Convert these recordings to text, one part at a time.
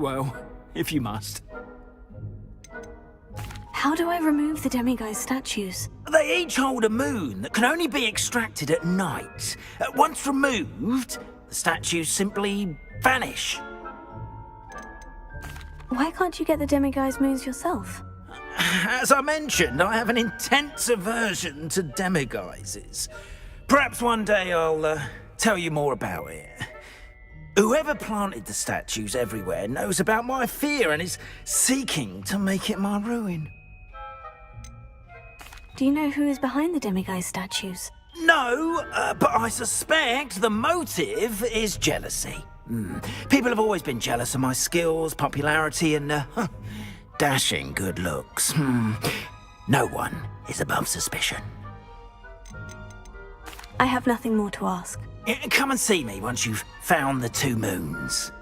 Well, if you must. How do I remove the demiguise statues? They each hold a moon that can only be extracted at night. Once removed, the statues simply vanish. Why can't you get the demiguise moons yourself? As I mentioned, I have an intense aversion to demiguises. Perhaps one day I'll tell you more about it. Whoever planted the statues everywhere knows about my fear and is seeking to make it my ruin. Do you know who is behind the demiguise statues? No, but I suspect the motive is jealousy. People have always been jealous of my skills, popularity, and dashing good looks. No one is above suspicion. I have nothing more to ask. Come and see me once you've found the 2 moons.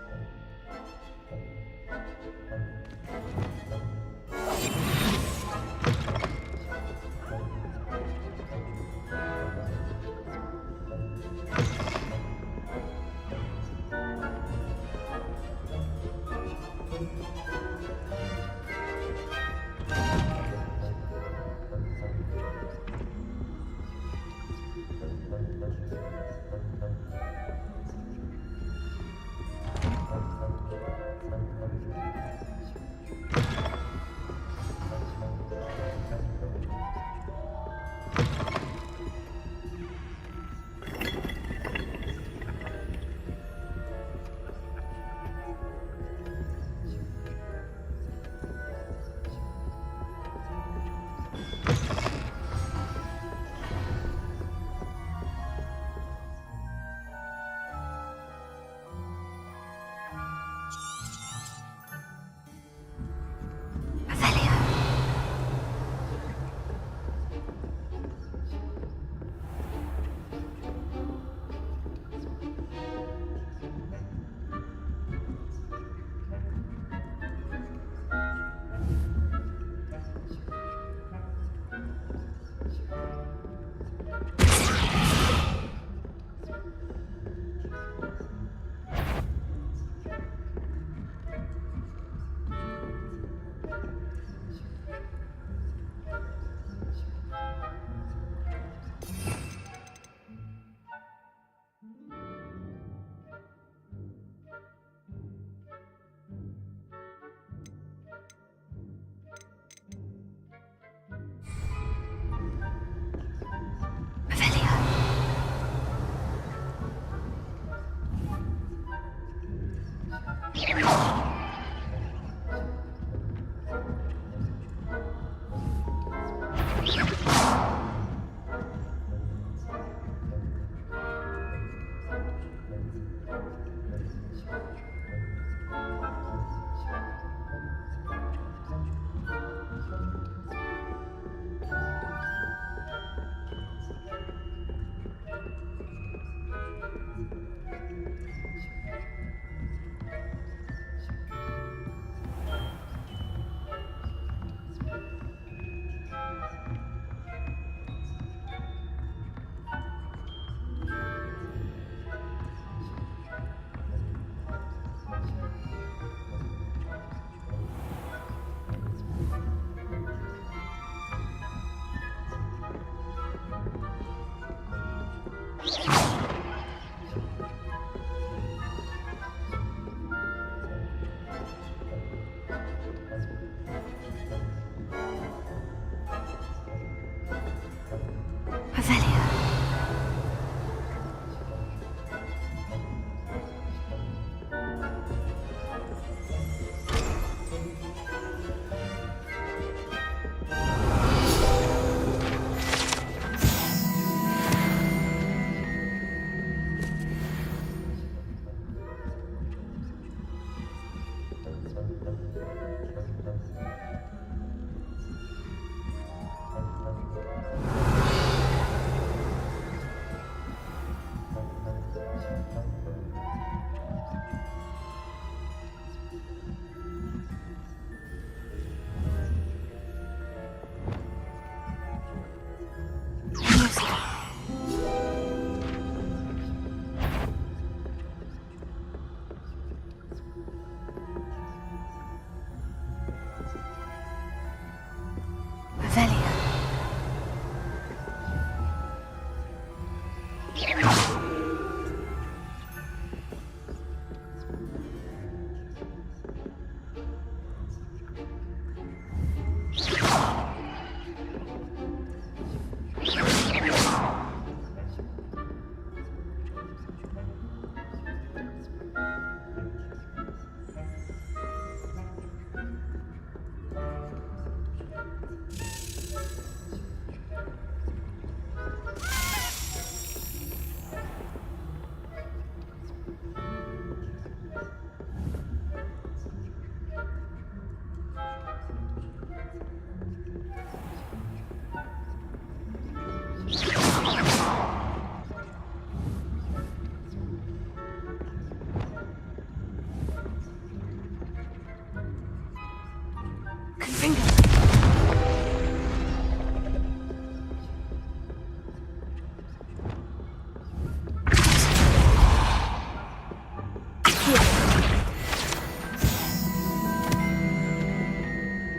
Confringo.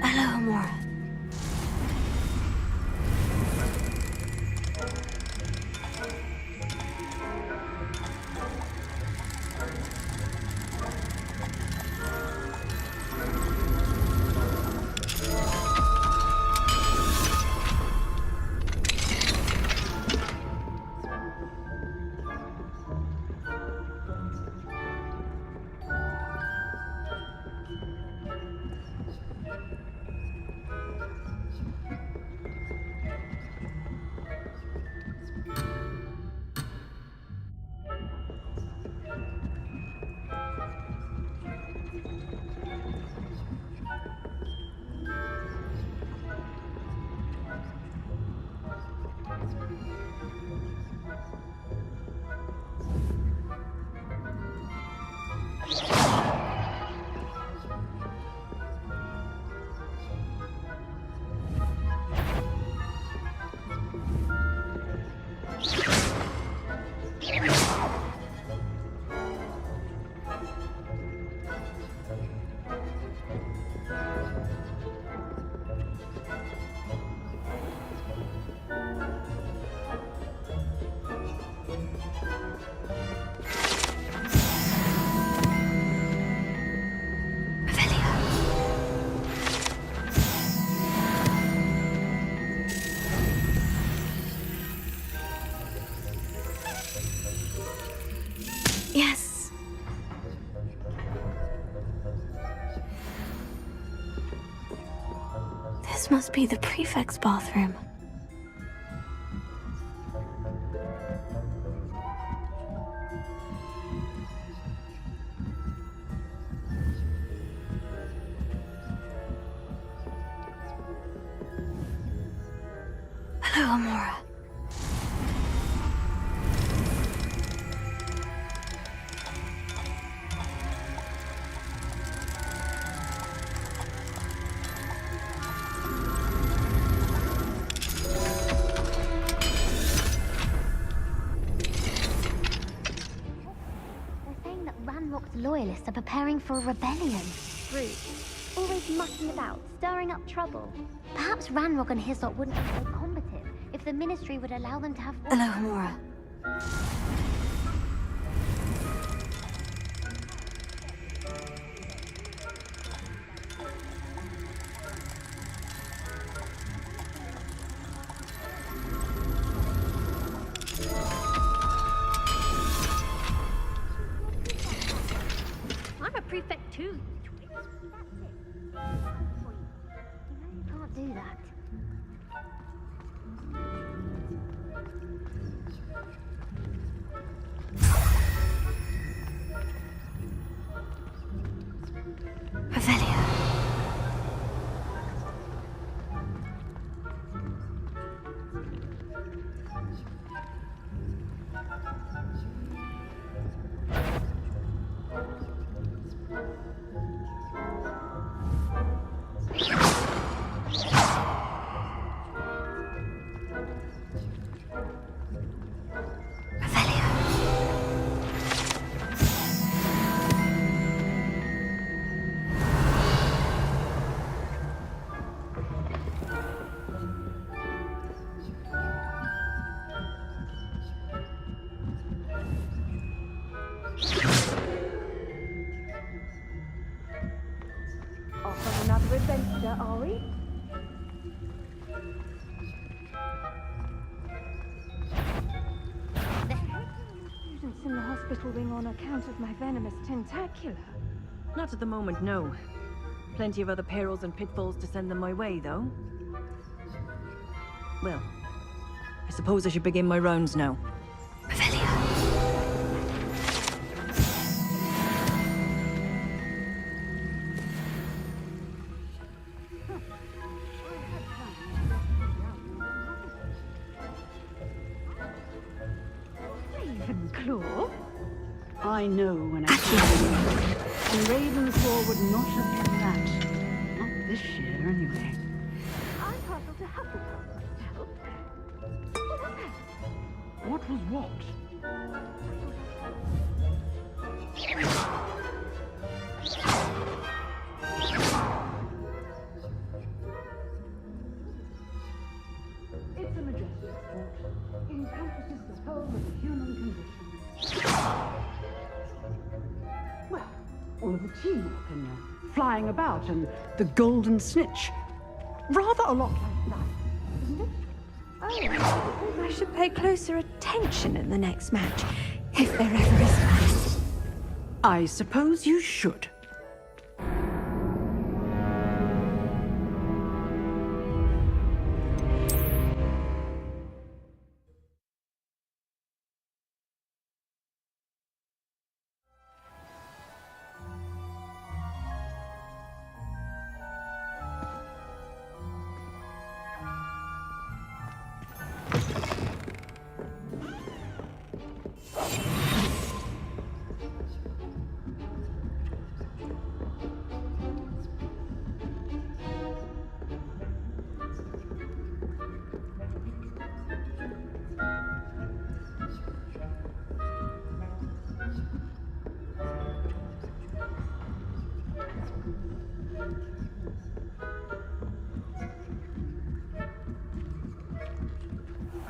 Hello, Amora. Yes. This must be the prefect's bathroom. Hello, Amora. Loyalists are preparing for a rebellion. Rude. Always mucking about, stirring up trouble. Perhaps Ranrock and his lot wouldn't be so combative if the Ministry would allow them to have... Hello, Amora. I'm a prefect too. You can't do that. Revelio. Off on another adventure, are we? Students in the hospital wing on account of my venomous tentacula. Not at the moment, no. Plenty of other perils and pitfalls to send them my way, though. Well, I suppose I should begin my rounds now. Revelio. Ravenclaw? I know when I see you. And Ravenclaw would not have done that. Not this year, anyway. I'm partial to Hufflepuff. What was that? What was what? It's a majestic sport. Encompasses the whole of the human condition. Well, all of the teamwork and flying about and the golden snitch. Rather a lot like life, isn't it? Oh, I should pay closer attention in the next match, if there ever is one. I suppose you should.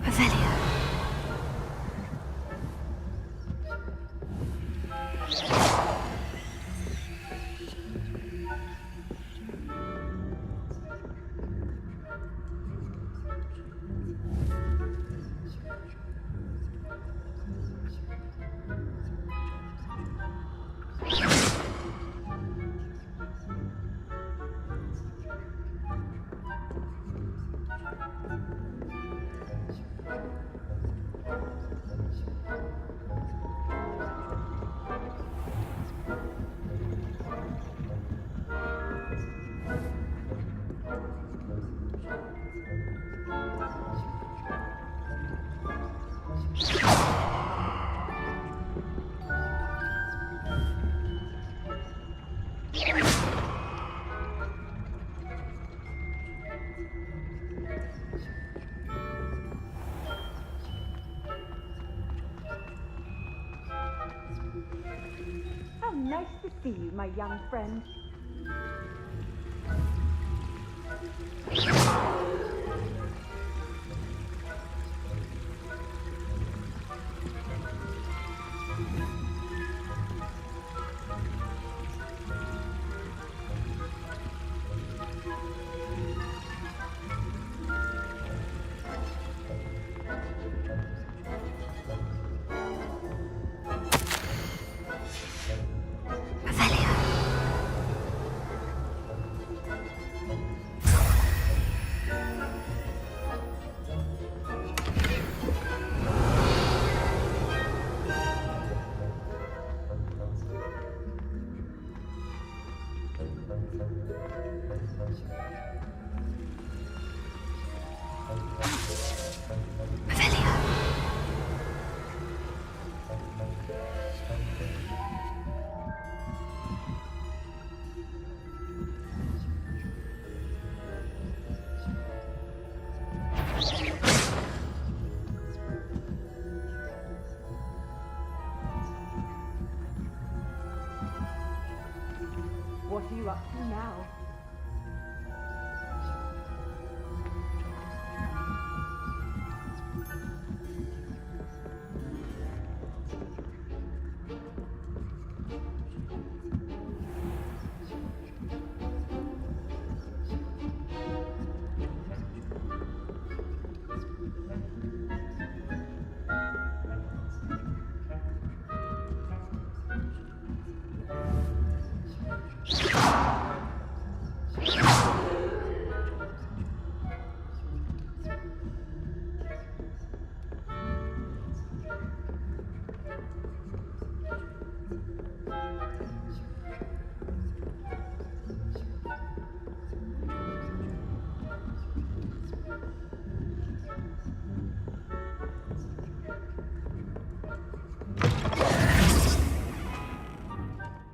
Revelio. How nice to see you, my young friend. Revelio. Revelio. What are you up to now?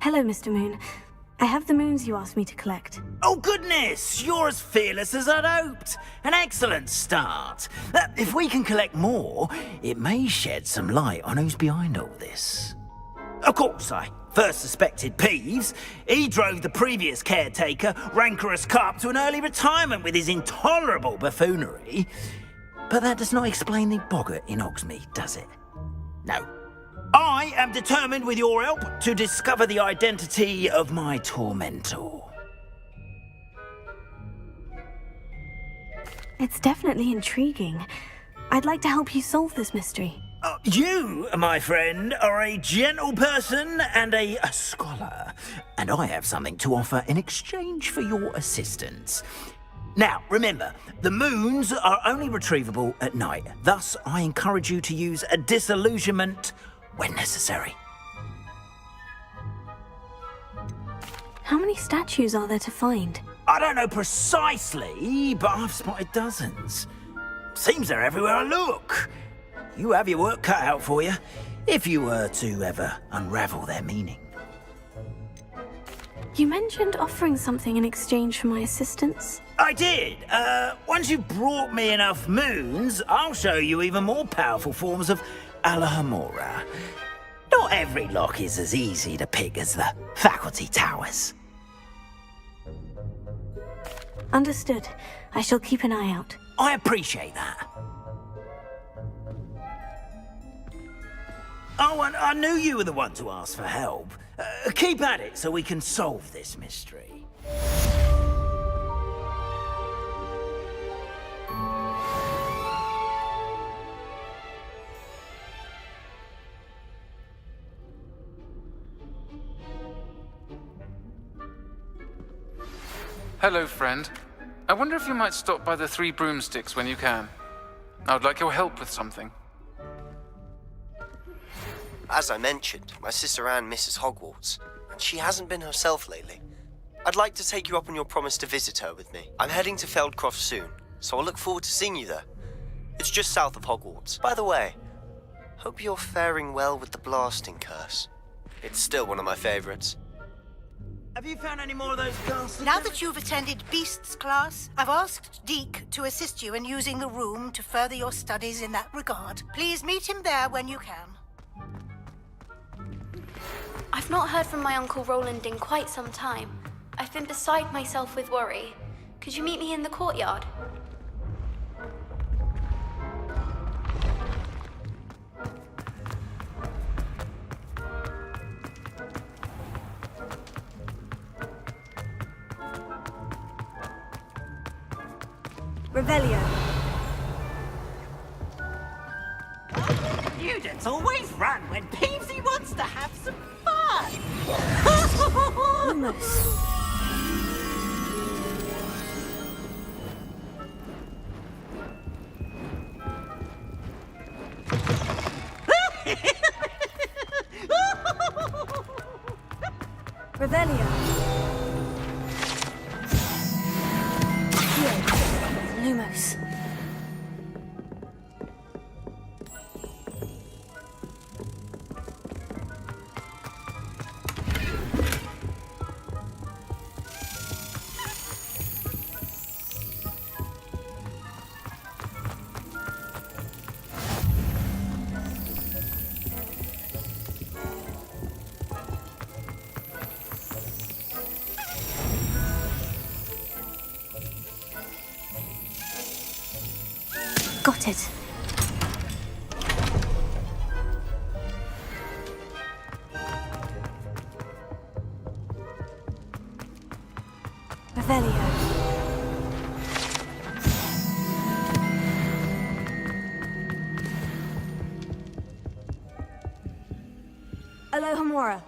Hello, Mr. Moon. I have the moons you asked me to collect. Oh, goodness! You're as fearless as I'd hoped. An excellent start. If we can collect more, it may shed some light on who's behind all this. Of course, I first suspected Peeves. He drove the previous caretaker, rancorous Carp, to an early retirement with his intolerable buffoonery. But that does not explain the boggart in Hogsmeade, does it? No. I am determined, with your help, to discover the identity of my tormentor. It's definitely intriguing. I'd like to help you solve this mystery. You, my friend, are a gentle person and a scholar, and I have something to offer in exchange for your assistance. Now, remember, the moons are only retrievable at night. Thus, I encourage you to use a disillusionment when necessary. How many statues are there to find? I don't know precisely, but I've spotted dozens. Seems they're everywhere I look. You have your work cut out for you, if you were to ever unravel their meaning. You mentioned offering something in exchange for my assistance. I did. Once you've brought me enough moons, I'll show you even more powerful forms of Alohomora. Not every lock is as easy to pick as the faculty towers. Understood. I shall keep an eye out. I appreciate that. Oh, and I knew you were the one to ask for help. Keep at it so we can solve this mystery. Hello, friend. I wonder if you might stop by the Three Broomsticks when you can. I would like your help with something. As I mentioned, my sister Anne misses Hogwarts, and she hasn't been herself lately. I'd like to take you up on your promise to visit her with me. I'm heading to Feldcroft soon, so I'll look forward to seeing you there. It's just south of Hogwarts. By the way, hope you're faring well with the blasting curse. It's still one of my favorites. Have you found any more of those ghastly... Now that you've attended Beasts class, I've asked Deke to assist you in using the room to further your studies in that regard. Please meet him there when you can. I've not heard from my Uncle Roland in quite some time. I've been beside myself with worry. Could you meet me in the courtyard? Revelio. Students always run when Peevesy wants to have some fun. Almost. Revelio. Lumos. Got it. Revelio. Alohomora.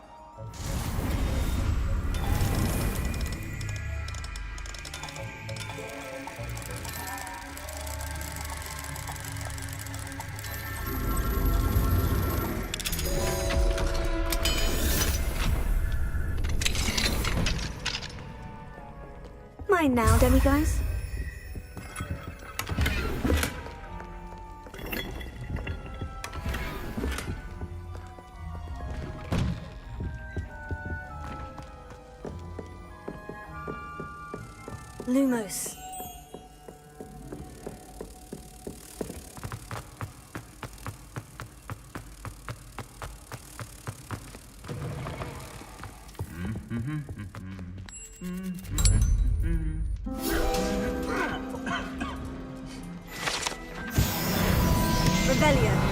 Mine now, demiguys. Lumos. Revelio.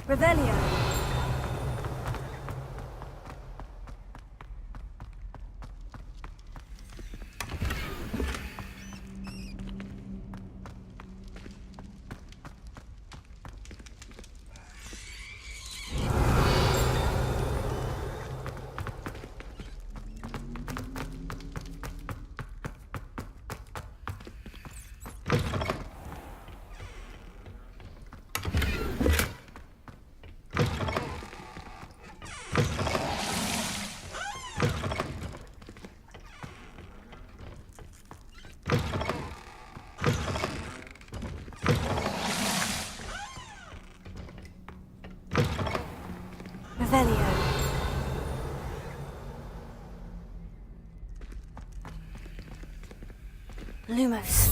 Revelio. Revelio. Lumos.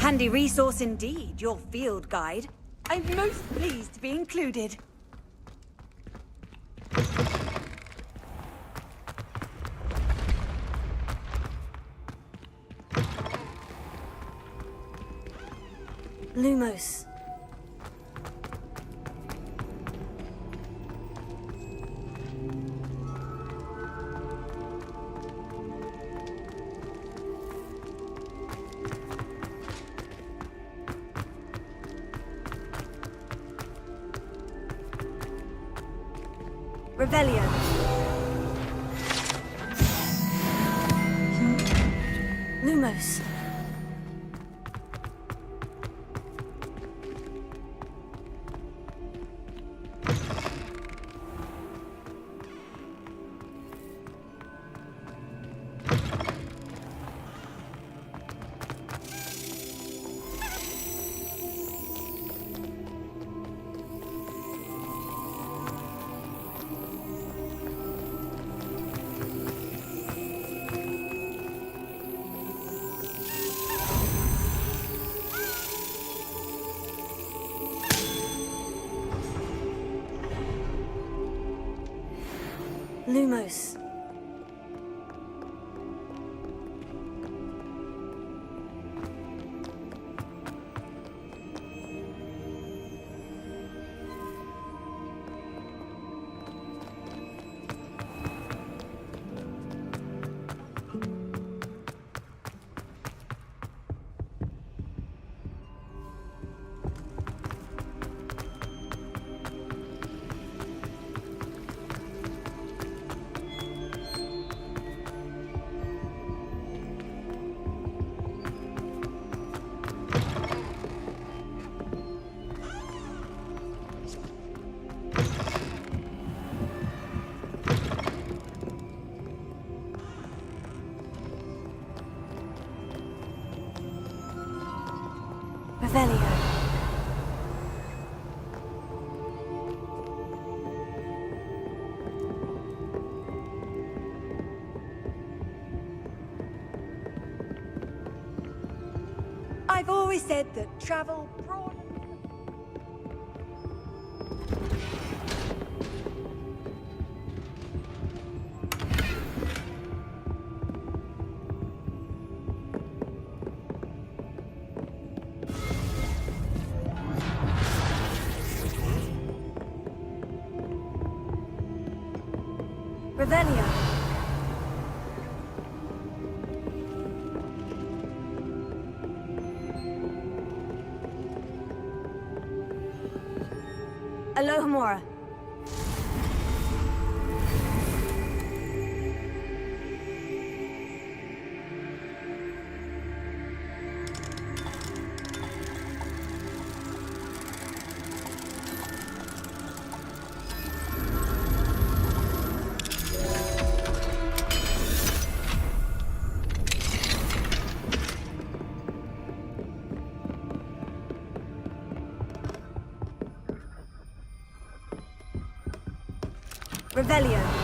Handy resource indeed, your field guide. I'm most pleased to be included. Lumos. Revelio. Lumos. Lumos. Revelio. I've always said that travel broad. Revelio. Alohomora. Revelio.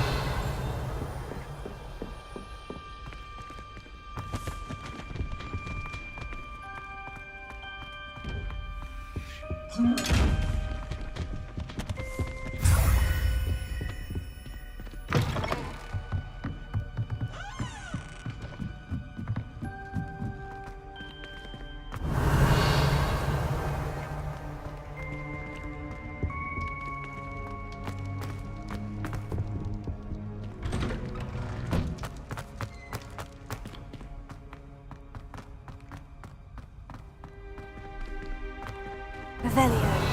Revelio.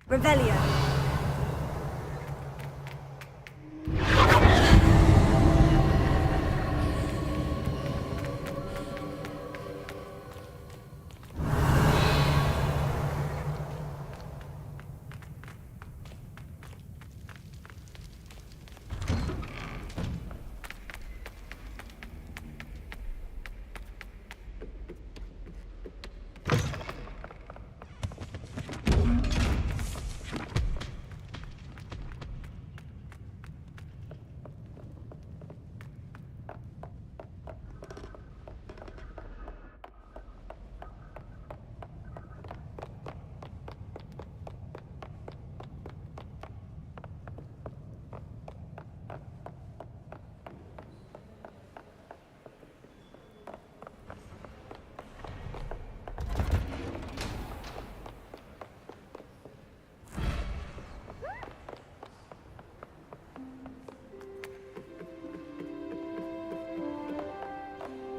Revelio.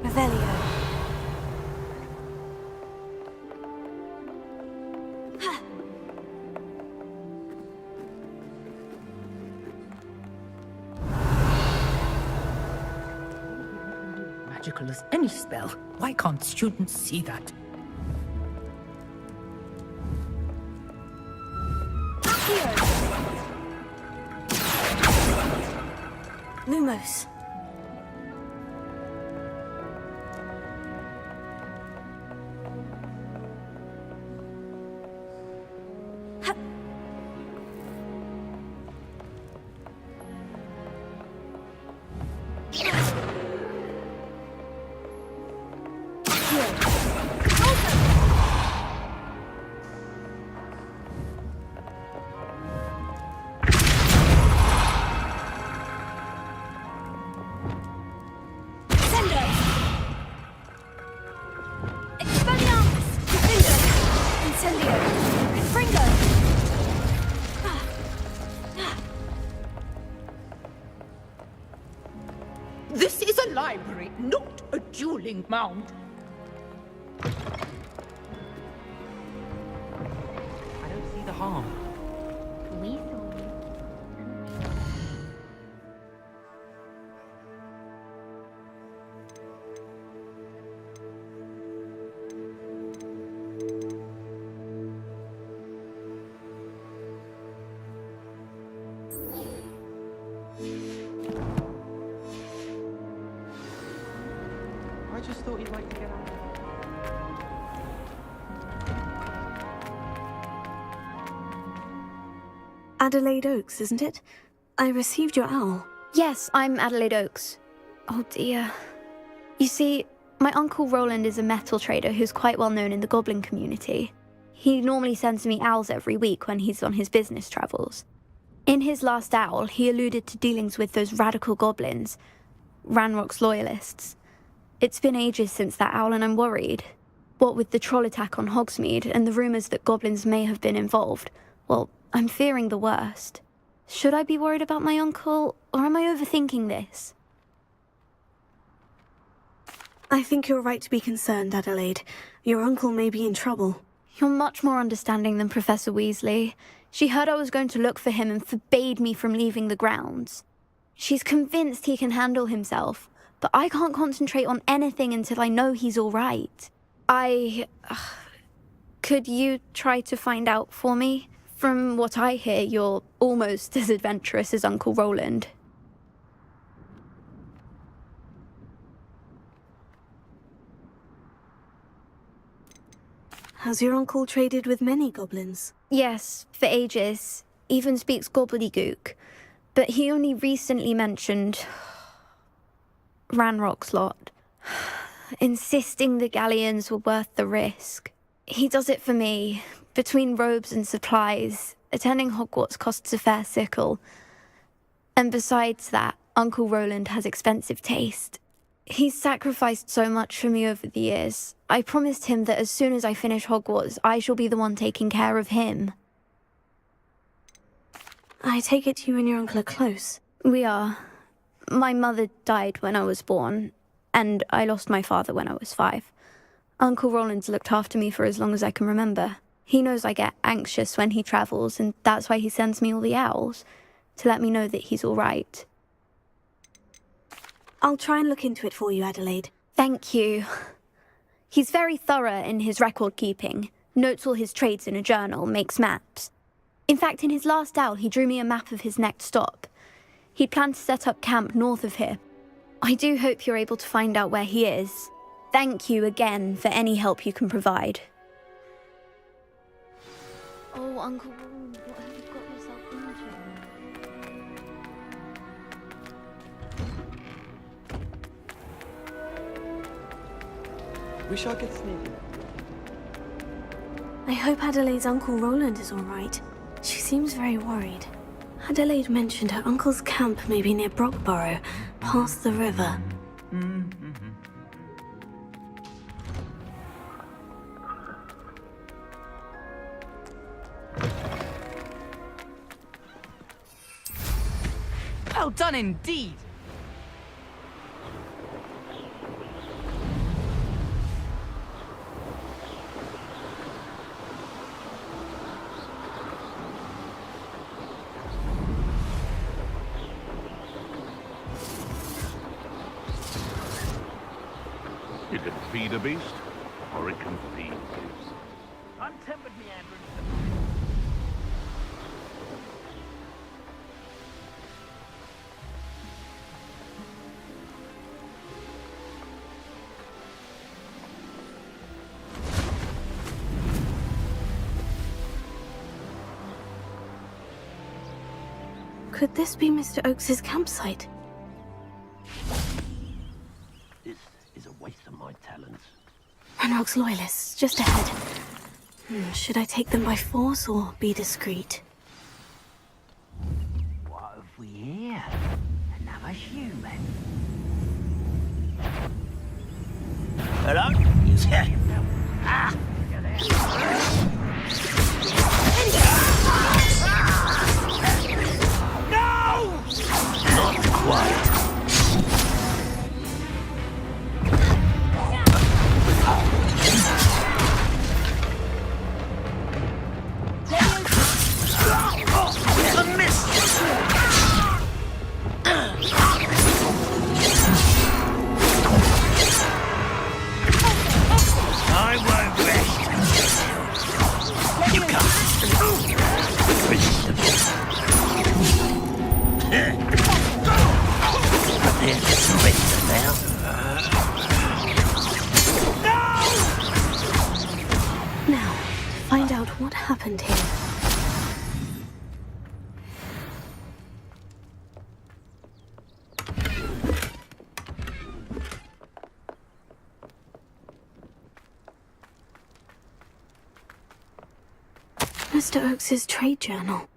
Revelio. Magical as any spell. Why can't students see that? Lumos. This is a library, not a dueling mound. I don't see the harm. We saw you. I just thought you'd like to get out. Adelaide Oaks, isn't it? I received your owl. Yes, I'm Adelaide Oaks. Oh dear. You see, my Uncle Roland is a metal trader who's quite well known in the goblin community. He normally sends me owls every week when he's on his business travels. In his last owl, he alluded to dealings with those radical goblins, Ranrock's loyalists. It's been ages since that owl and I'm worried. What with the troll attack on Hogsmeade and the rumours that goblins may have been involved, well, I'm fearing the worst. Should I be worried about my uncle, or am I overthinking this? I think you're right to be concerned, Adelaide. Your uncle may be in trouble. You're much more understanding than Professor Weasley. She heard I was going to look for him and forbade me from leaving the grounds. She's convinced he can handle himself, but I can't concentrate on anything until I know he's all right. Could you try to find out for me? From what I hear, you're almost as adventurous as Uncle Roland. Has your uncle traded with many goblins? Yes, for ages. Even speaks gobbledygook. But he only recently mentioned Ranrock's lot, insisting the galleons were worth the risk. He does it for me. Between robes and supplies, attending Hogwarts costs a fair sickle. And besides that, Uncle Roland has expensive taste. He's sacrificed so much for me over the years. I promised him that as soon as I finish Hogwarts, I shall be the one taking care of him. I take it you and your uncle are close. We are. My mother died when I was born, and I lost my father when I was 5. Uncle Roland's looked after me for as long as I can remember. He knows I get anxious when he travels, and that's why he sends me all the owls, to let me know that he's all right. I'll try and look into it for you, Adelaide. Thank you. He's very thorough in his record keeping, notes all his trades in a journal, makes maps. In fact, in his last owl, he drew me a map of his next stop. He'd planned to set up camp north of here. I do hope you're able to find out where he is. Thank you again for any help you can provide. Oh, Uncle Roland, what have you got yourself into? We shall get sneaky. I hope Adelaide's Uncle Roland is all right. She seems very worried. Adelaide mentioned her uncle's camp may be near Brockborough, past the river. Well done indeed. You can feed a beast, or it can feed you. Untempered meandering. Could this be Mr. Oakes's campsite? This is a waste of my talents. Ranrock's loyalists, just ahead. Should I take them by force or be discreet? What have we here? Another human. Hello? Ah! No! Not quite. It's a miss! I won't rest. You can't. There's some rest now. Now, find out what happened here. Mr. Oakes's trade journal.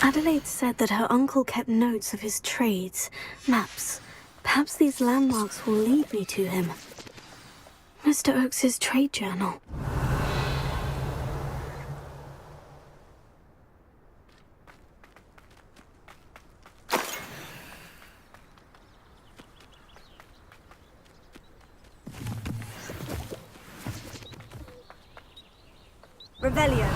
Adelaide said that her uncle kept notes of his trades, maps. Perhaps these landmarks will lead me to him. Mr. Oakes's trade journal. Revelio.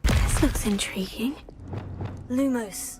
This looks intriguing. Lumos.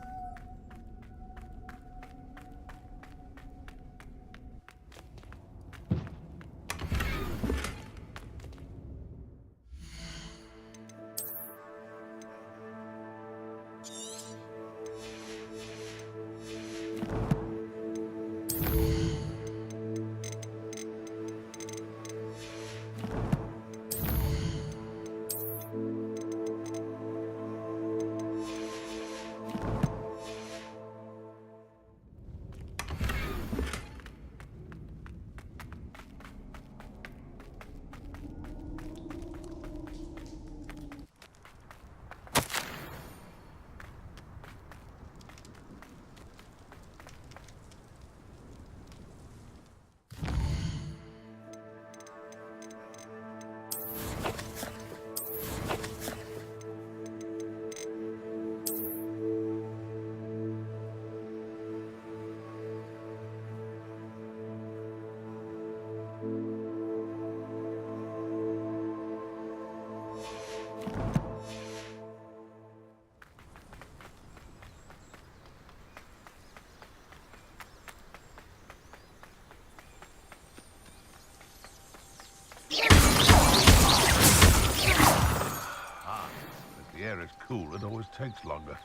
The air is cool, it always takes longer.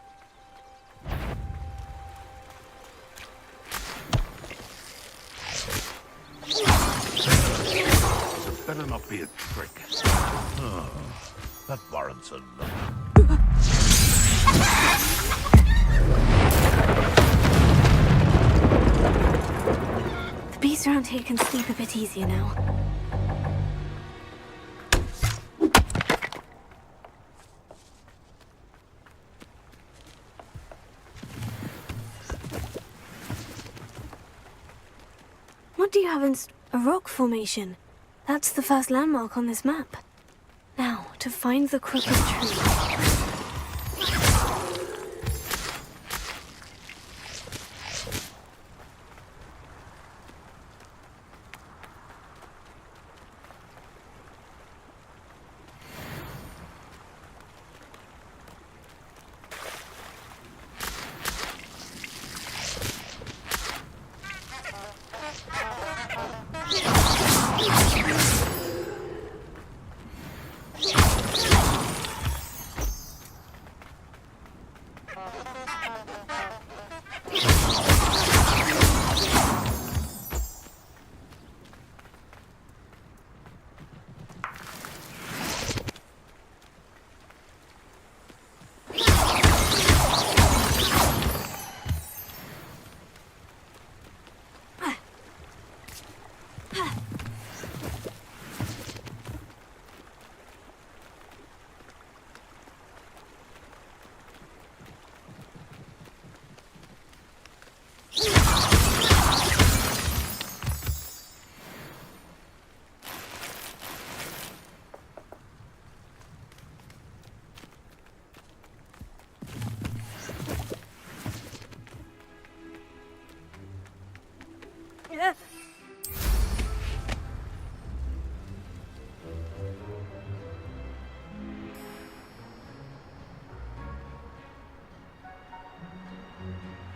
It better not be a trick. Oh, that warrants a look. The bees around here can sleep a bit easier now. you haven't a rock formation? That's the first landmark on this map. Now, to find the crooked tree.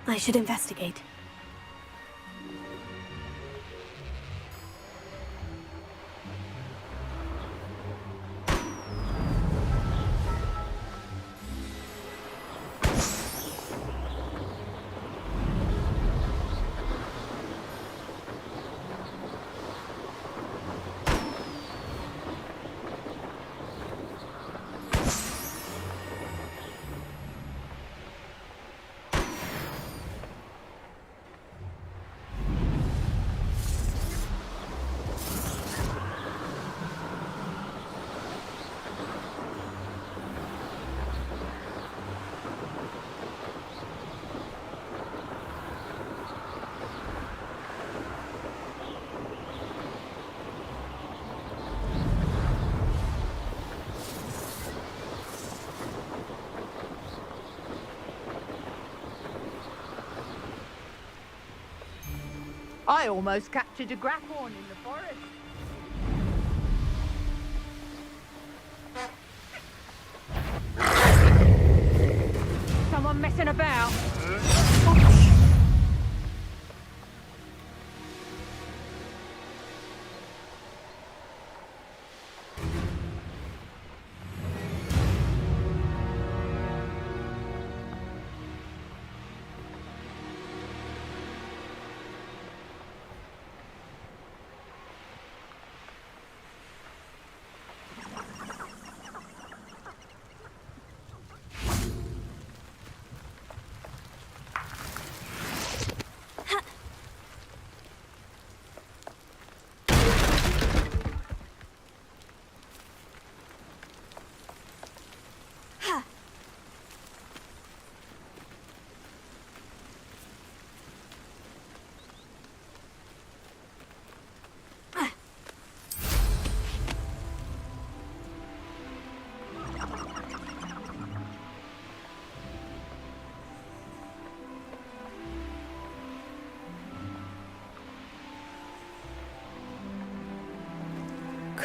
I should investigate. I almost captured a grapphorn in the forest. Someone messing about?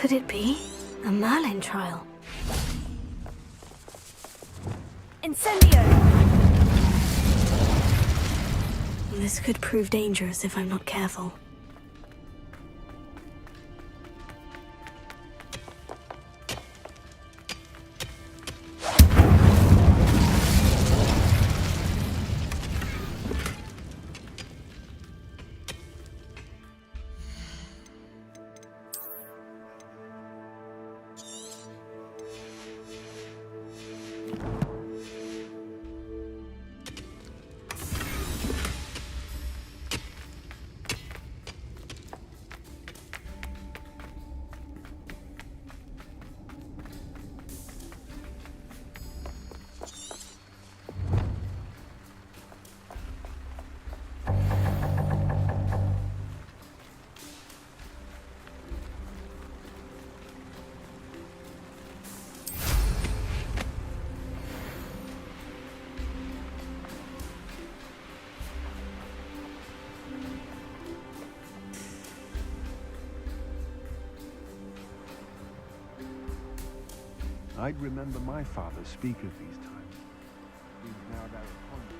Could it be a Merlin trial? Incendio! This could prove dangerous if I'm not careful. I'd remember my father speak of these times. Seems now they're upon you.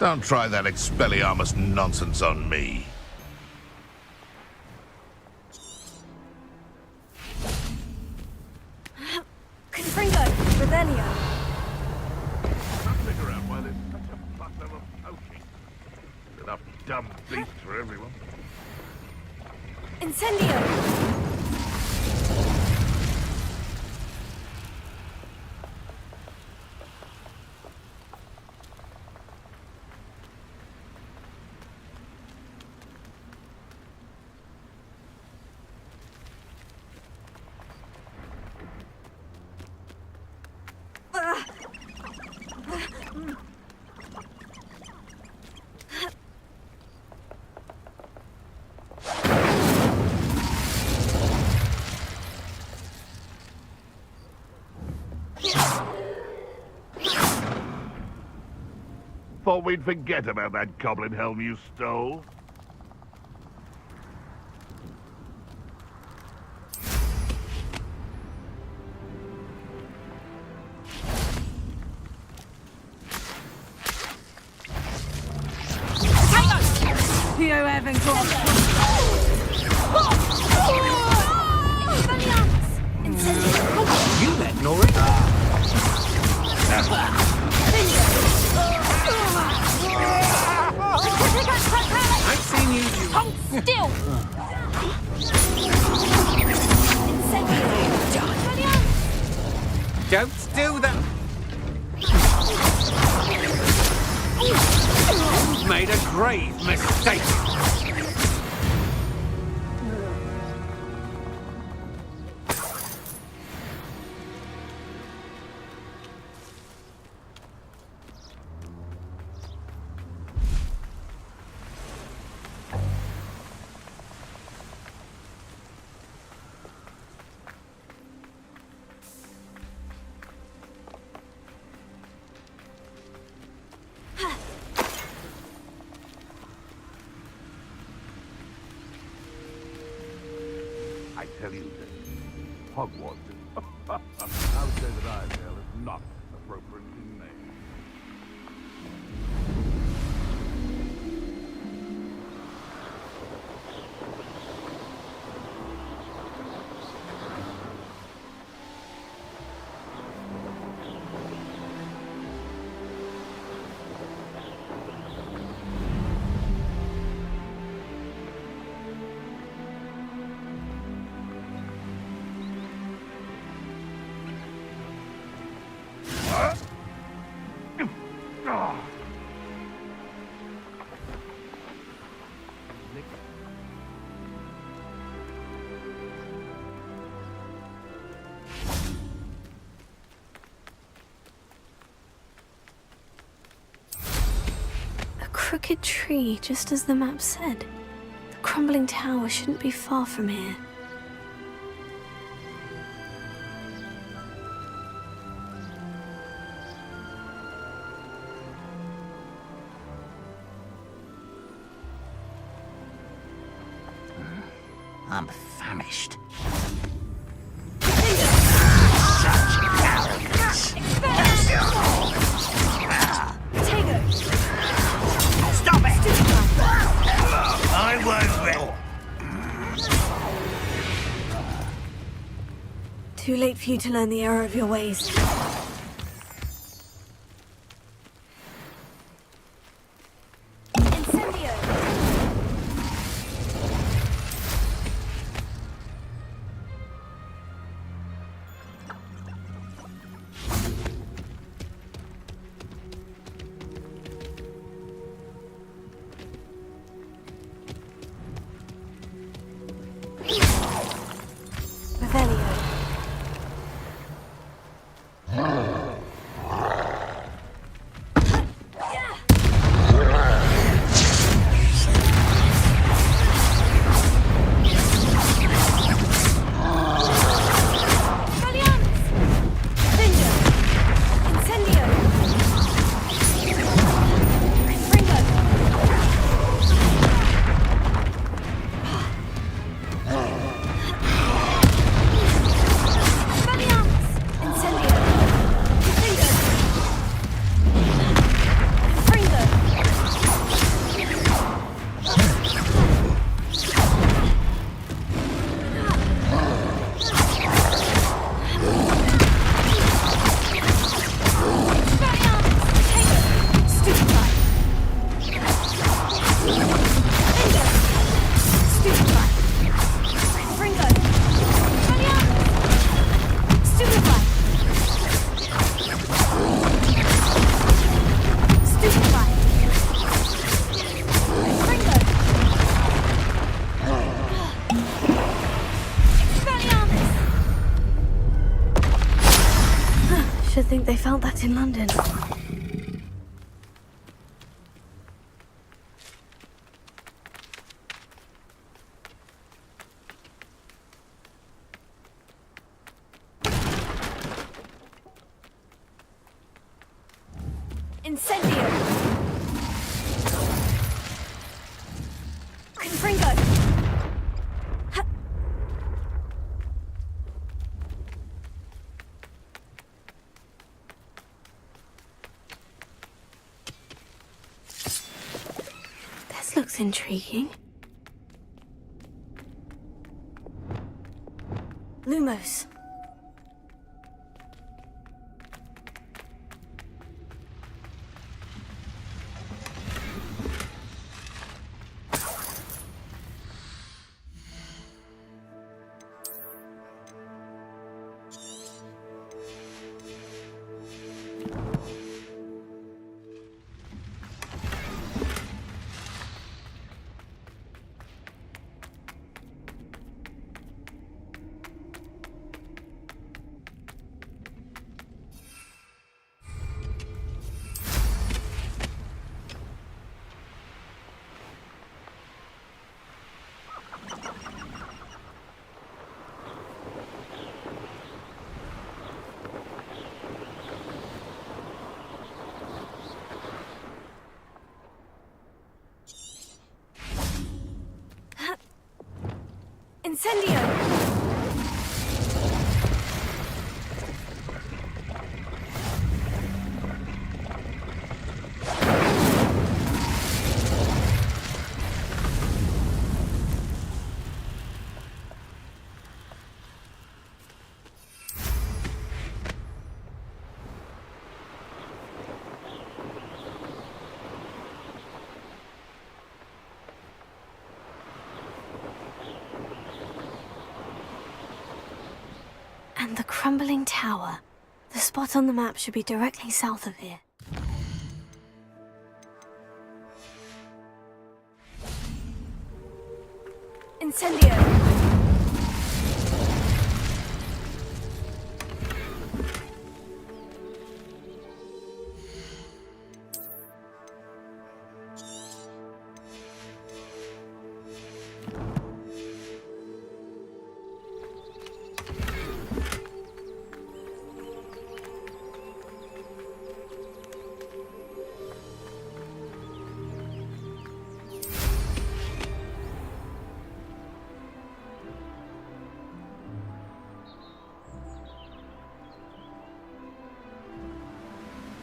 Don't try that Expelliarmus nonsense on me. Confringo, Revelio. Can't figure out why there's such a butler of poking. Enough dumb beasts for everyone. Incendio. Thought we'd forget about that goblin helm you stole. Theo Evan, You met Nori? I've seen you do. Hold still! Don't do that. You've made a grave mistake. I tell you that Hogwarts is... I would say that Iredale is not appropriately named. A crooked tree, just as the map said. The crumbling tower shouldn't be far from here. I'm famished. Stop it! I won't win. Too late for you to learn the error of your ways. think they felt that in London. Incendio! Confringo! This looks intriguing. Lumos. Incendio! And the crumbling tower. The spot on the map should be directly south of here. Incendio!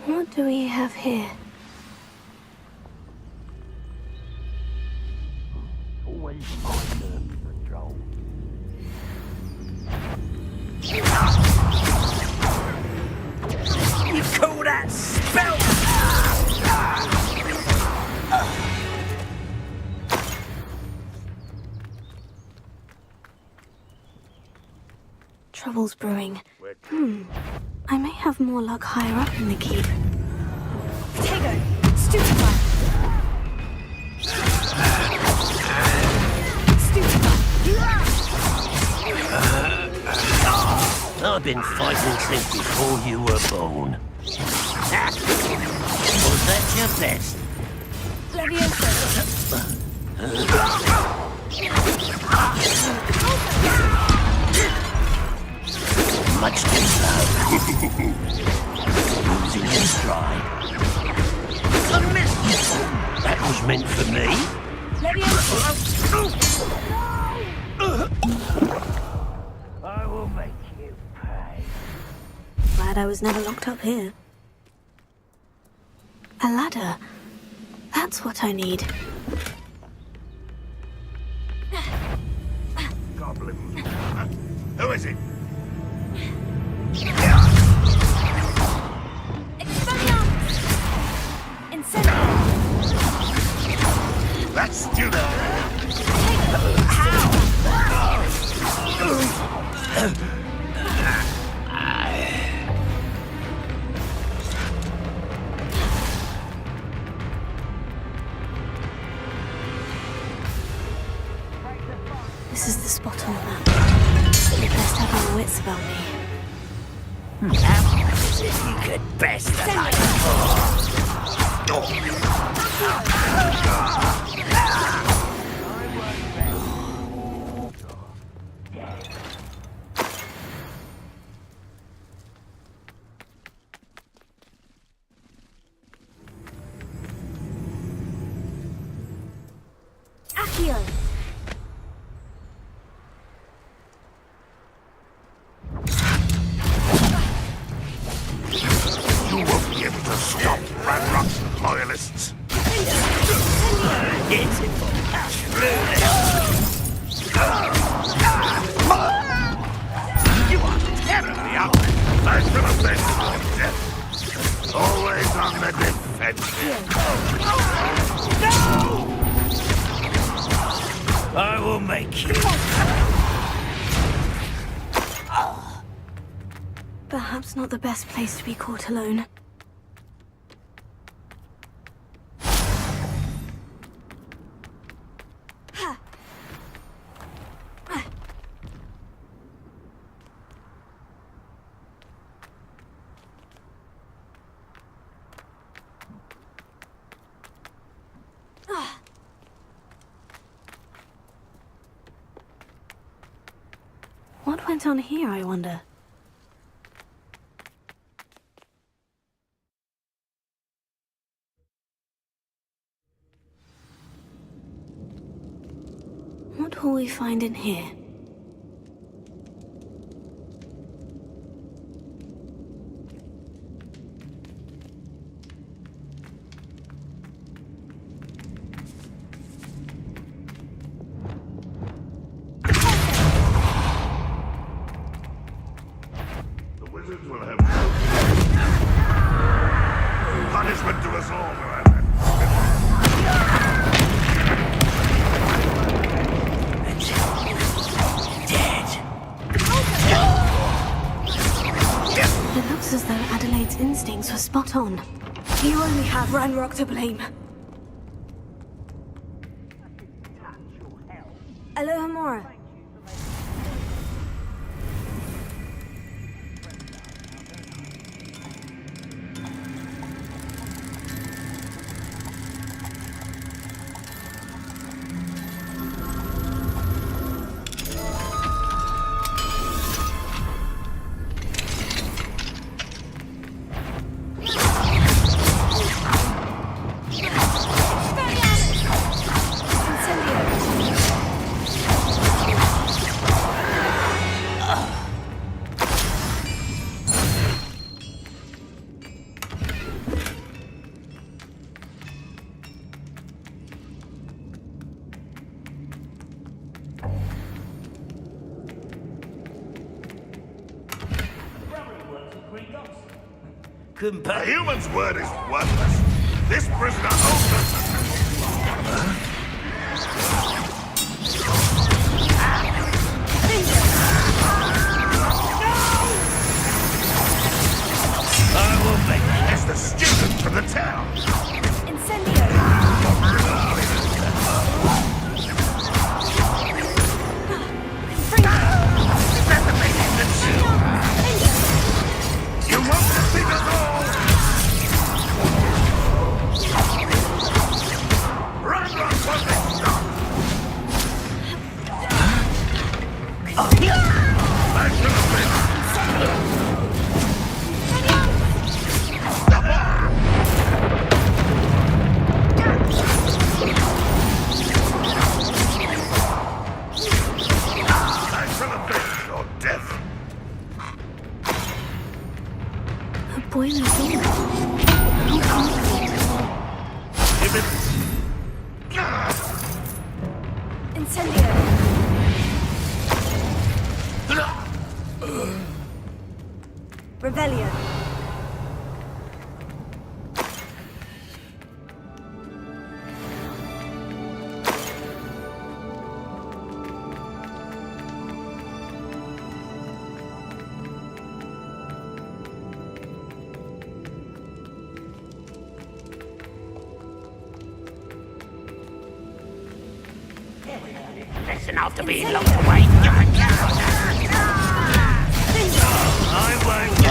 What do we have here? Always find the patrol. You call that spell? Trouble's brewing. I may have more luck higher up in the keep. Tego! Stupefy! I've been fighting since before you were born. Was that your best? Levioso! Much too slow. Losing your stride. I missed. That was meant for me. I will make you pay. Glad I was never locked up here. A ladder. That's what I need. Goblin. Who is it? That's stupid. This is the spot on the map. You best have your wits about me. How is it? You could best the light. Accio! You won't be able to stop Ranrock's loyalists. It's You are terribly outnumbered. I shall avenge your death. Always on the defensive. No! I will make you. Perhaps not the best place to be caught alone. What went on here, I wonder? What will we find in here? The wizards will have punishment to us all, however. It looks as though Adelaide's instincts were spot on. You only have Ranrock to blame. Alohomora. A human's word is worthless. This prisoner owes us. I will make you. It's the student from the town. You won't defeat us all! Ranrock won't be stopped! I should have been! I should have been your death! A boiler door. Incendio. Revelio. Listen, after being locked away. I won't.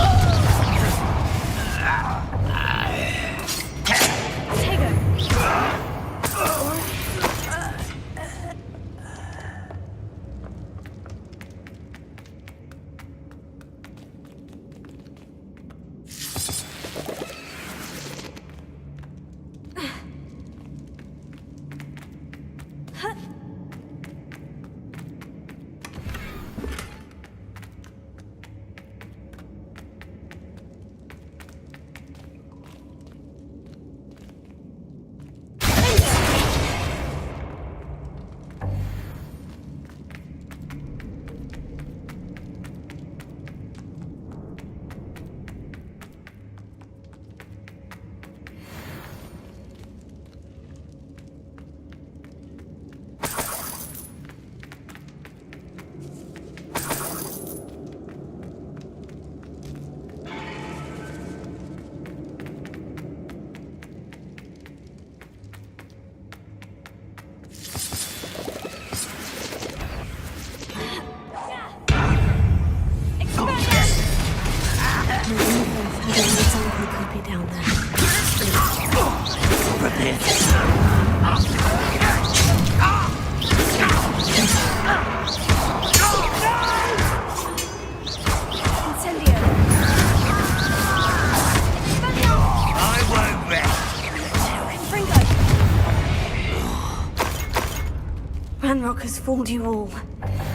Ranrock has fooled you all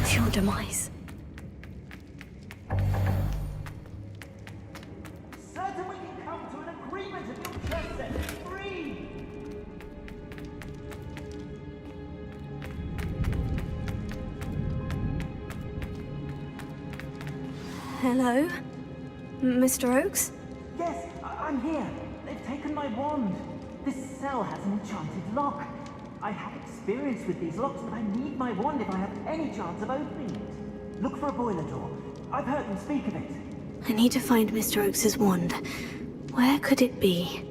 to your demise. Certain we can come to an agreement if you'll just set me free! Hello? Mr. Oakes? Yes, I'm here. They've taken my wand. This cell has an enchanted lock. I have experience with these locks, but I need my wand if I have any chance of opening it. Look for a boiler door. I've heard them speak of it. I need to find Mr. Oakes' wand. Where could it be?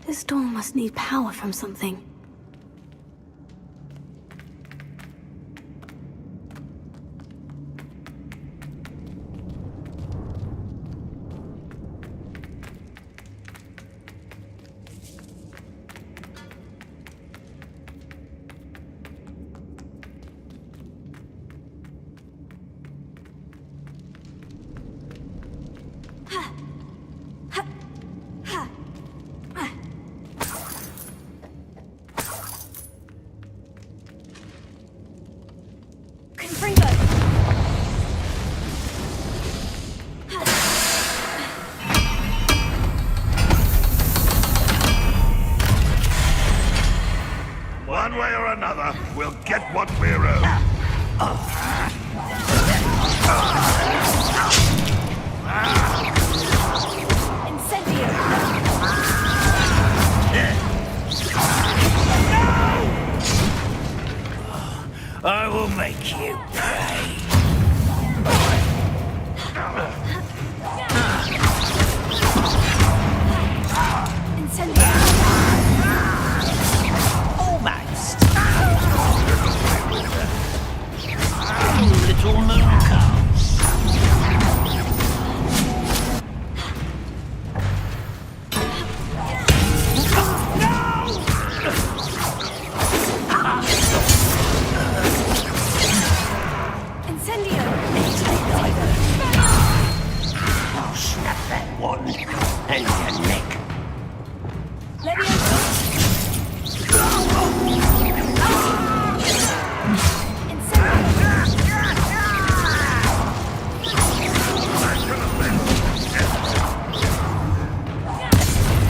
This door must need power from something. One way or another, we'll get what we're owed. I will make you pay. Almost. Little moon comes. I'll snap that wand and your neck.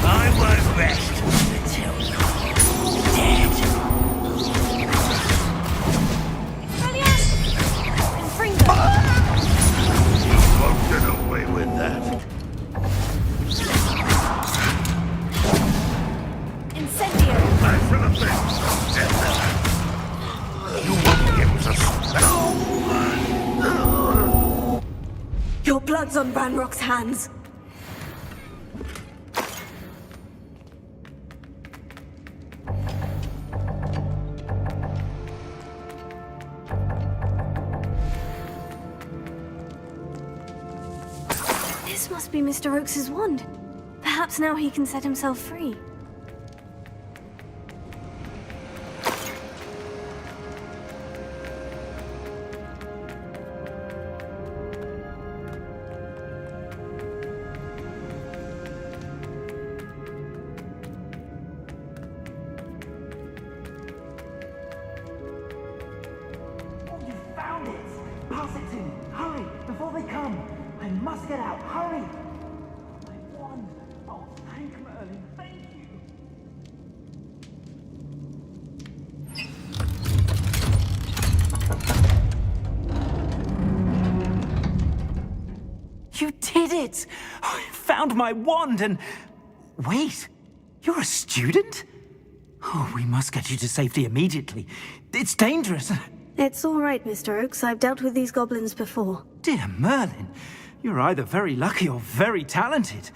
I won't rest until you're dead. Won't get away with that. I should have been. You won't get us. Your blood's on Ranrock's hands. This must be Mr. Oakes' wand. Perhaps now he can set himself free. You found it! Pass it to me! Hurry! Before they come! I must get out! Hurry! My wand! Oh, thank Merlin! Thank did it! I found my wand and... Wait, you're a student? Oh, we must get you to safety immediately. It's dangerous. It's all right, Mr. Oakes. I've dealt with these goblins before. Dear Merlin, you're either very lucky or very talented.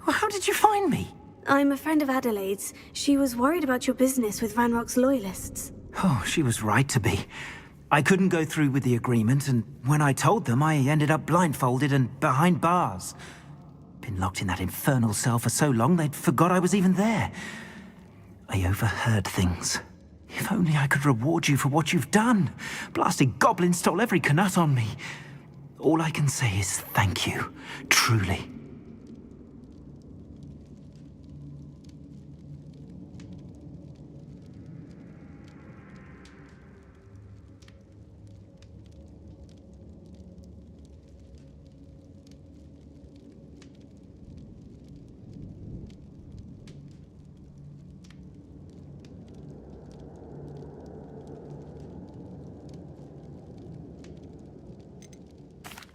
Well, how did you find me? I'm a friend of Adelaide's. She was worried about your business with Ranrock's loyalists. Oh, she was right to be. I couldn't go through with the agreement, and when I told them, I ended up blindfolded and behind bars. Been locked in that infernal cell for so long, they'd forgot I was even there. I overheard things. If only I could reward you for what you've done. Blasted goblin stole every canut on me. All I can say is thank you, truly.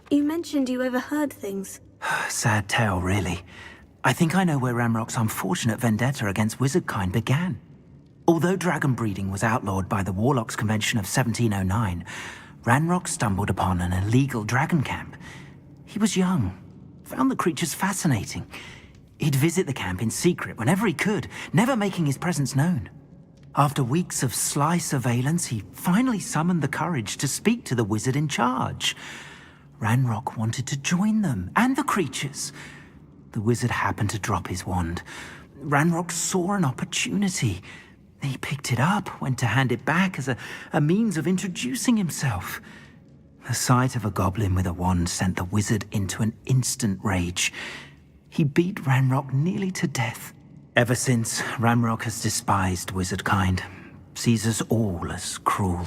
You mentioned you overheard things. Sad tale, really. I think I know where Ranrock's unfortunate vendetta against wizardkind began. Although dragon breeding was outlawed by the Warlocks Convention of 1709, Ranrock stumbled upon an illegal dragon camp. He was young, found the creatures fascinating. He'd visit the camp in secret whenever he could, never making his presence known. After weeks of sly surveillance, he finally summoned the courage to speak to the wizard in charge. Ranrock wanted to join them, and the creatures. The wizard happened to drop his wand. Ranrock saw an opportunity. He picked it up, went to hand it back as a means of introducing himself. The sight of a goblin with a wand sent the wizard into an instant rage. He beat Ranrock nearly to death. Ever since, Ranrock has despised wizardkind, sees us all as cruel.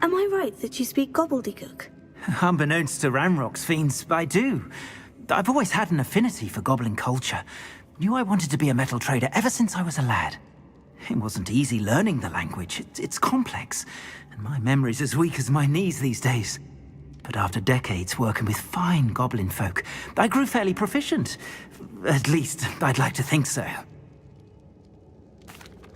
Am I right that you speak gobbledygook? Unbeknownst to Ranrock's fiends, I do. I've always had an affinity for goblin culture. Knew I wanted to be a metal trader ever since I was a lad. It wasn't easy learning the language. It's complex, and my memory's as weak as my knees these days. But after decades working with fine goblin folk, I grew fairly proficient. At least, I'd like to think so.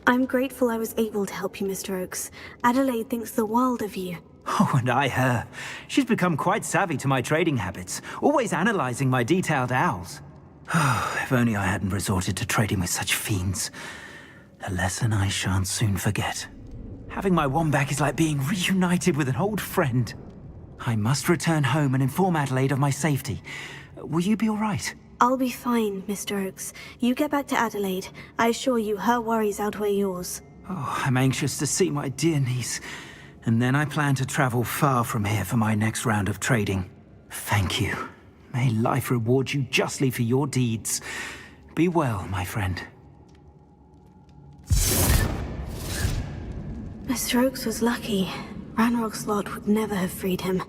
I'm grateful I was able to help you, Mr. Oakes. Adelaide thinks the world of you. Oh, and I her. She's become quite savvy to my trading habits, always analyzing my detailed owls. If only I hadn't resorted to trading with such fiends. A lesson I shan't soon forget. Having my wand back is like being reunited with an old friend. I must return home and inform Adelaide of my safety. Will you be all right? I'll be fine, Mr. Oakes. You get back to Adelaide. I assure you, her worries outweigh yours. Oh, I'm anxious to see my dear niece. And then I plan to travel far from here for my next round of trading. Thank you. May life reward you justly for your deeds. Be well, my friend. Mr. Oakes was lucky. Ranrock's lot would never have freed him.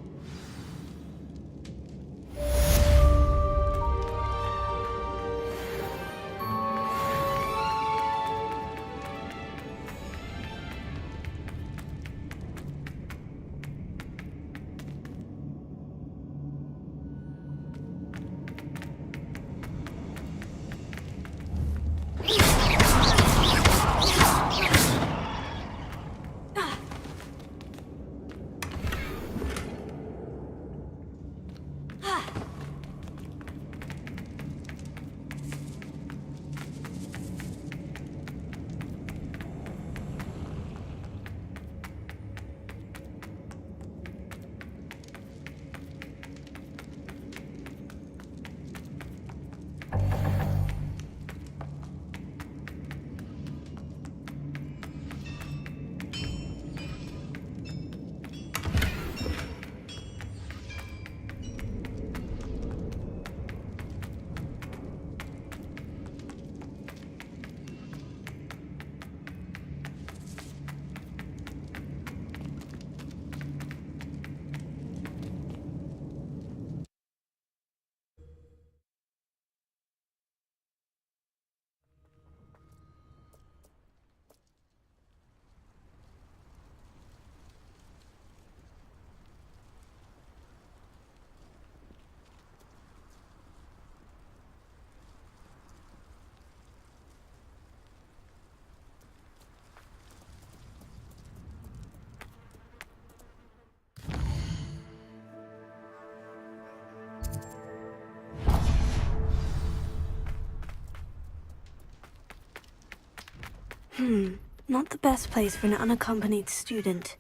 Not the best place for an unaccompanied student.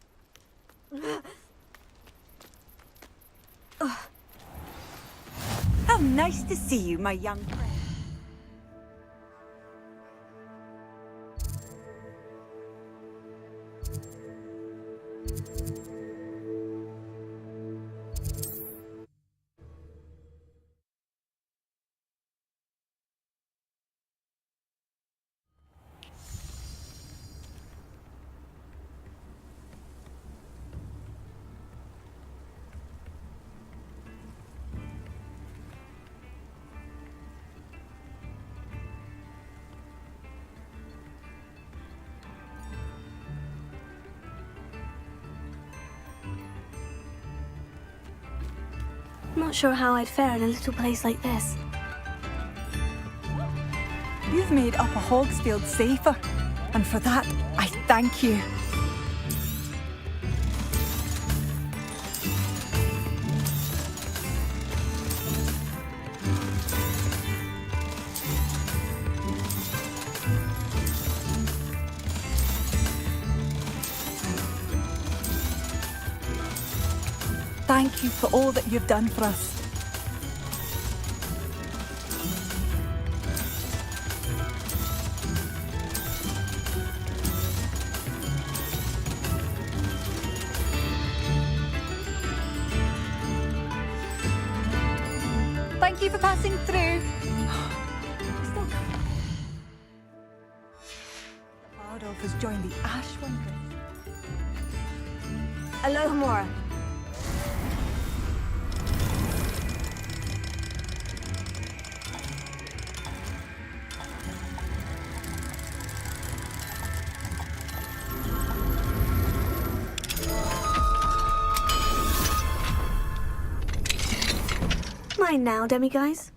How nice to see you, my young friend. Not sure how I'd fare in a little place like this. You've made Upper Hogsfield safer, and for that, I thank you. Thank you for all that you've done for us. Thank you for passing through. Bardolph has joined the Ash Wanderers. Aloha Mora. Mine now, demiguys.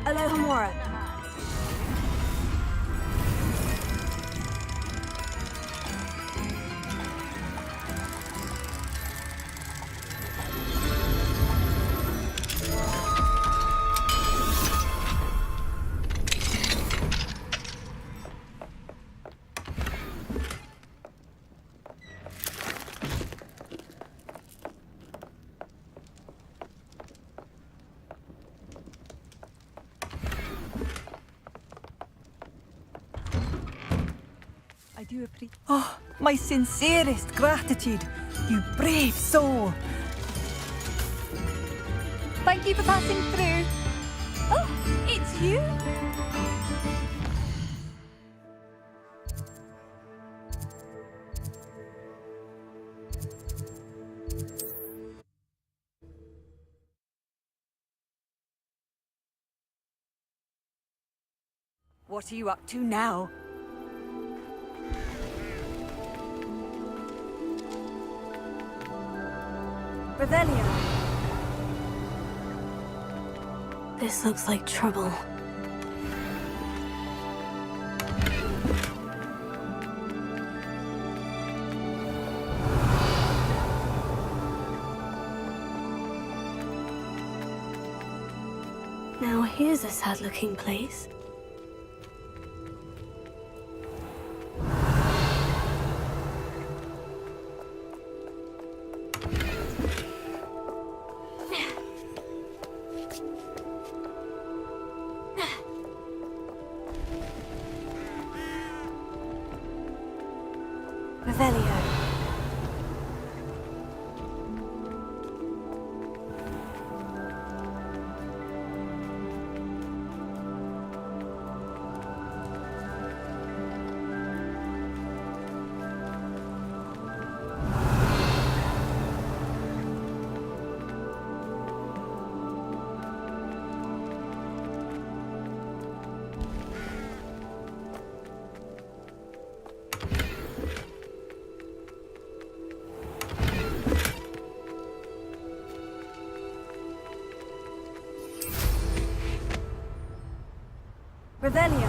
Aloha Mora. I do appreciate. Oh, my sincerest gratitude, you brave soul. Thank you for passing through. Oh, it's you? What are you up to now? Revelio. This looks like trouble. Now here's a sad-looking place. Revelio. Revelio.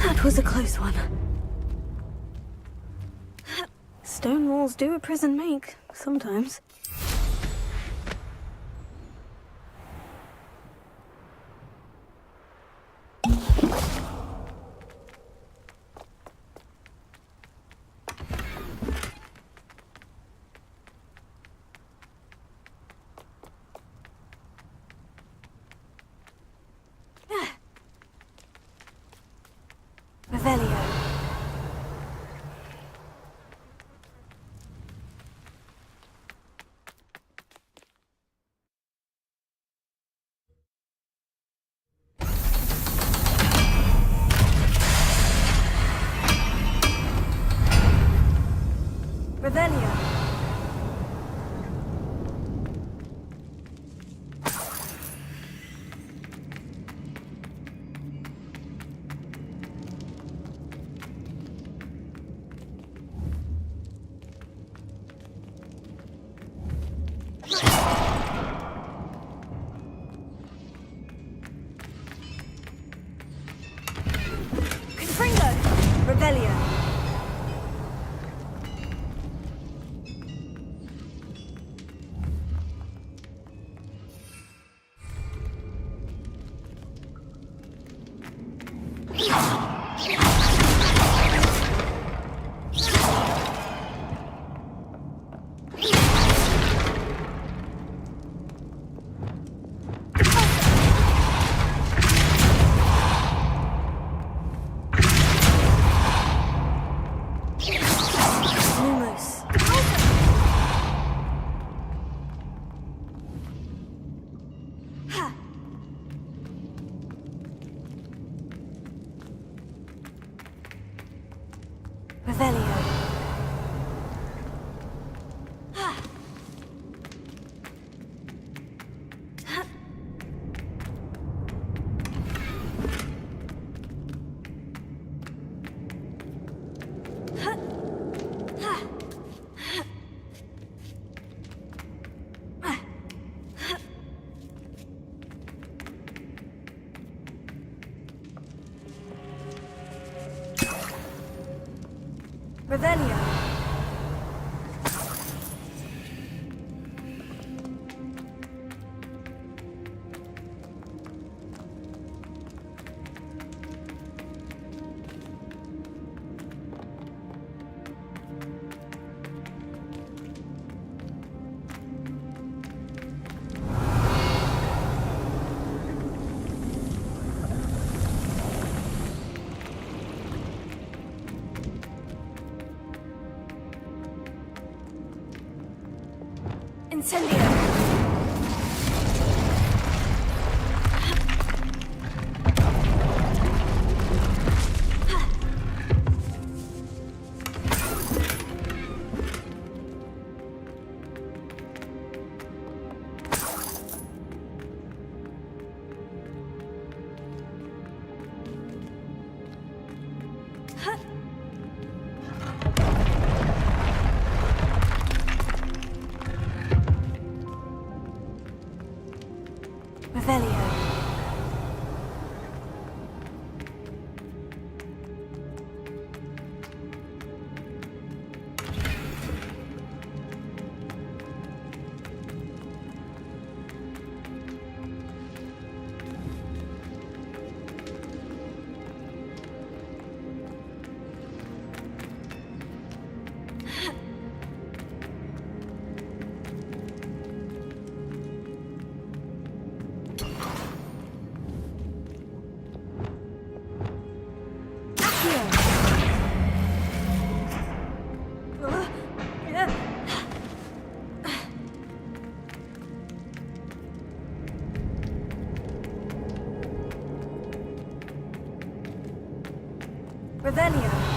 That was a close one. Stone walls do a prison make, sometimes. Revelio. Revelio. Revelio. Revelio. Revelio. Incendio. Revelio.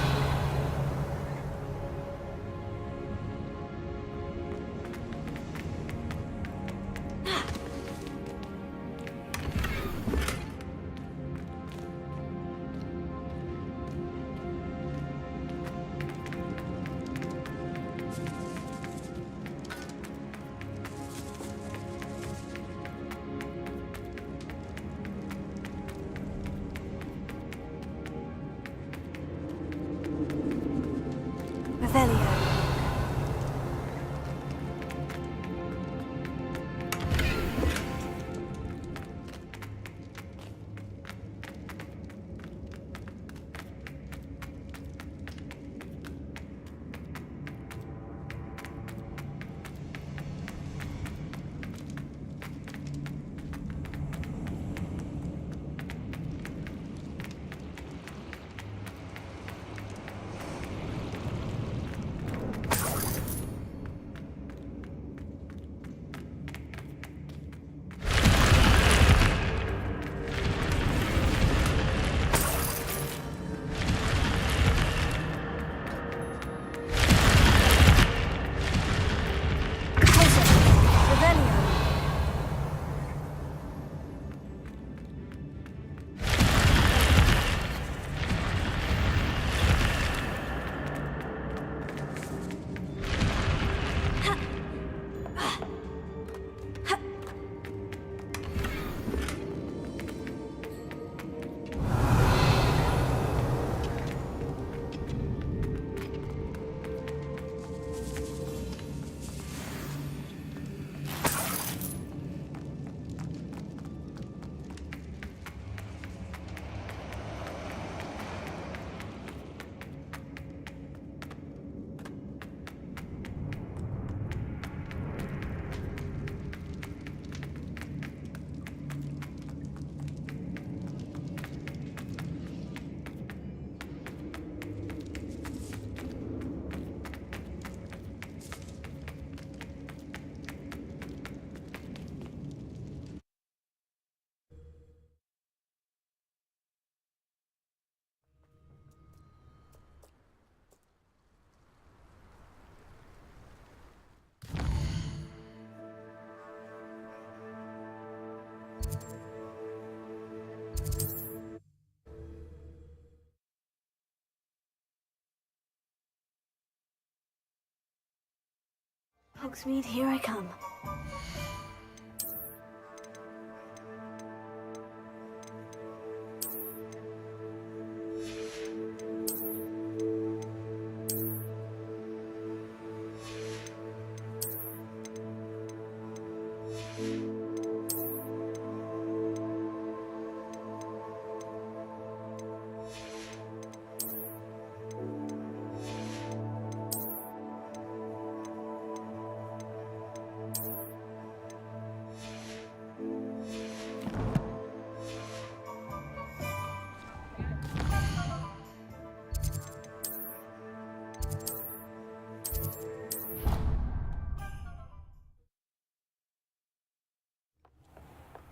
Hogsmeade, here I come.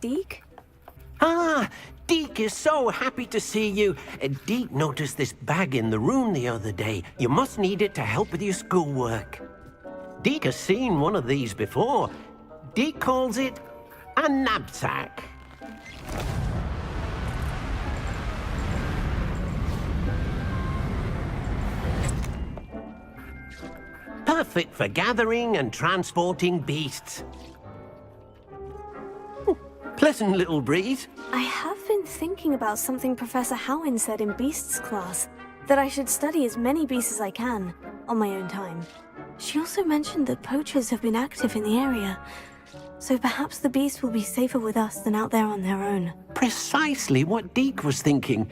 Deke? Ah, Deke is so happy to see you. Deke noticed this bag in the room the other day. You must need it to help with your schoolwork. Deke has seen one of these before. Deke calls it a knapsack. Perfect for gathering and transporting beasts. Pleasant little breeze. I have been thinking about something Professor Howin said in Beasts class, that I should study as many beasts as I can, on my own time. She also mentioned that poachers have been active in the area, so perhaps the beasts will be safer with us than out there on their own. Precisely what Deke was thinking.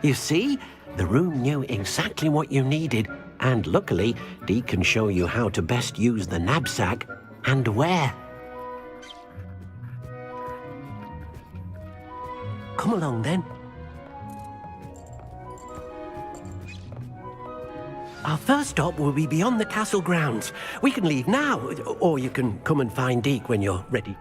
You see, the room knew exactly what you needed, and luckily, Deke can show you how to best use the knapsack and where. Come along, then. Our first stop will be beyond the castle grounds. We can leave now, or you can come and find Deke when you're ready.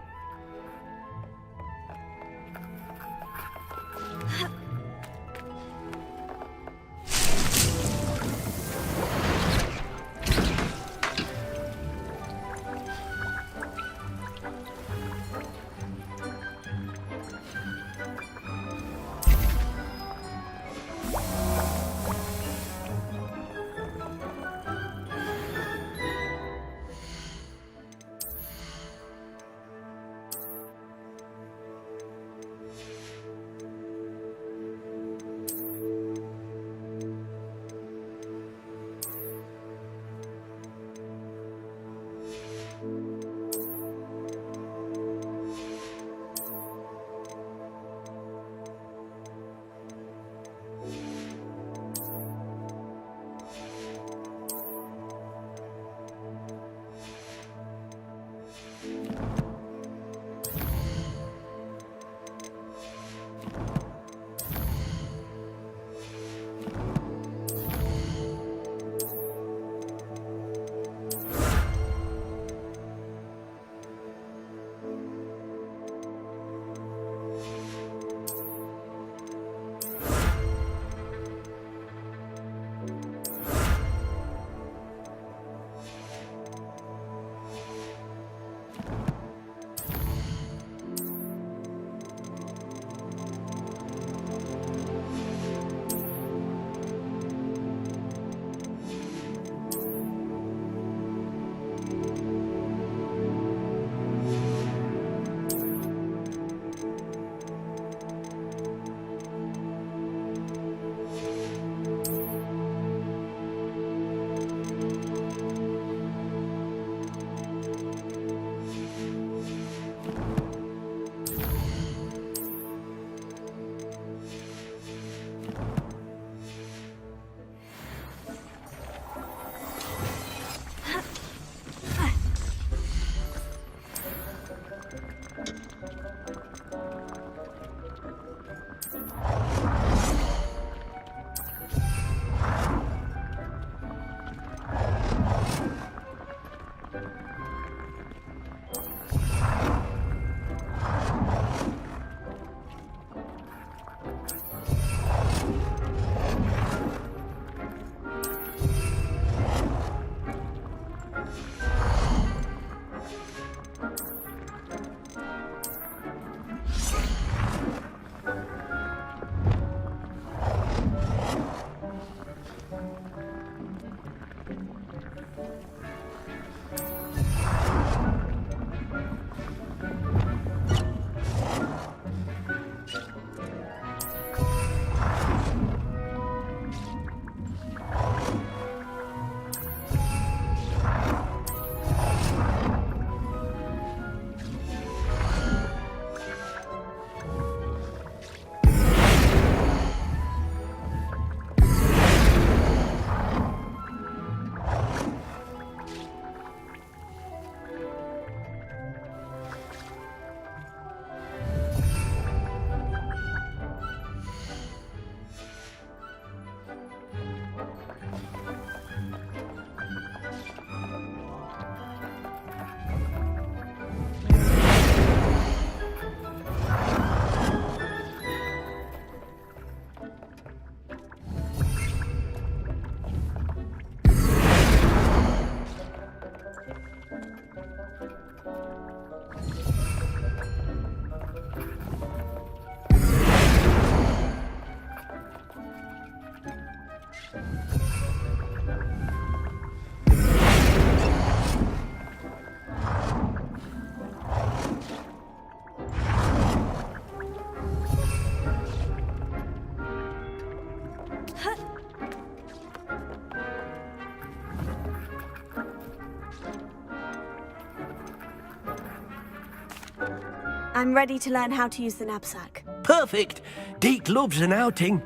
I'm ready to learn how to use the knapsack. Perfect! Deke loves an outing.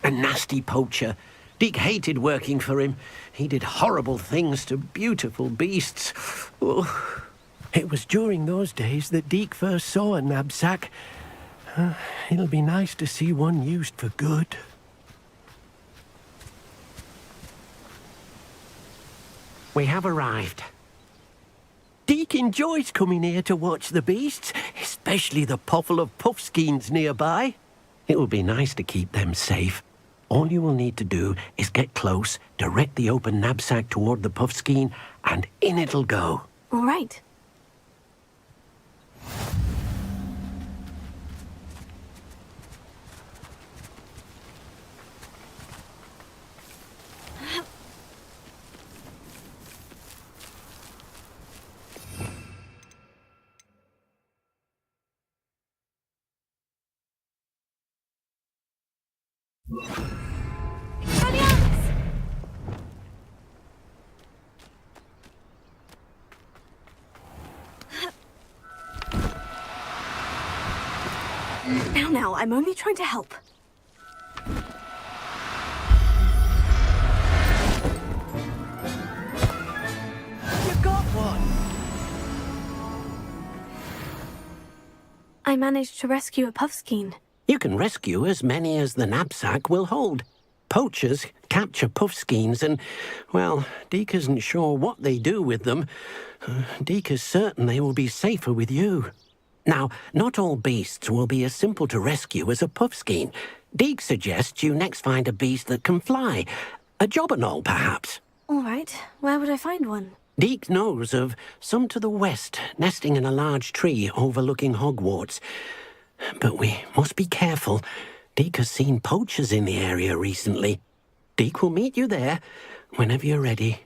A nasty poacher. Deke hated working for him. He did horrible things to beautiful beasts. Oh. It was during those days that Deke first saw a knapsack. It'll be nice to see one used for good. We have arrived. Deke enjoys coming here to watch the beasts, especially the puffle of puffskeins nearby. It will be nice to keep them safe. All you will need to do is get close, direct the open knapsack toward the puffskein, and in it'll go. All right. Now, I'm only trying to help. You got one! I managed to rescue a puffskein. You can rescue as many as the knapsack will hold. Poachers capture puffskeins and, well, Deke isn't sure what they do with them. Deke is certain they will be safer with you. Now, not all beasts will be as simple to rescue as a puffskein. Deke suggests you next find a beast that can fly. A jobberknoll, perhaps. All right. Where would I find one? Deke knows of some to the west, nesting in a large tree overlooking Hogwarts. But we must be careful. Deke has seen poachers in the area recently. Deke will meet you there whenever you're ready.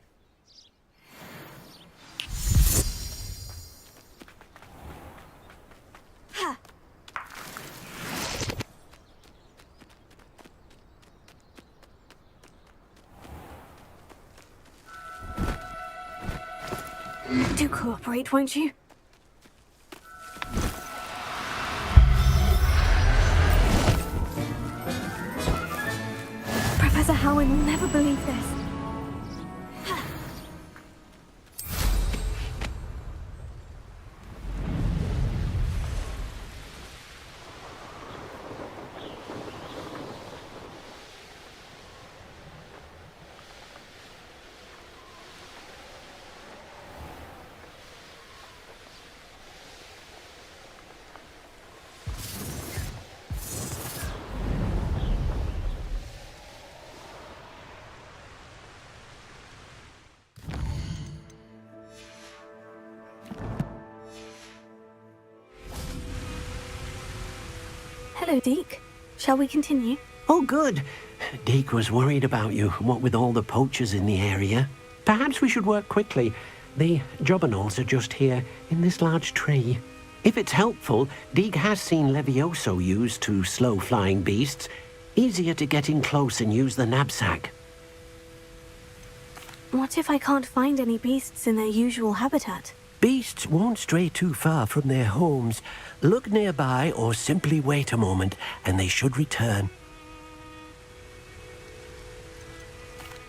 Do cooperate, won't you? Professor Howin will never believe this. Hello, Deke. Shall we continue? Oh, good. Deke was worried about you, what with all the poachers in the area. Perhaps we should work quickly. The jobberknolls are just here, in this large tree. If it's helpful, Deke has seen Levioso used to slow flying beasts. Easier to get in close and use the knapsack. What if I can't find any beasts in their usual habitat? Beasts won't stray too far from their homes. Look nearby or simply wait a moment, and they should return.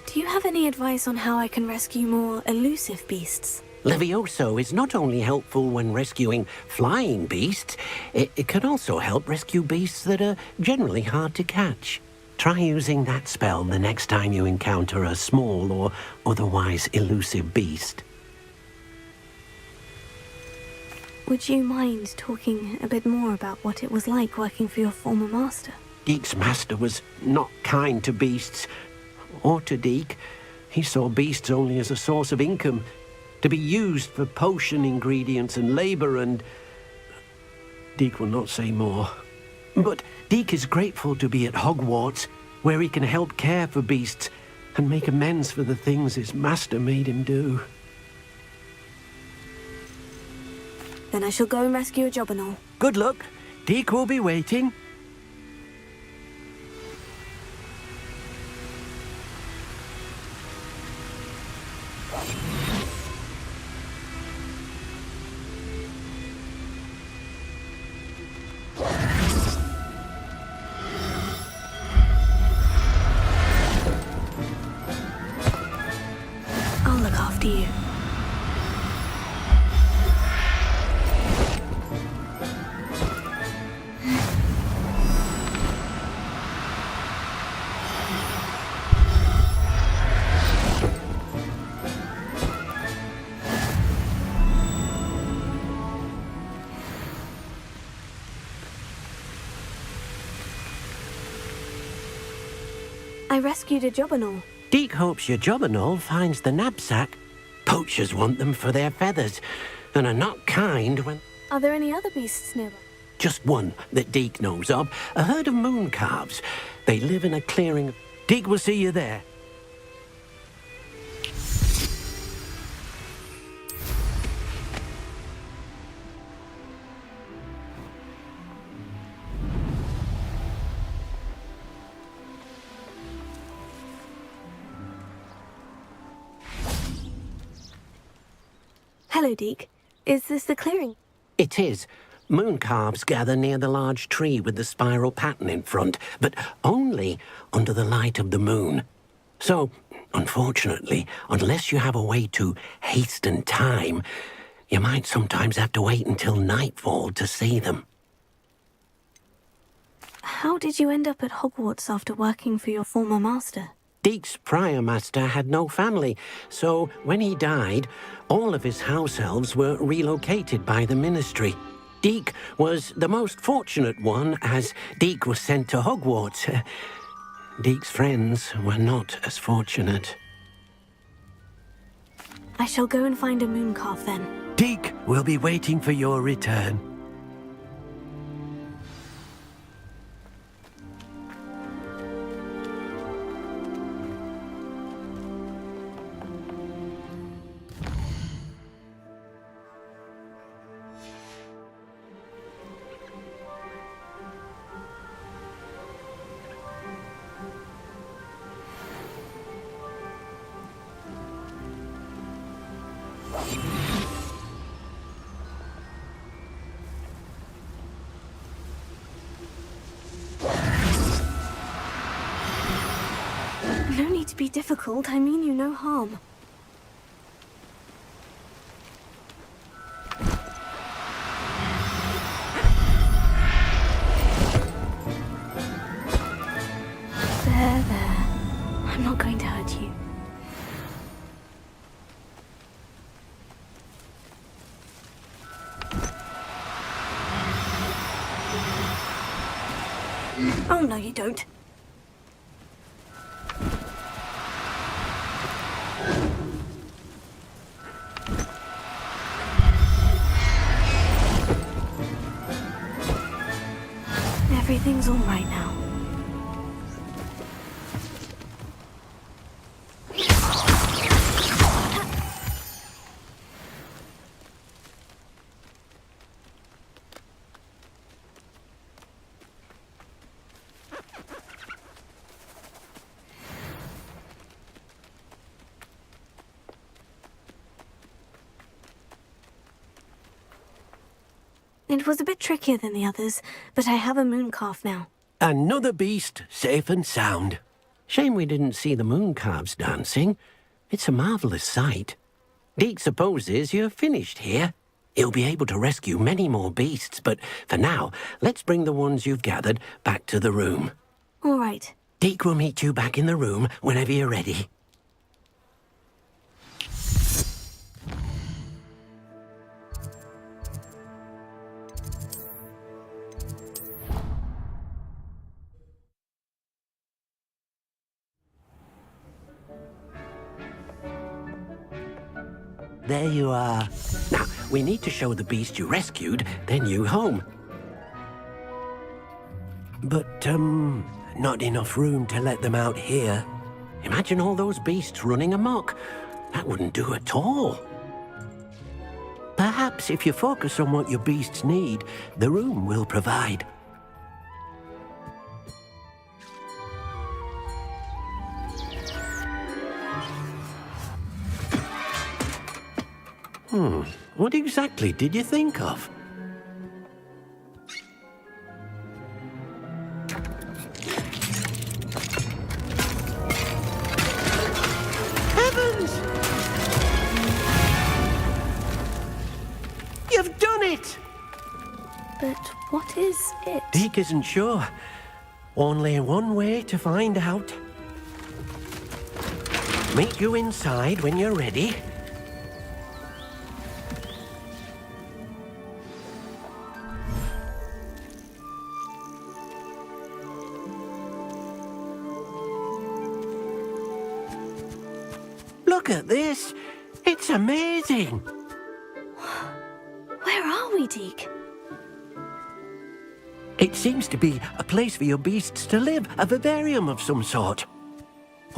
Do you have any advice on how I can rescue more elusive beasts? Levioso is not only helpful when rescuing flying beasts, it can also help rescue beasts that are generally hard to catch. Try using that spell the next time you encounter a small or otherwise elusive beast. Would you mind talking a bit more about what it was like working for your former master? Deke's master was not kind to beasts, or to Deke. He saw beasts only as a source of income, to be used for potion ingredients and labor, and Deke will not say more. But Deke is grateful to be at Hogwarts, where he can help care for beasts, and make amends for the things his master made him do. Then I shall go and rescue a Jobberknoll. Good luck. Deke will be waiting. I'll look after you. I rescued a Jobberknoll. Deke hopes your Jobberknoll finds the knapsack. Poachers want them for their feathers, and are not kind when... Are there any other beasts nearby? Just one that Deke knows of, a herd of moon calves. They live in a clearing. Deke will see you there. Hello, Deke. Is this the clearing? It is. Moon calves gather near the large tree with the spiral pattern in front, but only under the light of the moon. So, unfortunately, unless you have a way to hasten time, you might sometimes have to wait until nightfall to see them. How did you end up at Hogwarts after working for your former master? Deke's prior master had no family, so when he died, all of his house elves were relocated by the ministry. Deke was the most fortunate one, as Deke was sent to Hogwarts. Deke's friends were not as fortunate. I shall go and find a moon calf then. Deke will be waiting for your return. No need to be difficult. I mean you no harm. There. I'm not going to hurt you. Oh, no, you don't. Everything's all right now. It was a bit trickier than the others, but I have a moon calf now. Another beast, safe and sound. Shame we didn't see the moon calves dancing. It's a marvellous sight. Deke supposes you're finished here. He'll be able to rescue many more beasts, but for now, let's bring the ones you've gathered back to the room. All right. Deke will meet you back in the room whenever you're ready. There you are. Now, we need to show the beast you rescued their new home. But, not enough room to let them out here. Imagine all those beasts running amok. That wouldn't do at all. Perhaps if you focus on what your beasts need, the room will provide. What exactly did you think of? Heavens! You've done it! But what is it? Deke isn't sure. Only one way to find out. Meet you inside when you're ready. Look at this! It's amazing! Where are we, Deke? It seems to be a place for your beasts to live, a vivarium of some sort.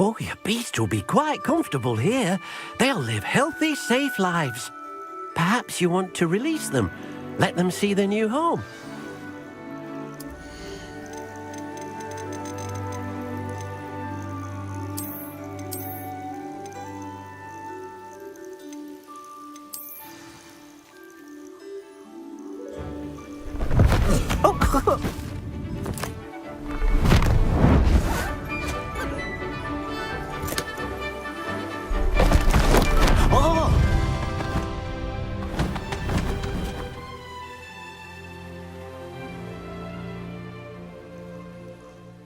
Oh, your beasts will be quite comfortable here. They'll live healthy, safe lives. Perhaps you want to release them, let them see their new home.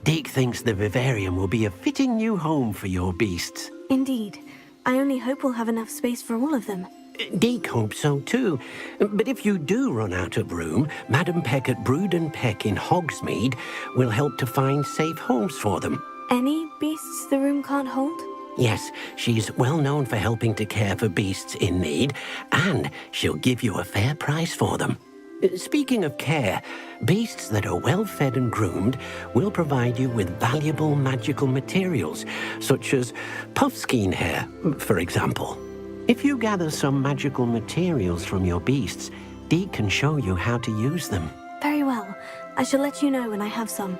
Deke thinks the vivarium will be a fitting new home for your beasts. Indeed. I only hope we'll have enough space for all of them. Deke hopes so too. But if you do run out of room, Madam Peck at Brood and Peck in Hogsmeade will help to find safe homes for them. Any beasts the room can't hold? Yes, she's well known for helping to care for beasts in need, and she'll give you a fair price for them. Speaking of care, beasts that are well fed and groomed will provide you with valuable magical materials, such as puffskein hair, for example. If you gather some magical materials from your beasts, Deke can show you how to use them. Very well. I shall let you know when I have some.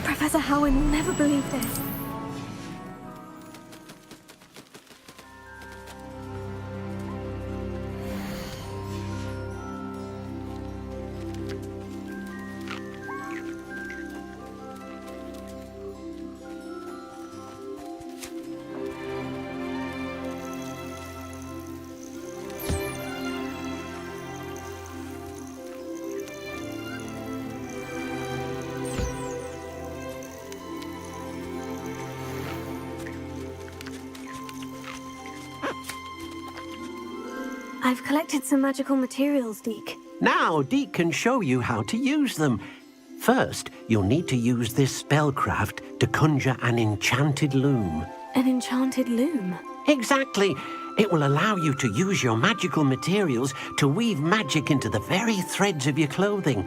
Professor Howin will never believe this. I've collected some magical materials, Deke. Now, Deke can show you how to use them. First, you'll need to use this spellcraft to conjure an enchanted loom. An enchanted loom? Exactly. It will allow you to use your magical materials to weave magic into the very threads of your clothing,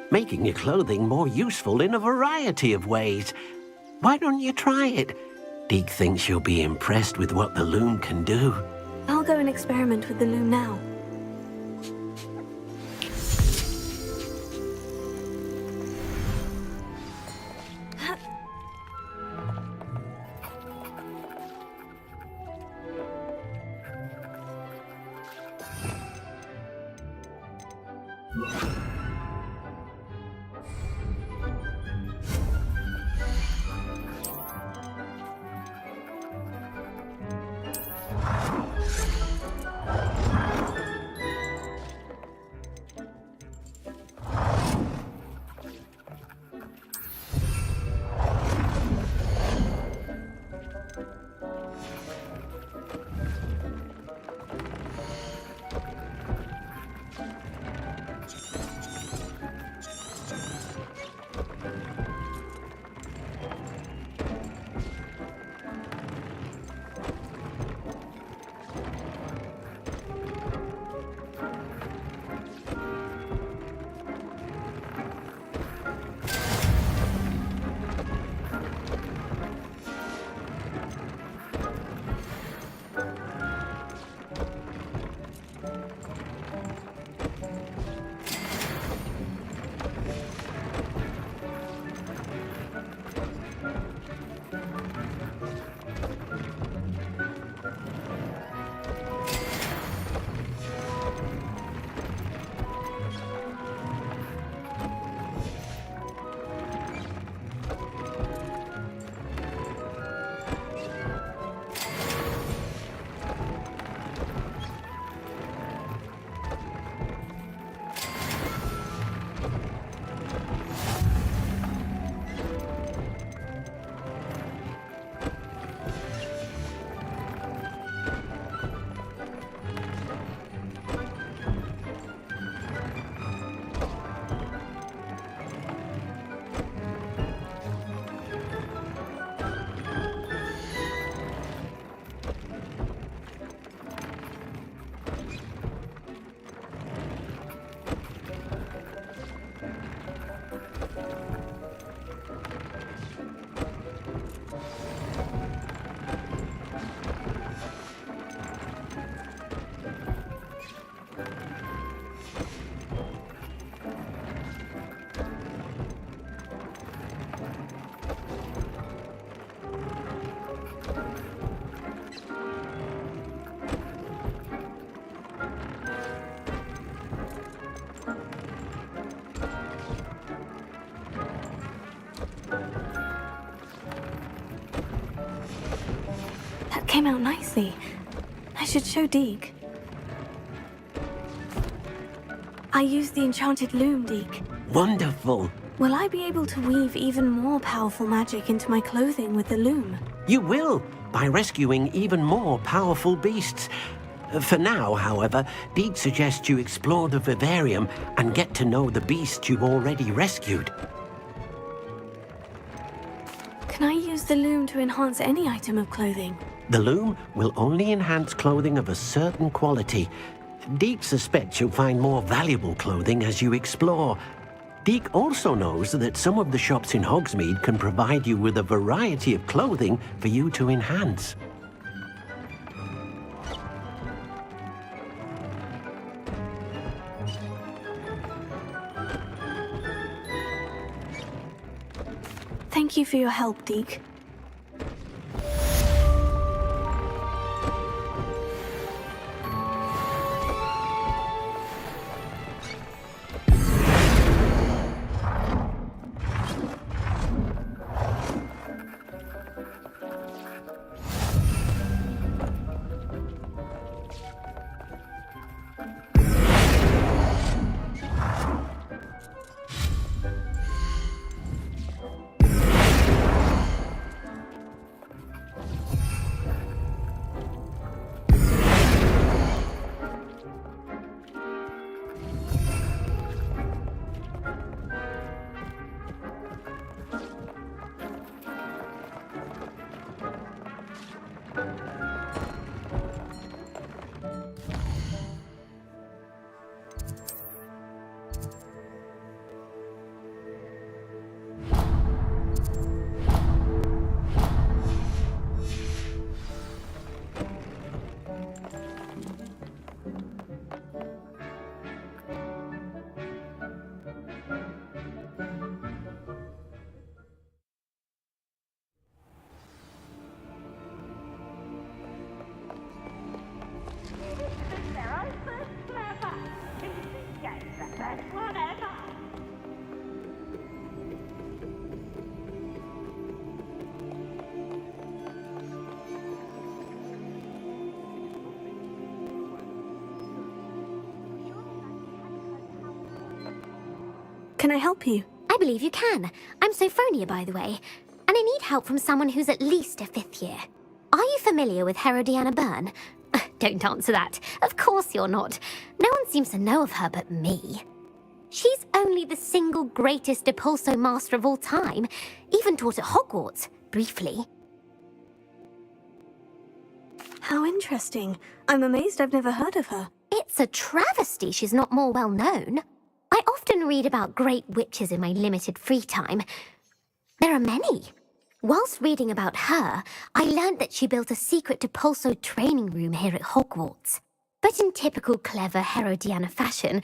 making your clothing more useful in a variety of ways. Why don't you try it? Deke thinks you'll be impressed with what the loom can do. I'll go and experiment with the loom now. That came out nicely. I should show Deke. I used the enchanted loom, Deke. Wonderful. Will I be able to weave even more powerful magic into my clothing with the loom? You will, by rescuing even more powerful beasts. For now, however, Deke suggests you explore the vivarium and get to know the beasts you've already rescued. Can I use the loom to enhance any item of clothing? The loom will only enhance clothing of a certain quality. Deke suspects you'll find more valuable clothing as you explore. Deke also knows that some of the shops in Hogsmeade can provide you with a variety of clothing for you to enhance. Thank you for your help, Deke. Can I help you? I believe you can. I'm Sophronia, by the way, and I need help from someone who's at least a 5th year. Are you familiar with Herodiana Byrne? Don't answer that. Of course you're not. No one seems to know of her but me. She's only the single greatest Depulso master of all time, even taught at Hogwarts, briefly. How interesting. I'm amazed I've never heard of her. It's a travesty she's not more well known. I often read about great witches in my limited free time. There are many. Whilst reading about her, I learned that she built a secret Depulso training room here at Hogwarts. But in typical clever Herodiana fashion,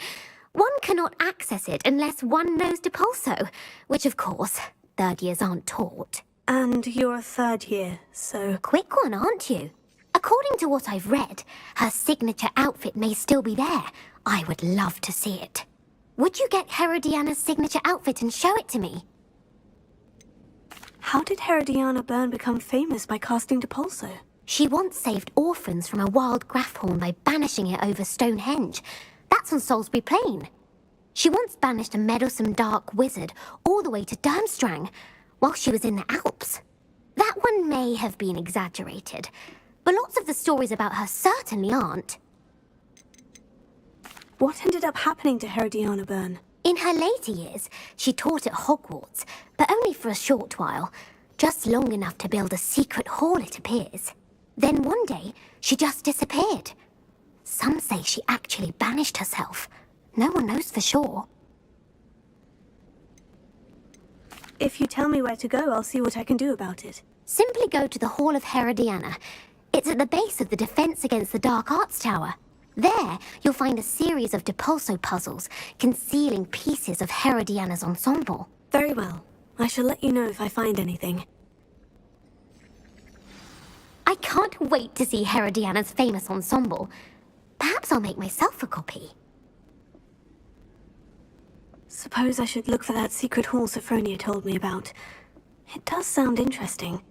one cannot access it unless one knows Depulso, which of course, 3rd years aren't taught. And you're a 3rd year, so... Quick one, aren't you? According to what I've read, her signature outfit may still be there. I would love to see it. Would you get Herodiana's signature outfit and show it to me? How did Herodiana Byrne become famous by casting Depulso? She once saved orphans from a wild Grafhorn by banishing it over Stonehenge. That's on Salisbury Plain. She once banished a meddlesome dark wizard all the way to Durmstrang while she was in the Alps. That one may have been exaggerated, but lots of the stories about her certainly aren't. What ended up happening to Herodiana Byrne? In her later years, she taught at Hogwarts, but only for a short while, just long enough to build a secret hall, it appears. Then one day, she just disappeared. Some say she actually banished herself. No one knows for sure. If you tell me where to go, I'll see what I can do about it. Simply go to the Hall of Herodiana. It's at the base of the Defense Against the Dark Arts Tower. There, you'll find a series of Depulso puzzles concealing pieces of Herodiana's ensemble. Very well. I shall let you know if I find anything. I can't wait to see Herodiana's famous ensemble. Perhaps I'll make myself a copy. Suppose I should look for that secret hall Sophronia told me about. It does sound interesting.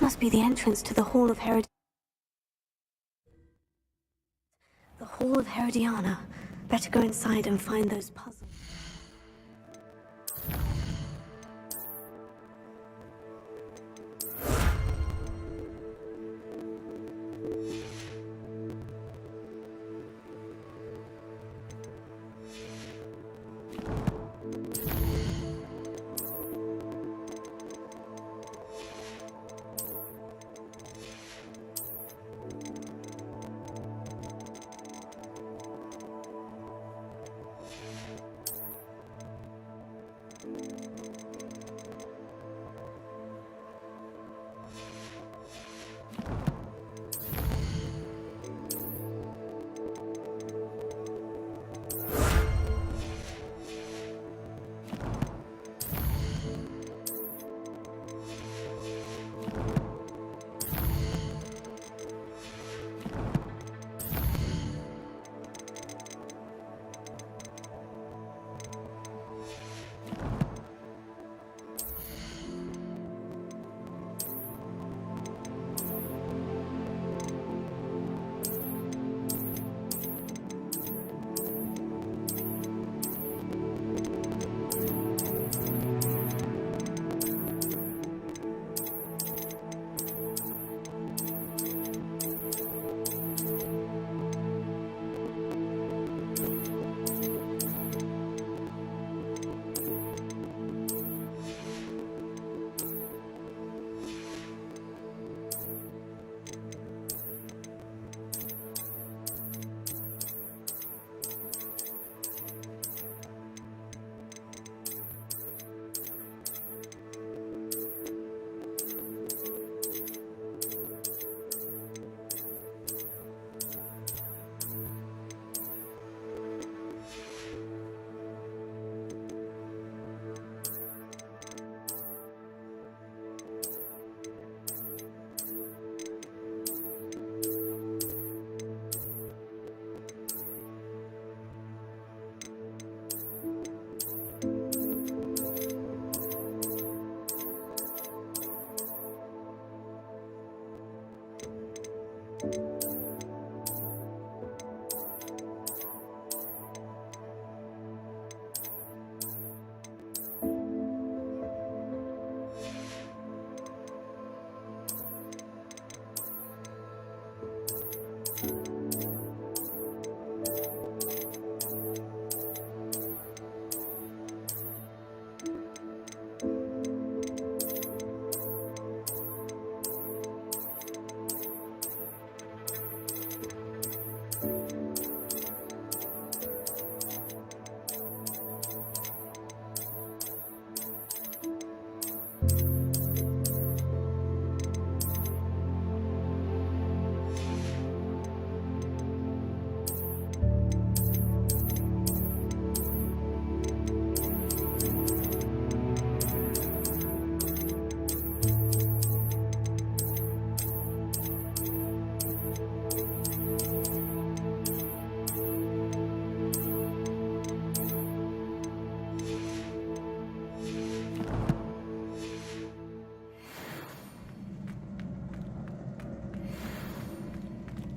must be the entrance to the Hall of The Hall of Herodiana. Better go inside and find those puzzles.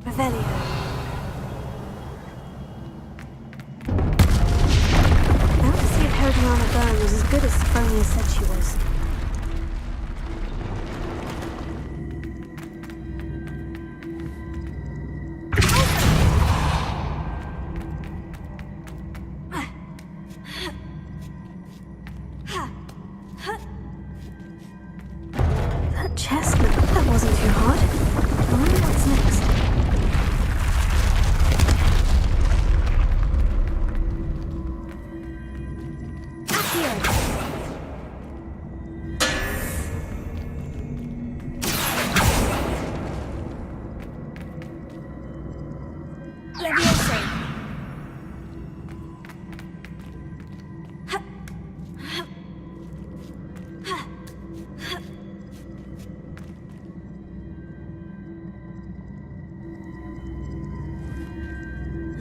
Revelio. Now to see if Herodiana Byrne was as good as Sophronia said she was. That chestnut, that wasn't too hard. I wonder what's next.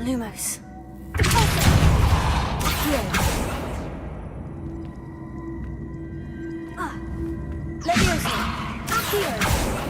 Lumos. Levioso. Accio.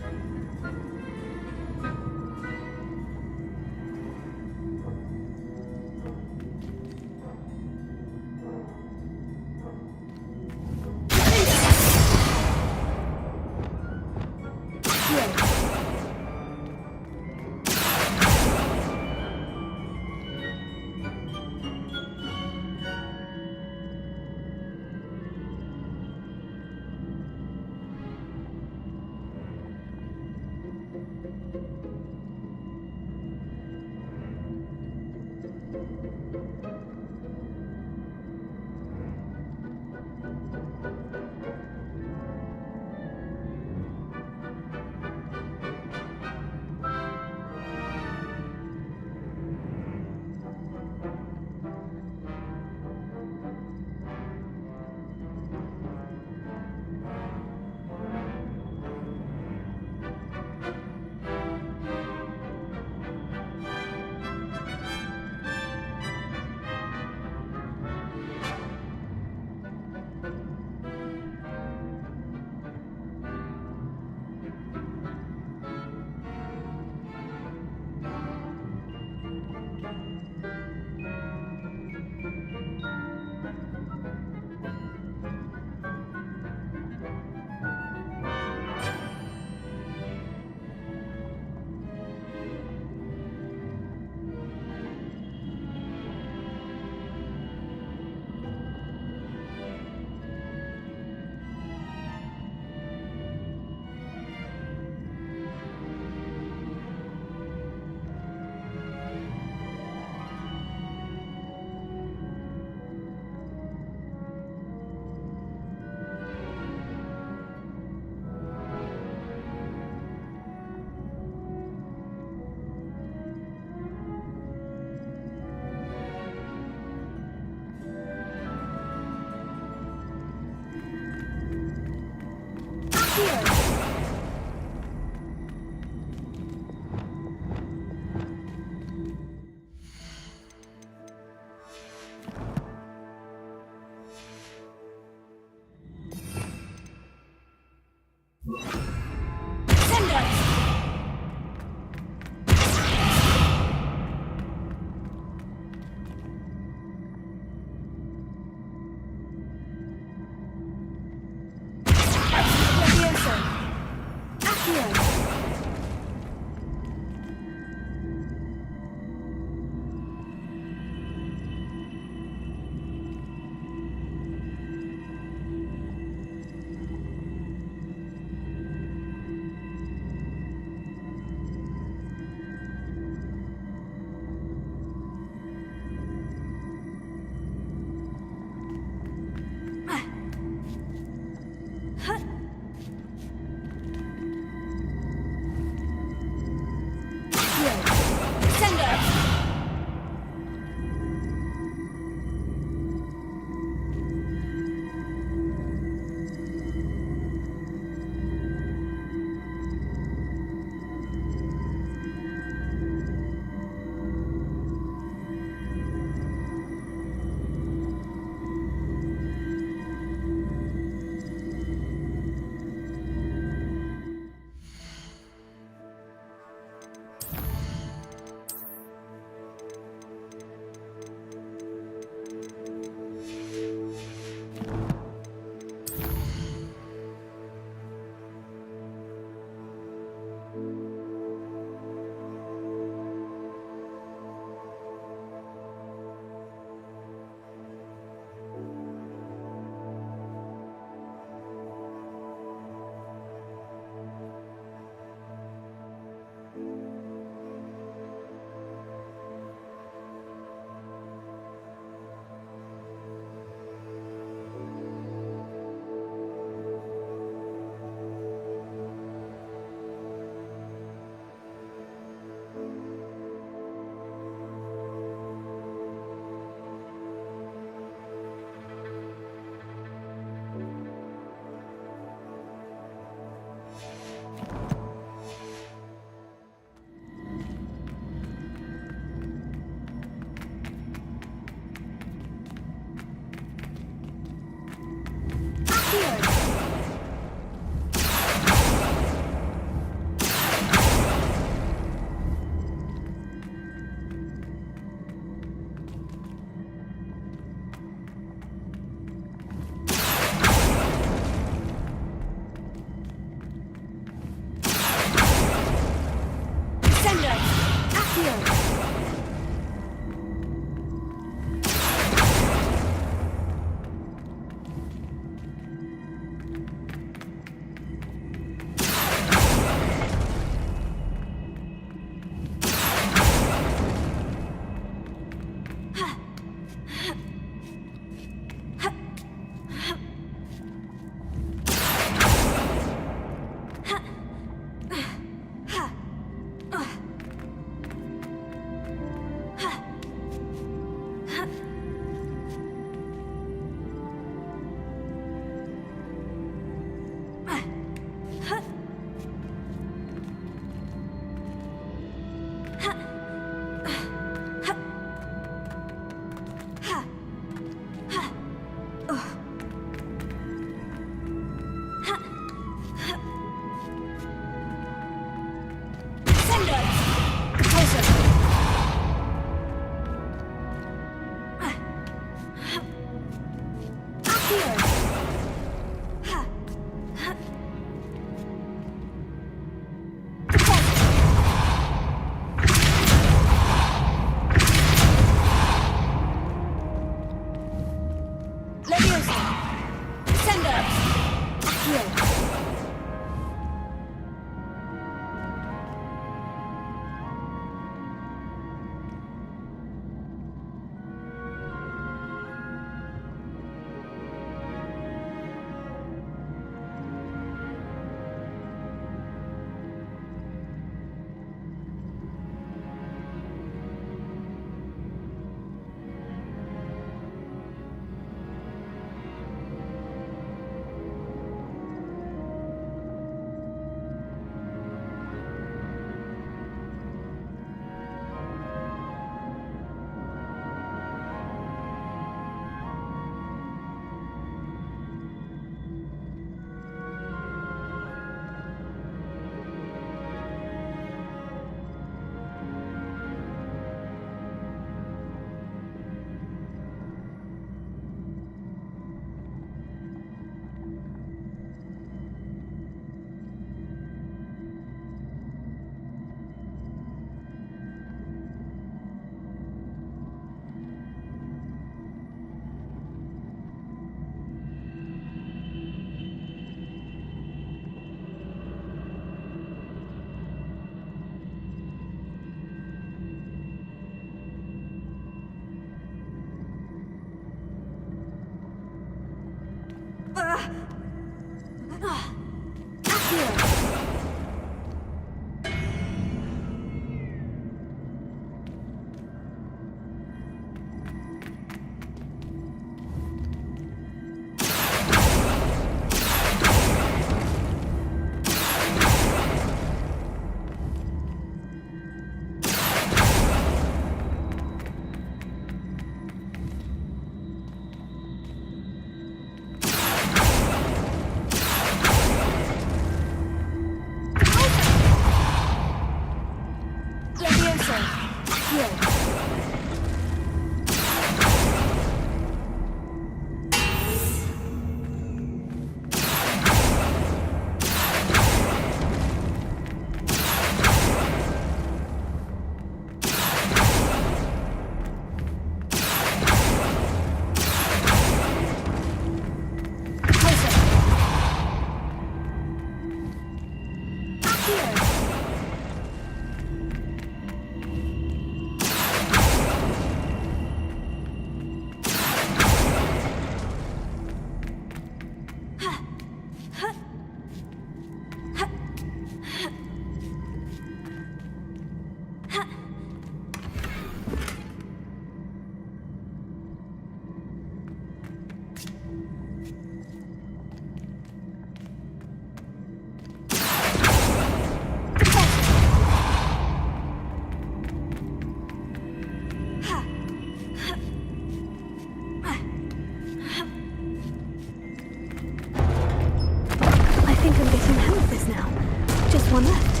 One left.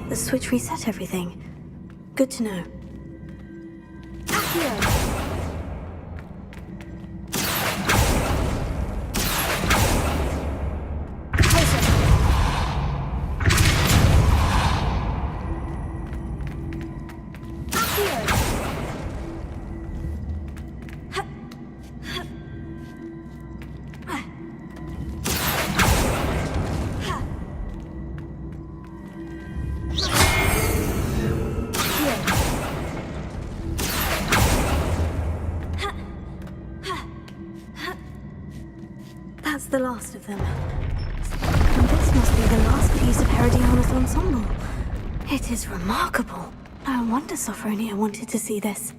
The switch reset everything. Good to know. Accio! That's the last of them. And this must be the last piece of Herodiana's ensemble. It is remarkable. No wonder Sophronia wanted to see this.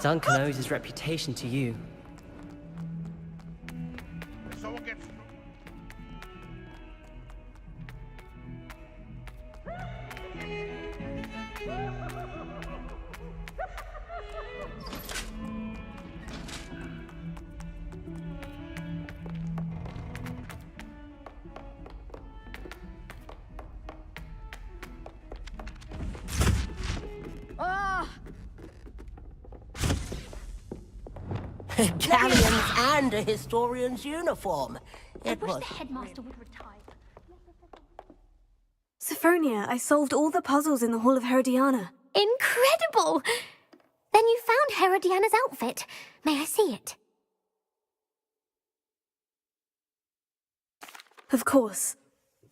Duncan owes his reputation to you. Someone gets... Galleons and a historian's uniform. I wish the headmaster would retire. Sophronia, I solved all the puzzles in the Hall of Herodiana. Incredible! Then you found Herodiana's outfit. May I see it? Of course.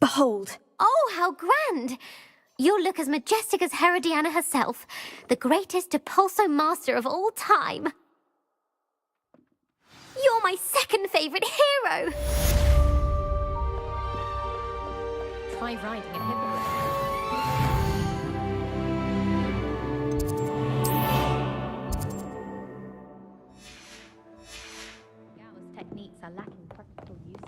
Behold. Oh, how grand! You'll look as majestic as Herodiana herself, the greatest Depulso master of all time. You're my second favourite hero! Try riding a hippogriff. Gauss techniques are lacking practical uses.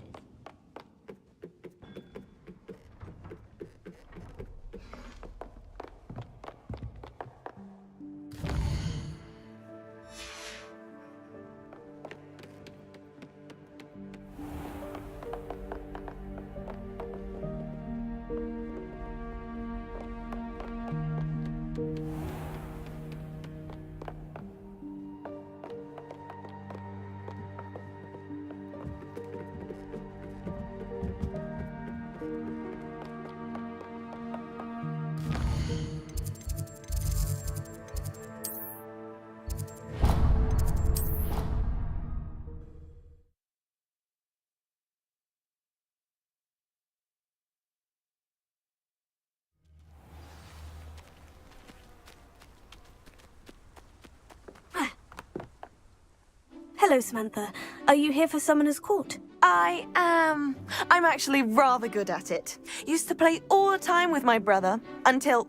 Hello, Samantha. Are you here for Summoner's Court? I am. I'm actually rather good at it. Used to play all the time with my brother until...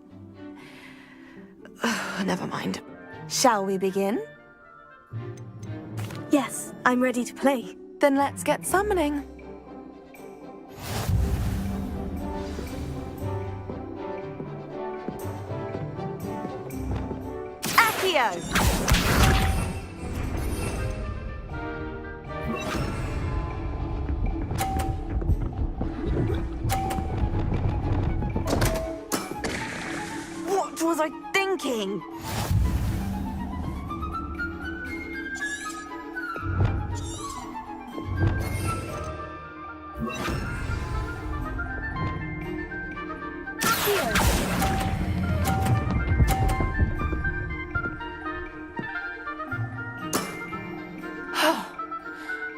Never mind. Shall we begin? Yes, I'm ready to play. Then let's get summoning. Accio! What was I thinking?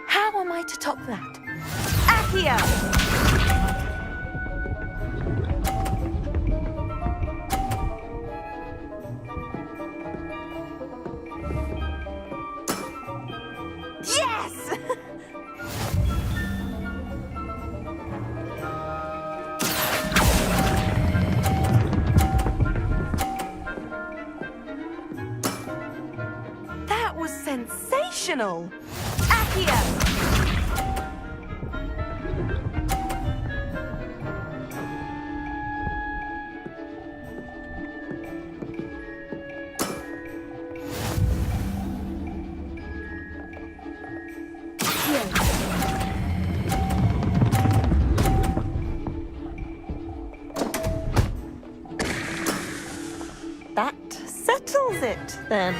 How am I to top that? Accio! Yes! That was sensational! Accio! That settles it, then.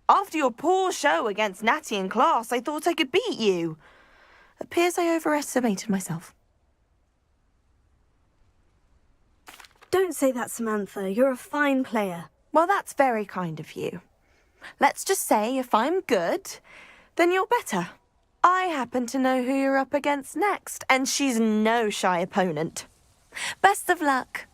After your poor show against Natty in class, I thought I could beat you. Appears I overestimated myself. Don't say that, Samantha. You're a fine player. Well, that's very kind of you. Let's just say if I'm good, then you're better. I happen to know who you're up against next, and she's no shy opponent. Best of luck.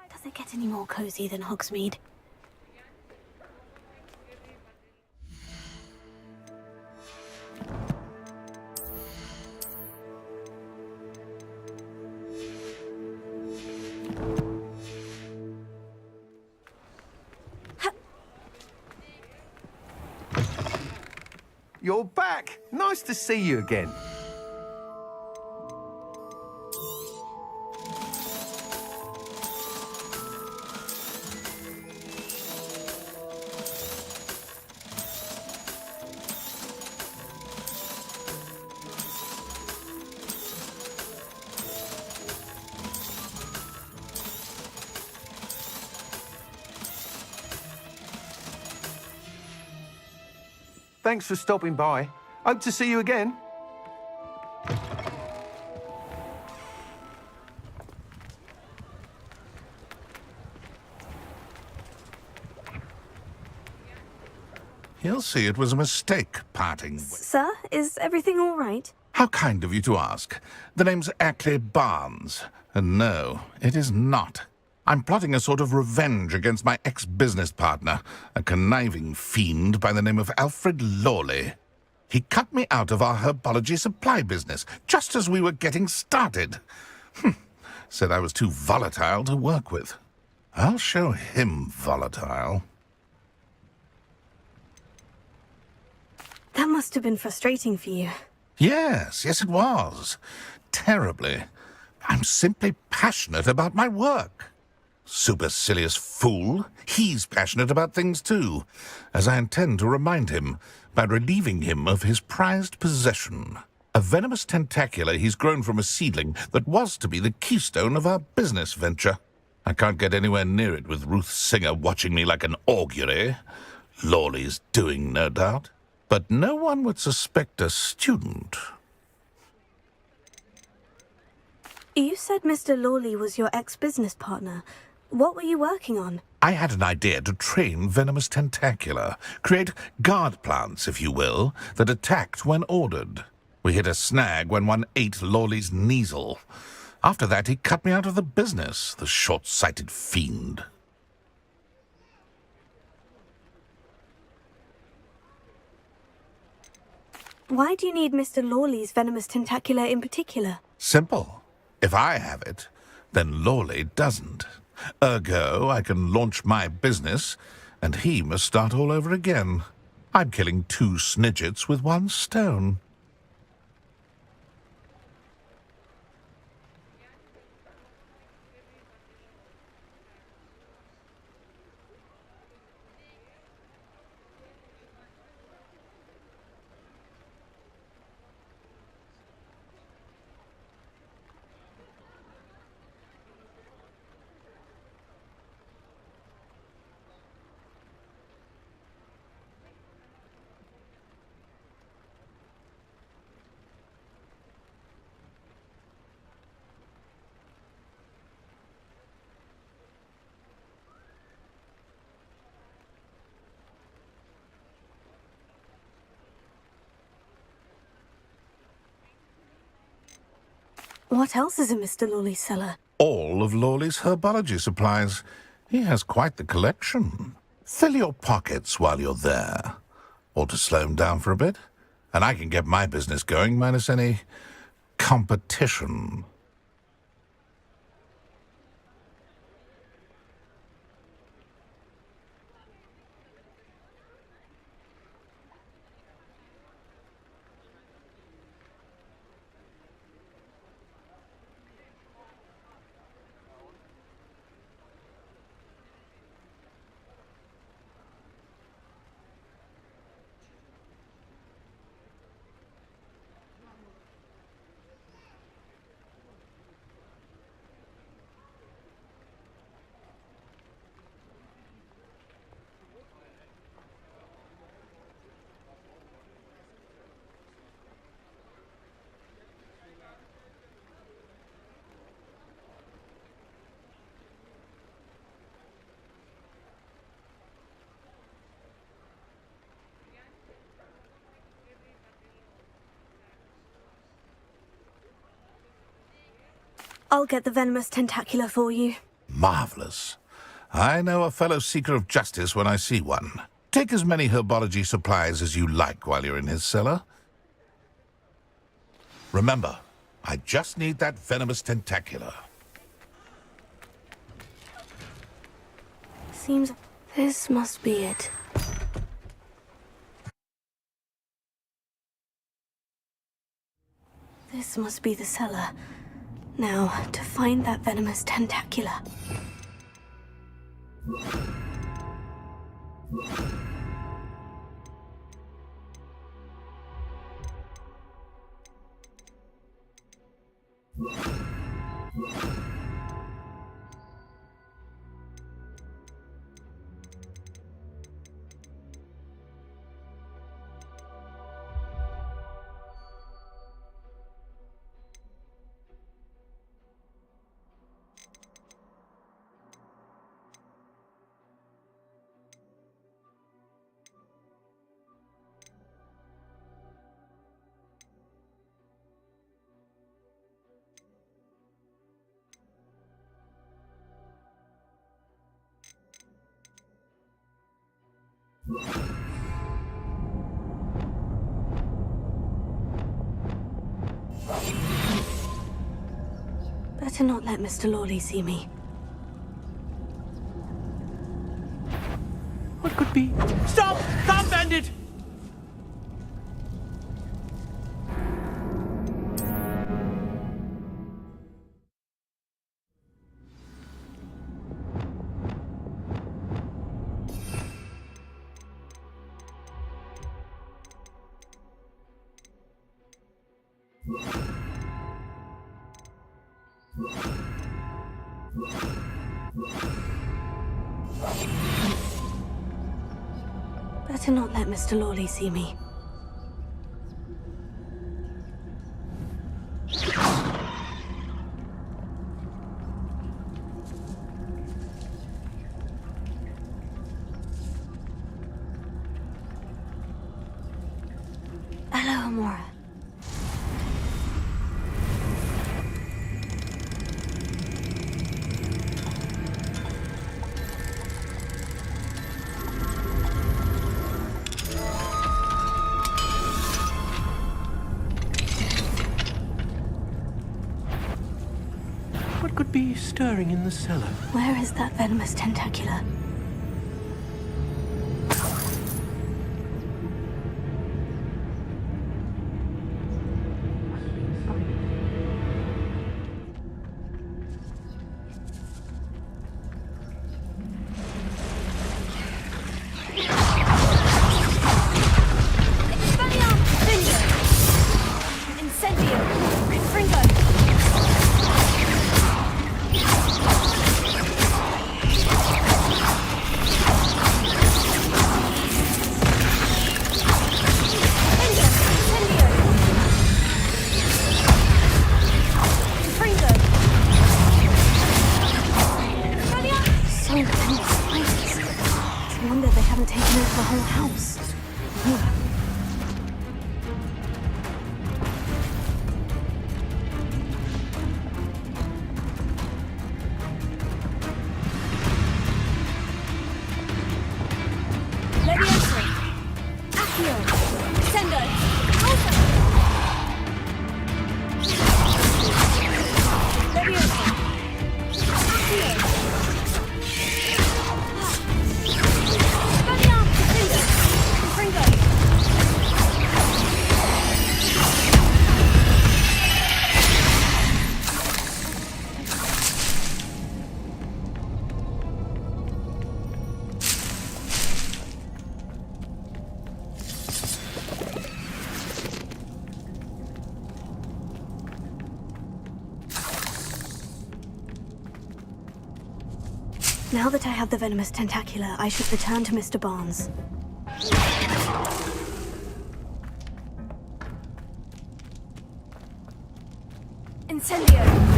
Does it get any more cozy than Hogsmeade? You're back! Nice to see you again. Thanks for stopping by. Hope to see you again. He'll see it was a mistake parting. Sir, is everything all right? How kind of you to ask. The name's Ackley Barnes. And no, it is not. I'm plotting a sort of revenge against my ex-business partner, a conniving fiend by the name of Alfred Lawley. He cut me out of our herbology supply business, just as we were getting started. Said I was too volatile to work with. I'll show him volatile. That must have been frustrating for you. Yes, it was. Terribly. I'm simply passionate about my work. Supercilious fool. He's passionate about things too, as I intend to remind him by relieving him of his prized possession. A venomous tentacula he's grown from a seedling that was to be the keystone of our business venture. I can't get anywhere near it with Ruth Singer watching me like an augury. Lawley's doing, no doubt. But no one would suspect a student. You said Mr. Lawley was your ex-business partner. What were you working on? I had an idea to train venomous tentacula, create guard plants, if you will, that attacked when ordered. We hit a snag when one ate Lawley's Kneasel. After that, he cut me out of the business, the short-sighted fiend. Why do you need Mr. Lawley's venomous tentacula in particular? Simple. If I have it, then Lawley doesn't. Ergo, I can launch my business, and he must start all over again. I'm killing 2 snidgets with 1 stone. What else is in Mr. Lawley's cellar? All of Lawley's herbology supplies. He has quite the collection. Fill your pockets while you're there. Or to slow him down for a bit. And I can get my business going minus any competition. I'll get the venomous tentacula for you. Marvelous. I know a fellow seeker of justice when I see one. Take as many herbology supplies as you like while you're in his cellar. Remember, I just need that venomous tentacula. Seems this must be it. This must be the cellar. Now, to find that venomous tentacula. Better not let Mr. Lawley see me. What could be? Stop! Stop, bandit! Better not let Mr. Lawley see me. Hello, Amora. What could be stirring in the cellar? Where is that venomous tentacula? Now that I have the venomous tentacula, I should return to Mr. Barnes. Incendio!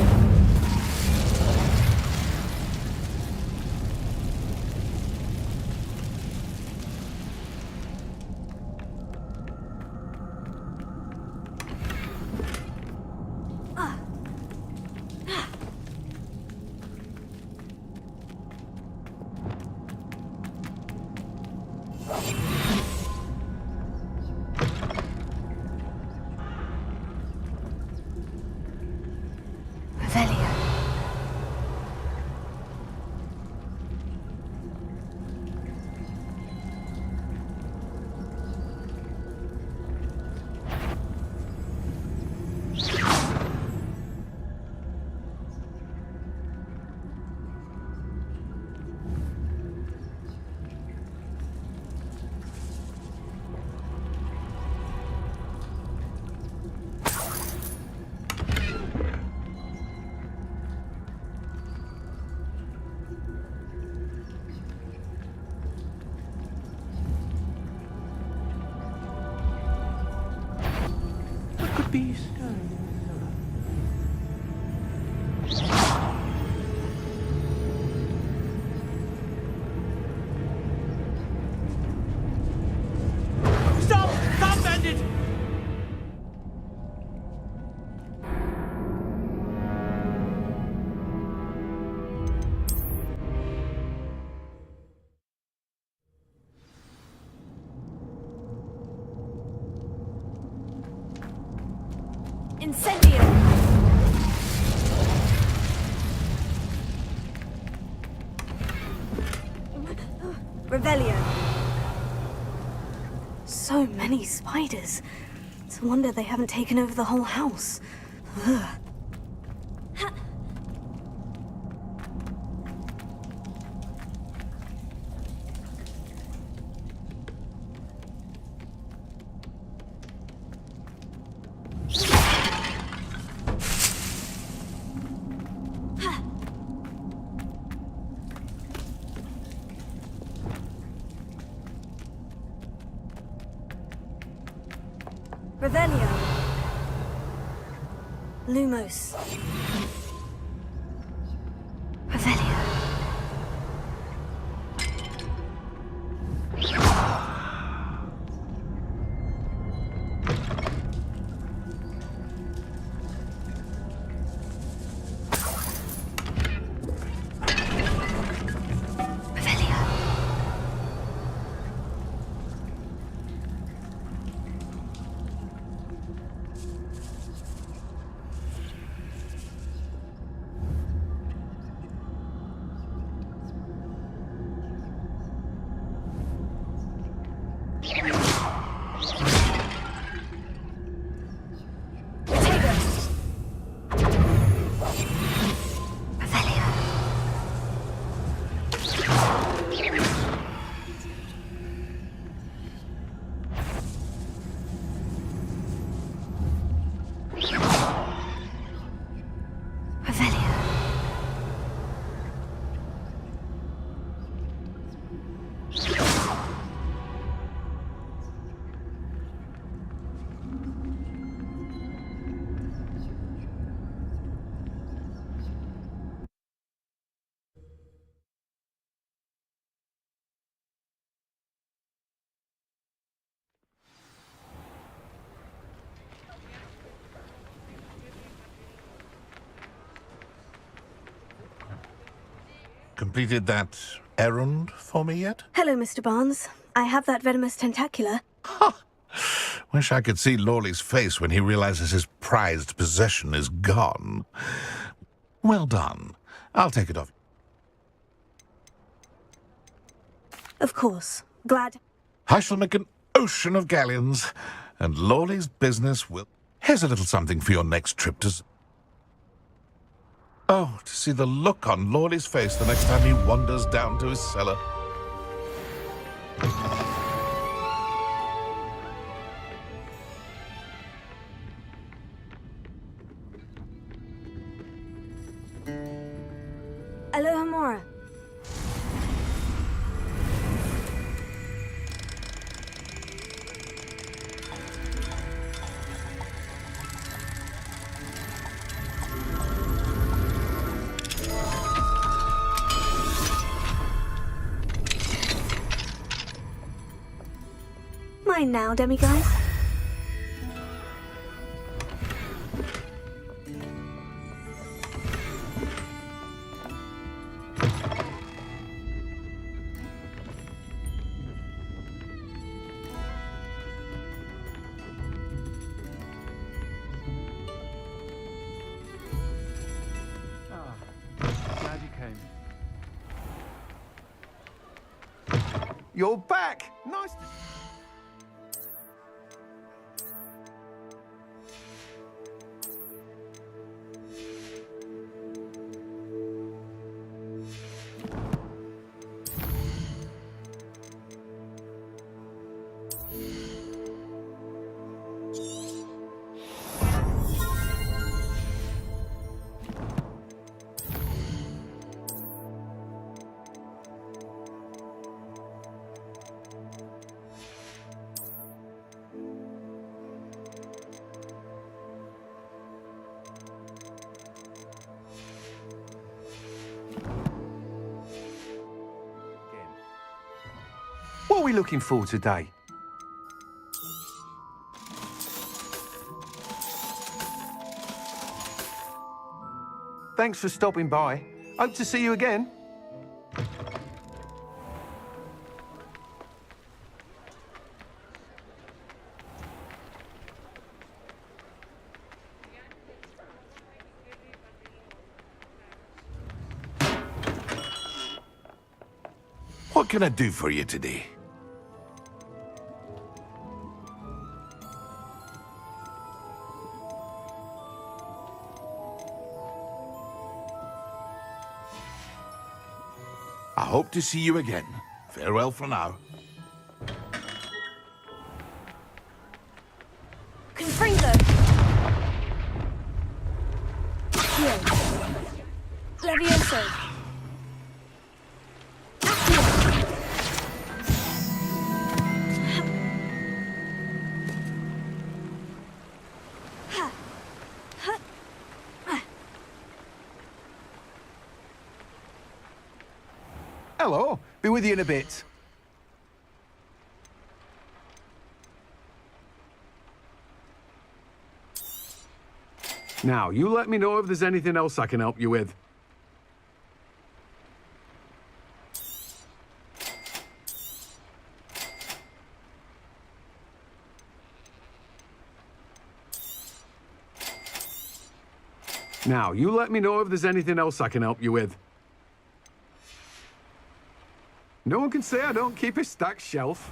Stop! Stop, bandit! Incendio! Revelio! So many spiders. It's a wonder they haven't taken over the whole house. Ugh. Revelio! Lumos. Revelio. Completed that errand for me yet? Hello, Mr. Barnes. I have that venomous tentacula. Wish I could see Lawley's face when he realizes his prized possession is gone. Well done. I'll take it off. Of course. Glad. I shall make an ocean of galleons, and Lawley's business will... Here's a little something for your next trip to... Oh, to see the look on Lawley's face the next time he wanders down to his cellar. Aloha Mora. mind now, demiguise? Glad you came. You're back! Nice to... What are we looking for today? Thanks for stopping by. Hope to see you again. What can I do for you today? I hope to see you again. Farewell for now. Confringo! Here. Levioso! Hello. Be with you in a bit. Now, you let me know if there's anything else I can help you with. Now, you let me know if there's anything else I can help you with. No one can say I don't keep a stacked shelf.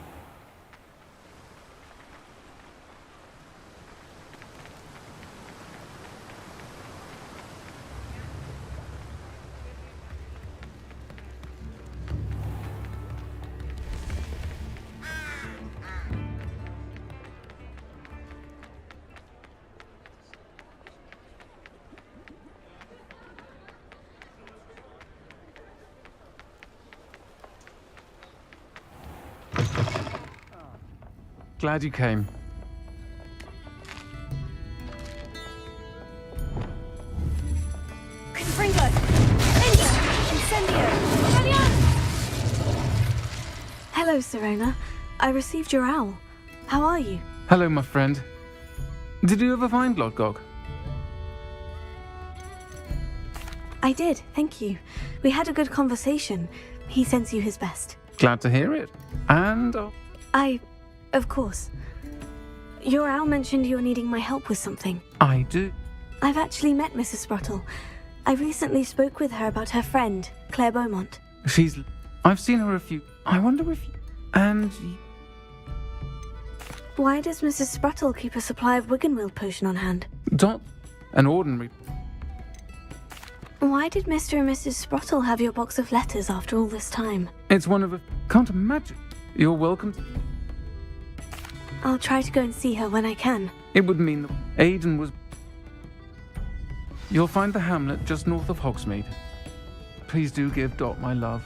Glad you came. Confringo! India! Incendio! Brilliant! Hello, Serena. I received your owl. How are you? Hello, my friend. Did you ever find Lodgog? I did, thank you. We had a good conversation. He sends you his best. Glad to hear it. And... Of course. Your owl mentioned you're needing my help with something. I do. I've actually met Mrs. Sprottle. I recently spoke with her about her friend, Claire Beaumont. I've seen her a few... I wonder if... And... Why does Mrs. Sprottle keep a supply of Wiggenwield potion on hand? Not an ordinary... Why did Mr. and Mrs. Sprottle have your box of letters after all this time? It's one of a... Can't imagine. You're welcome. I'll try to go and see her when I can. It would mean that Aidan was... You'll find the hamlet just north of Hogsmeade. Please do give Dot my love.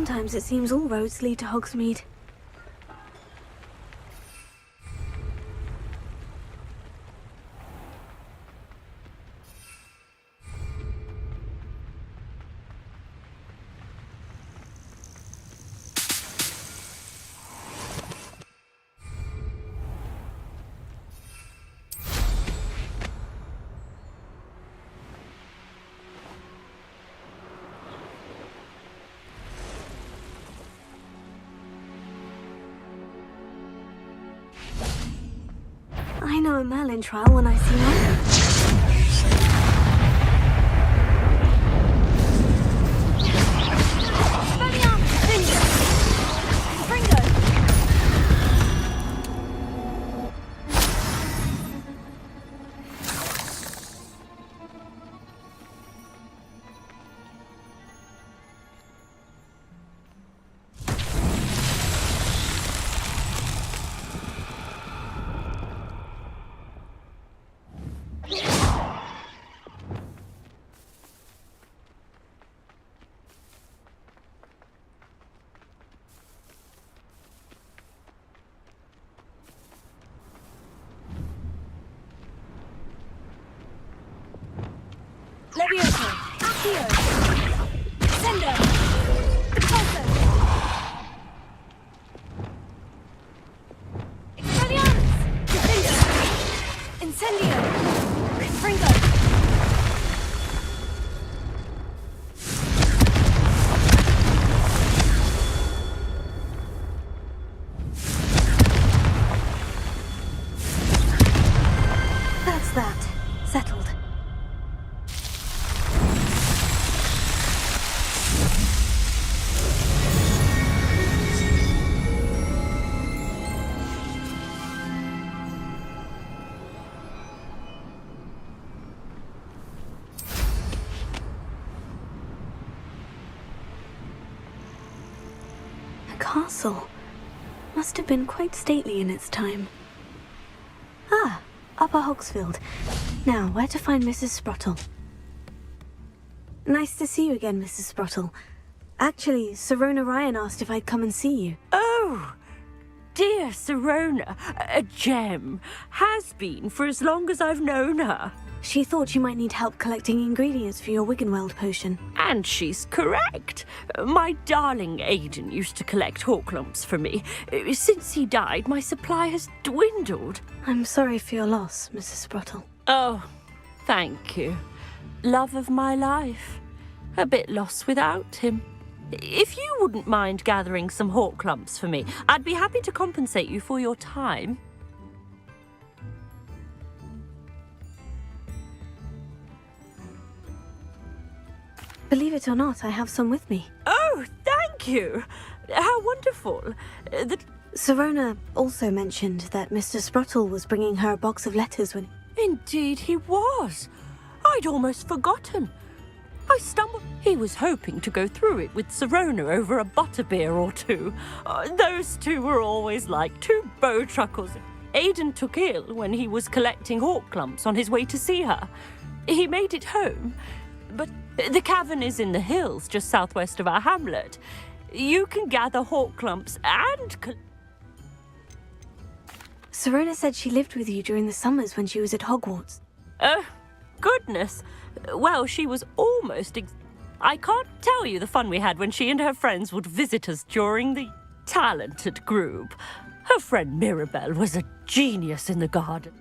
Sometimes it seems all roads lead to Hogsmeade. I know a Merlin trial when I see one. Levioso! Accio! Sendo! Repulso! Expelliarmus! Defendo! Incendio! Fringo! That's that. Settled. The castle must have been quite stately in its time. Ah, Upper Hogsfield. Now, where to find Mrs. Sprottle? Nice to see you again, Mrs. Sprottle. Actually, Sirona Ryan asked if I'd come and see you. Oh, dear Sirona, a gem. Has been for as long as I've known her. She thought you might need help collecting ingredients for your Wiggenweld potion. And she's correct. My darling Aidan used to collect Horklumps for me. Since he died, my supply has dwindled. I'm sorry for your loss, Mrs. Sprottle. Oh, thank you. Love of my life. A bit lost without him. If you wouldn't mind gathering some Horklumps for me, I'd be happy to compensate you for your time. Believe it or not, I have some with me. Oh, thank you. How wonderful. Sirona also mentioned that Mr. Sprottle was bringing her a box of letters when... Indeed he was. I'd almost forgotten. I stumbled... He was hoping to go through it with Sirona over a butterbeer or two. Those two were always like two bowtruckles. Aidan took ill when he was collecting Horklumps on his way to see her. He made it home, but the cavern is in the hills just southwest of our hamlet. You can gather Horklumps and... Sirona said she lived with you during the summers when she was at Hogwarts. Oh, goodness. Well, she was almost... I can't tell you the fun we had when she and her friends would visit us during the talented group. Her friend Mirabelle was a genius in the garden.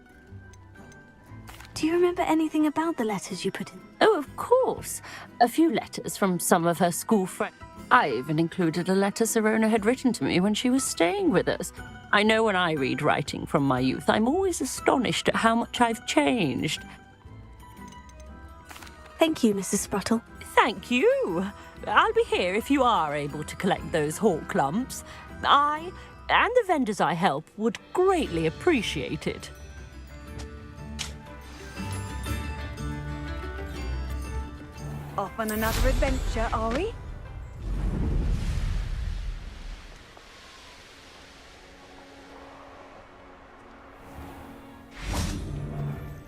Do you remember anything about the letters you put in? Oh, of course. A few letters from some of her school friends. I even included a letter Sirona had written to me when she was staying with us. I know when I read writing from my youth, I'm always astonished at how much I've changed. Thank you, Mrs. Sprottle. Thank you. I'll be here if you are able to collect those Horklumps. I and the vendors I help would greatly appreciate it. Off on another adventure, are we?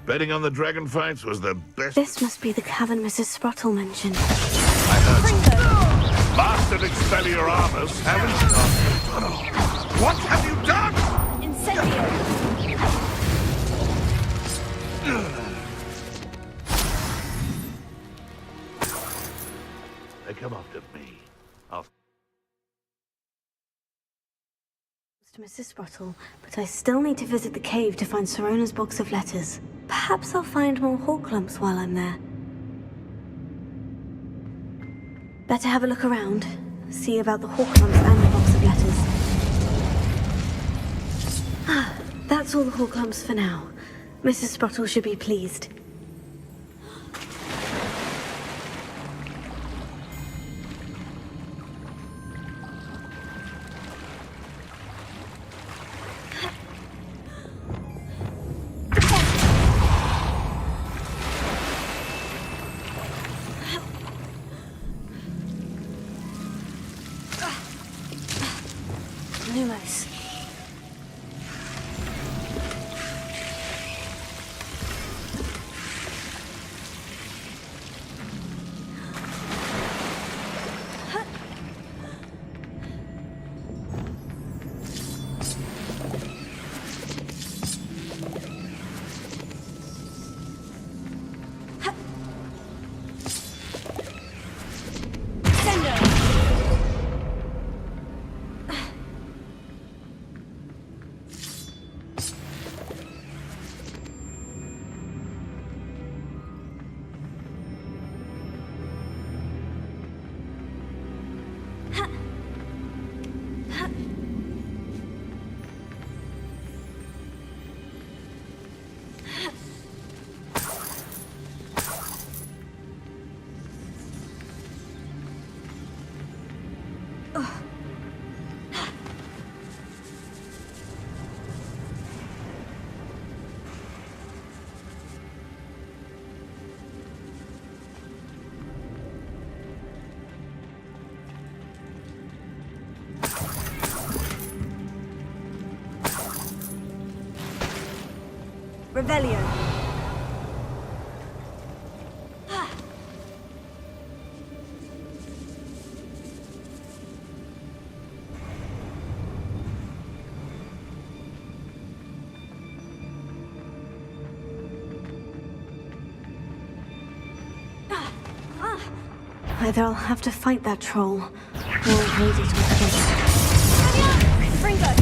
Betting on the dragon fights was the best. This must be the cavern Mrs. Sprottle mentioned. I heard. Mastered Expelliarmus, haven't you? What have you done? Incendio! They come after me. I'll... To Mrs. Sprottle, but I still need to visit the cave to find Sirona's box of letters. Perhaps I'll find more Horklumps while I'm there. Better have a look around. See about the Horklumps and the box of letters. Ah, that's all the Horklumps for now. Mrs. Sprottle should be pleased. Lumos. Revelio. Either I'll have to fight that troll, or raid it altogether. Fringo!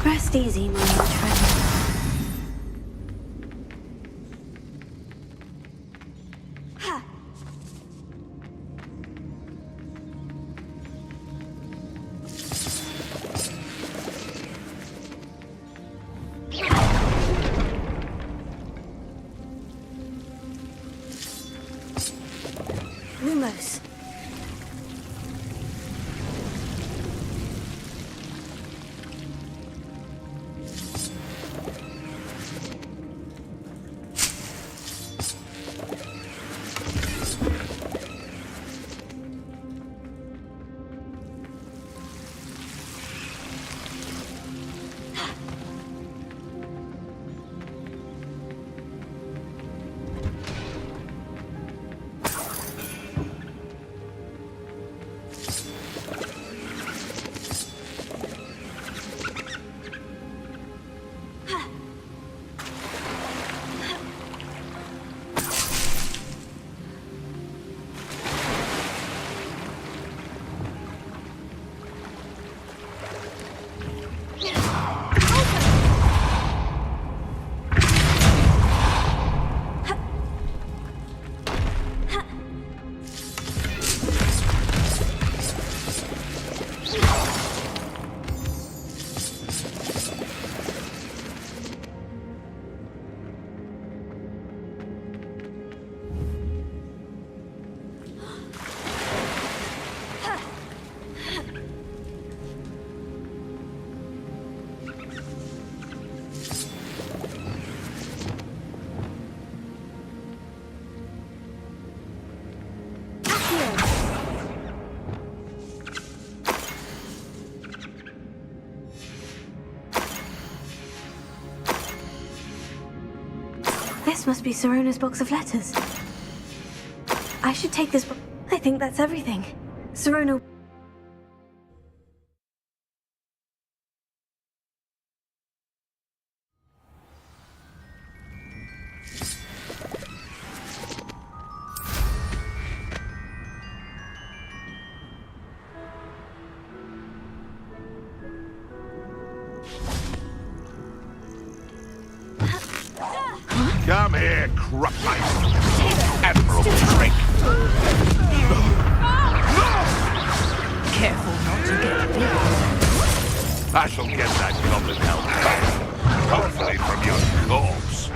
Rest easy, my old friend. Lumos. This must be Sorona's box of letters. I should take this book. I think that's everything. Serona... Come here, crupmice. Admirable trick. Careful not to get bit. I shall get that goblin help back. Hopefully from your corpse.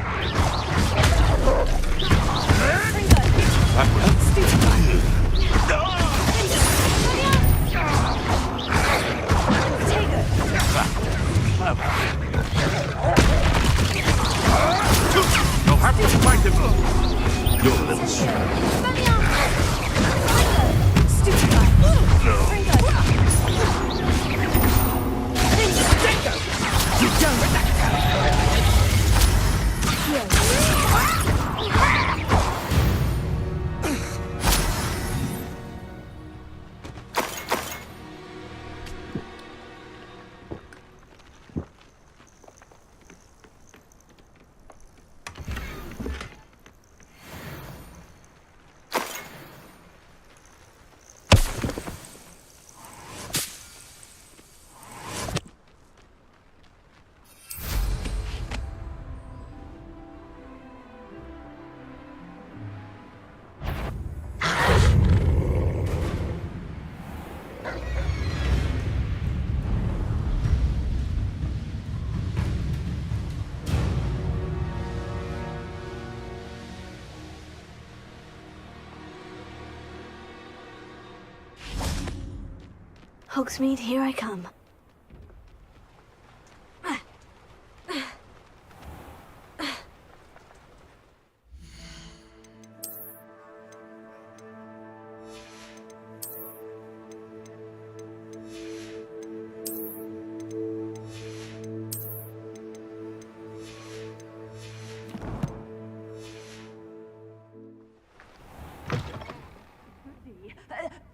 You'll have to fight him. You're a little slow. Hogsmeade, here I come.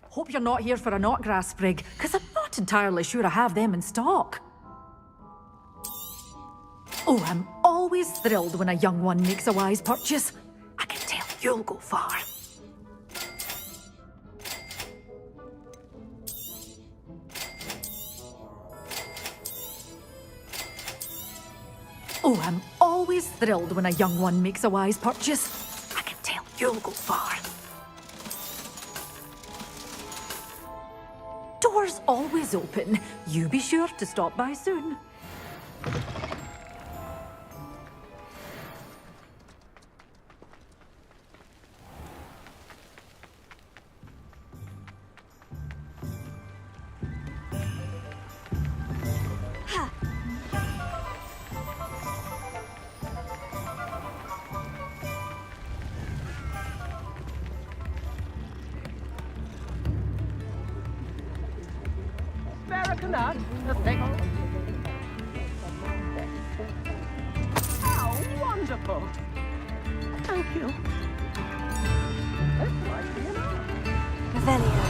Hope you're not here for a knotgrass sprig, because I'm not entirely sure I have them in stock. Oh, I'm always thrilled when a young one makes a wise purchase. I can tell you'll go far. Oh, I'm always thrilled when a young one makes a wise purchase. I can tell you'll go far. Doors always open. You be sure to stop by soon. How wonderful! Thank you. This might be enough. Revelio.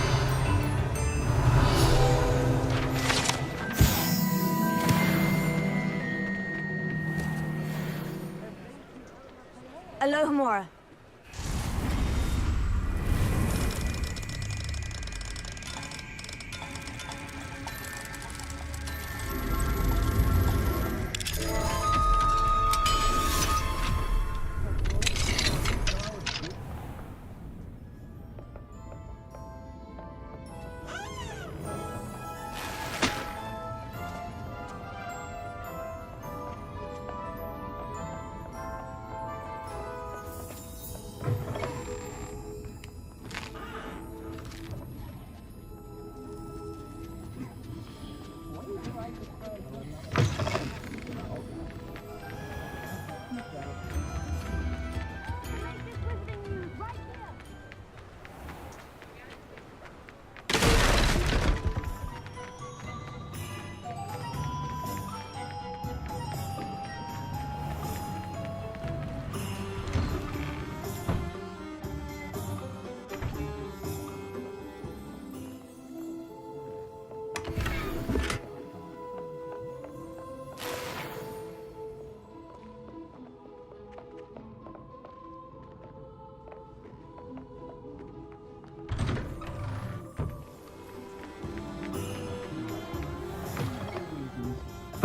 Alohomora.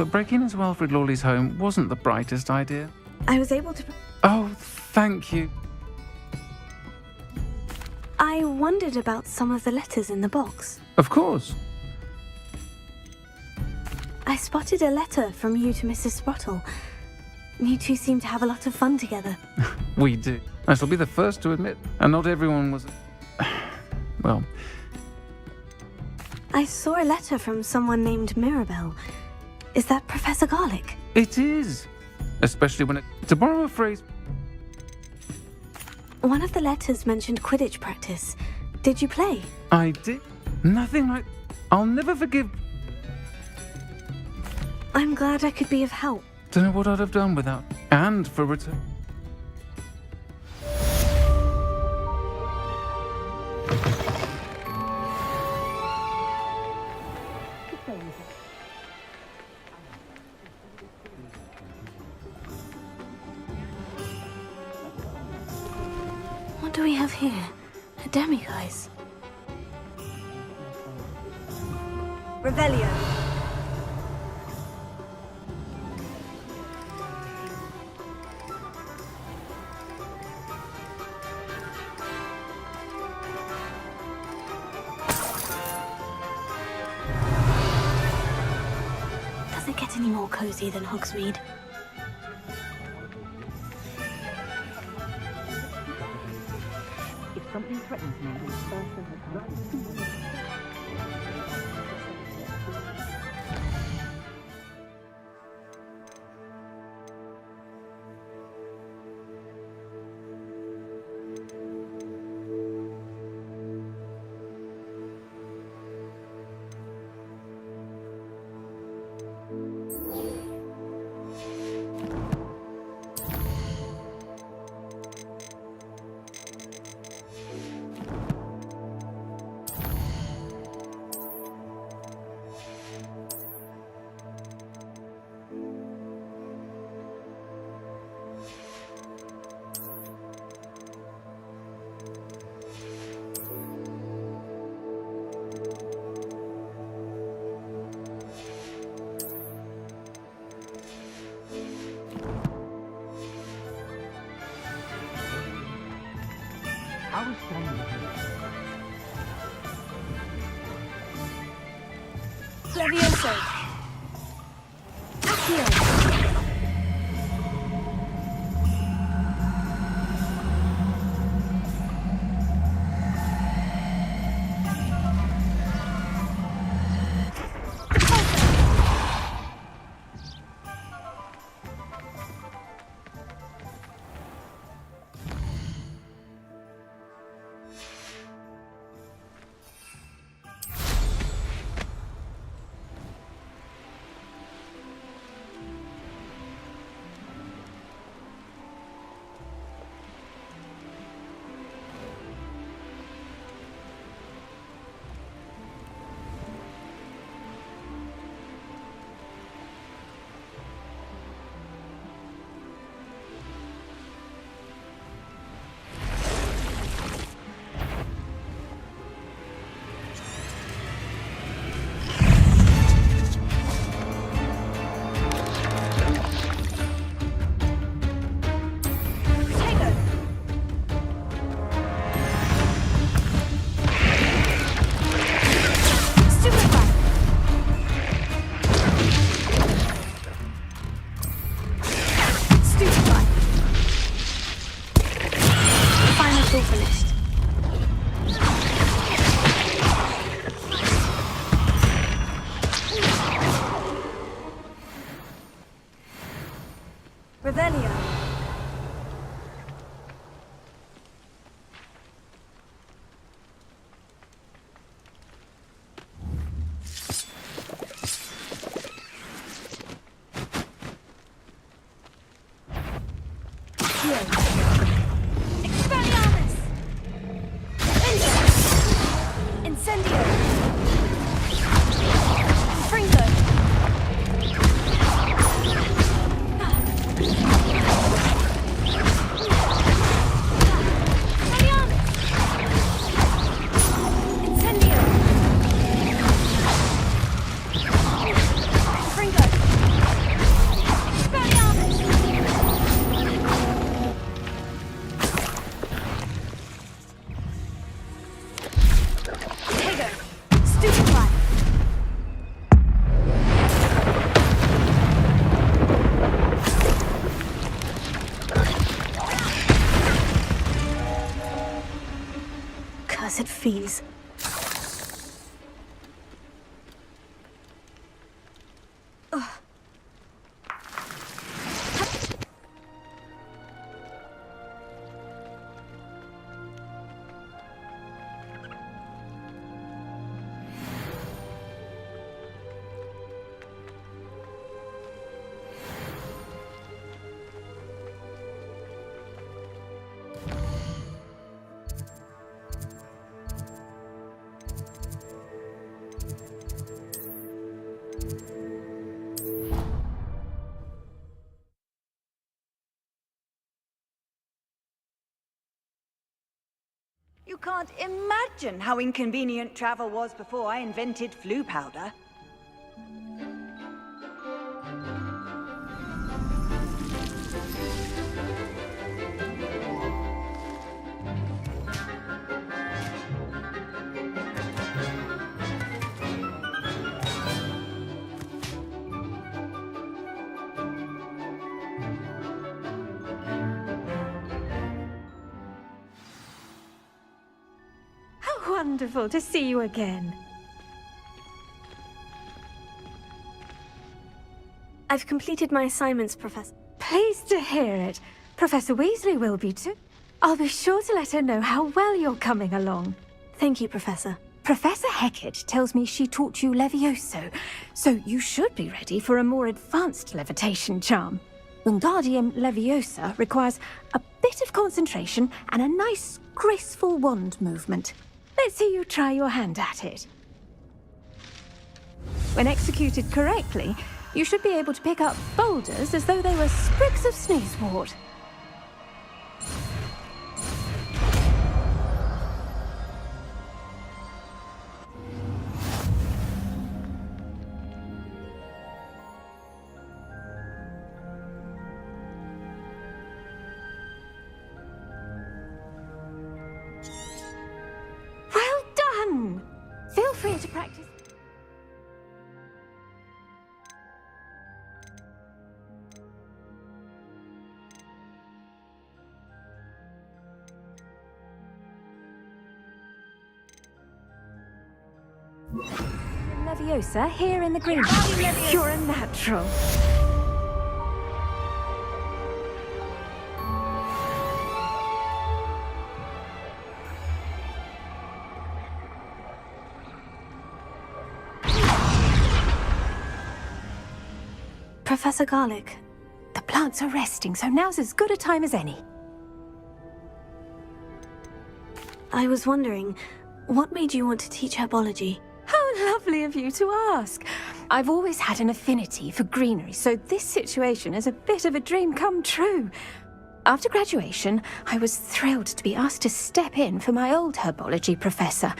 but breaking into Alfred Lawley's home wasn't the brightest idea. I was able to... Oh, thank you. I wondered about some of the letters in the box. Of course. I spotted a letter from you to Mrs. Sprottle. You two seem to have a lot of fun together. We do. I shall be the first to admit, and not everyone was... well... I saw a letter from someone named Mirabelle. Is that Professor Garlick? It is. Especially when it... To borrow a phrase... One of the letters mentioned Quidditch practice. Did you play? I did. Nothing like... I'll never forgive... I'm glad I could be of help. Don't know what I'd have done without... And for return... What do we have here? A demiguise. Revelio. Does it get any more cozy than Hogsmeade? If something threatens me, it's first in the car. How is Levioso. Accio. Revelio. Expelliarmus! Incendio! Fringo! Incendio! Fringo! fees. Ugh. You can't imagine how inconvenient travel was before I invented flu powder. Wonderful to see you again. I've completed my assignments, Professor. Pleased to hear it. Professor Weasley will be too. I'll be sure to let her know how well you're coming along. Thank you, Professor. Professor Hecat tells me she taught you Levioso, so you should be ready for a more advanced levitation charm. Wingardium Leviosa requires a bit of concentration and a nice, graceful wand movement. Let's see you try your hand at it. When executed correctly, you should be able to pick up boulders as though they were sprigs of sneezewort. Well done! Feel free to practice. Leviosa here in the green. You're a natural. Professor Garlick. The plants are resting, so now's as good a time as any. I was wondering, what made you want to teach herbology? How lovely of you to ask. I've always had an affinity for greenery, so this situation is a bit of a dream come true. After graduation, I was thrilled to be asked to step in for my old herbology professor.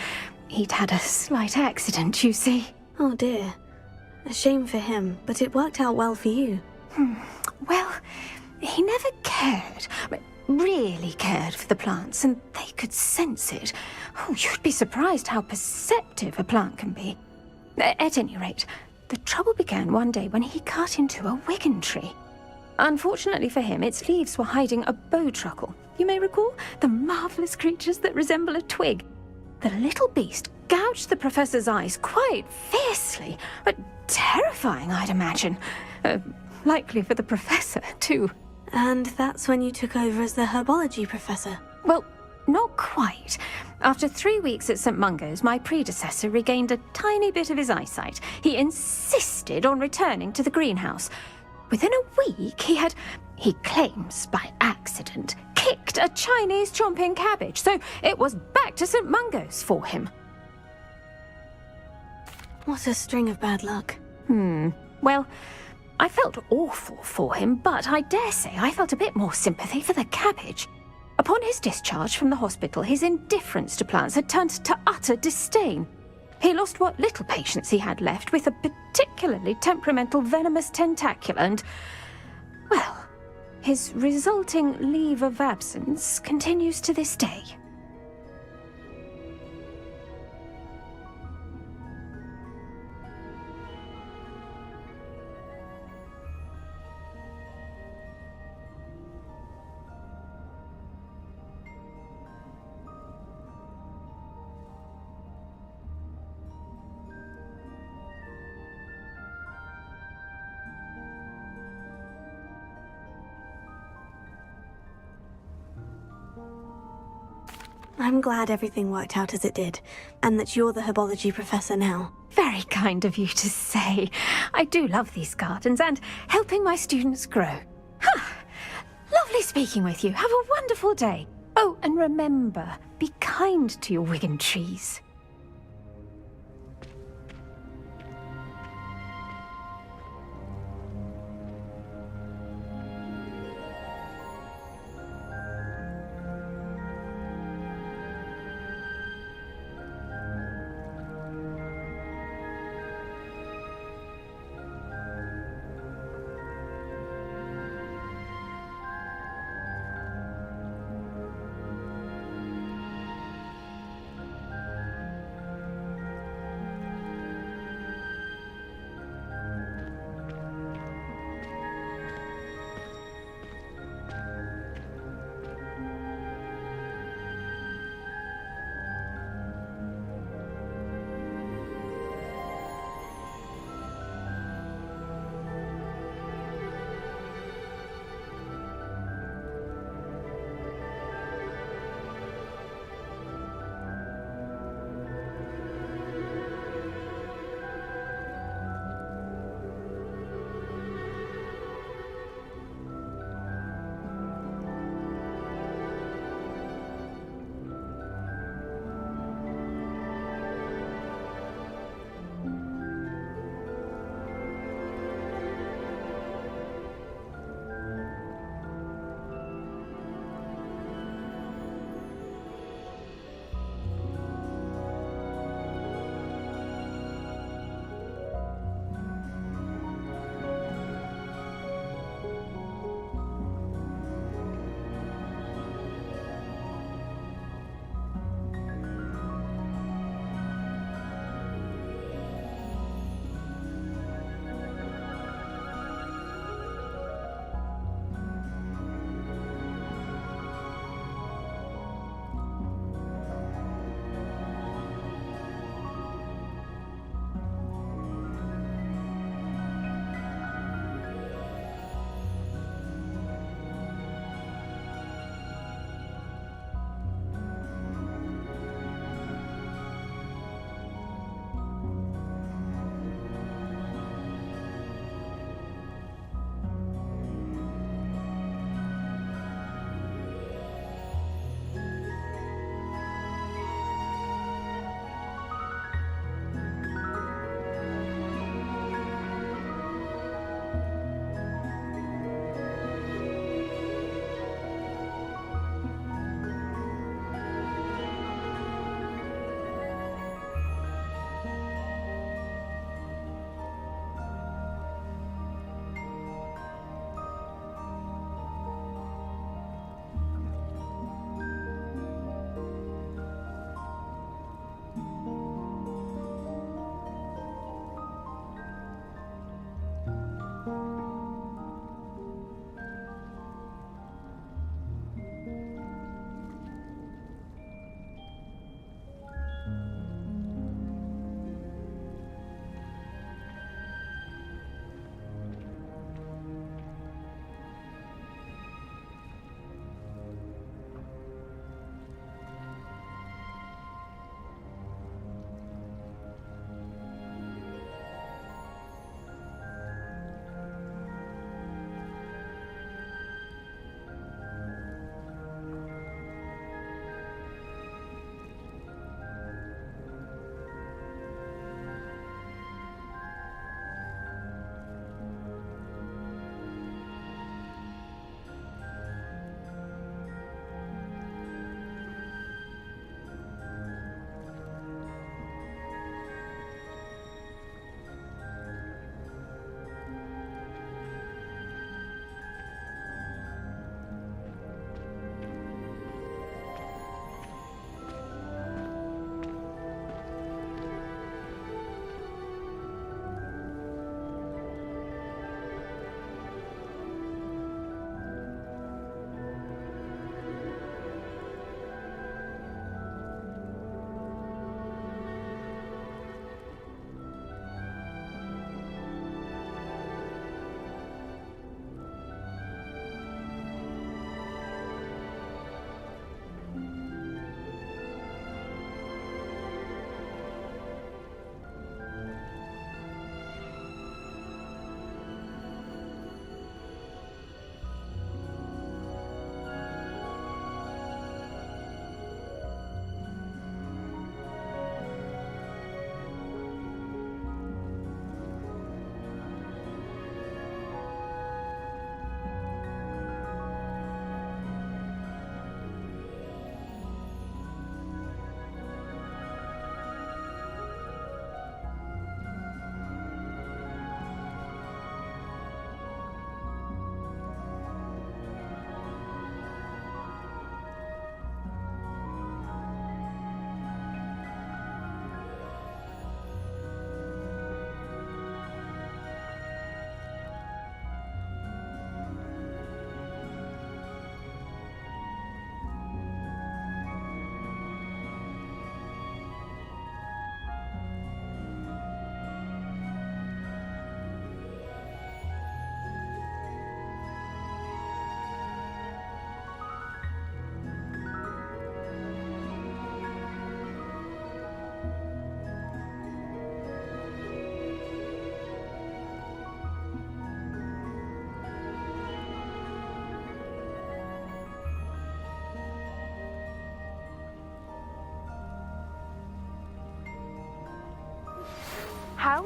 He'd had a slight accident, you see. Oh dear. A shame for him, but it worked out well for you. Well, he never cared, really cared for the plants, and they could sense it. Oh, you'd be surprised how perceptive a plant can be. At any rate, the trouble began one day when he cut into a wigan tree. Unfortunately for him, its leaves were hiding a bowtruckle. You may recall the marvellous creatures that resemble a twig. The little beast gouged the professor's eyes quite fiercely, but terrifying, I'd imagine. Likely for the professor, too. And that's when you took over as the herbology professor? Well, not quite. After 3 weeks at St. Mungo's, my predecessor regained a tiny bit of his eyesight. He insisted on returning to the greenhouse. Within a week, he claims by accident, kicked a Chinese chomping cabbage, so it was back to St. Mungo's for him. What a string of bad luck. Well, I felt awful for him, but I dare say I felt a bit more sympathy for the cabbage. Upon his discharge from the hospital, his indifference to plants had turned to utter disdain. He lost what little patience he had left with a particularly temperamental venomous tentacula and, well, his resulting leave of absence continues to this day. I'm glad everything worked out as it did, and that you're the herbology professor now. Very kind of you to say. I do love these gardens and helping my students grow. Lovely speaking with you. Have a wonderful day. Oh, and remember, be kind to your Wigan trees.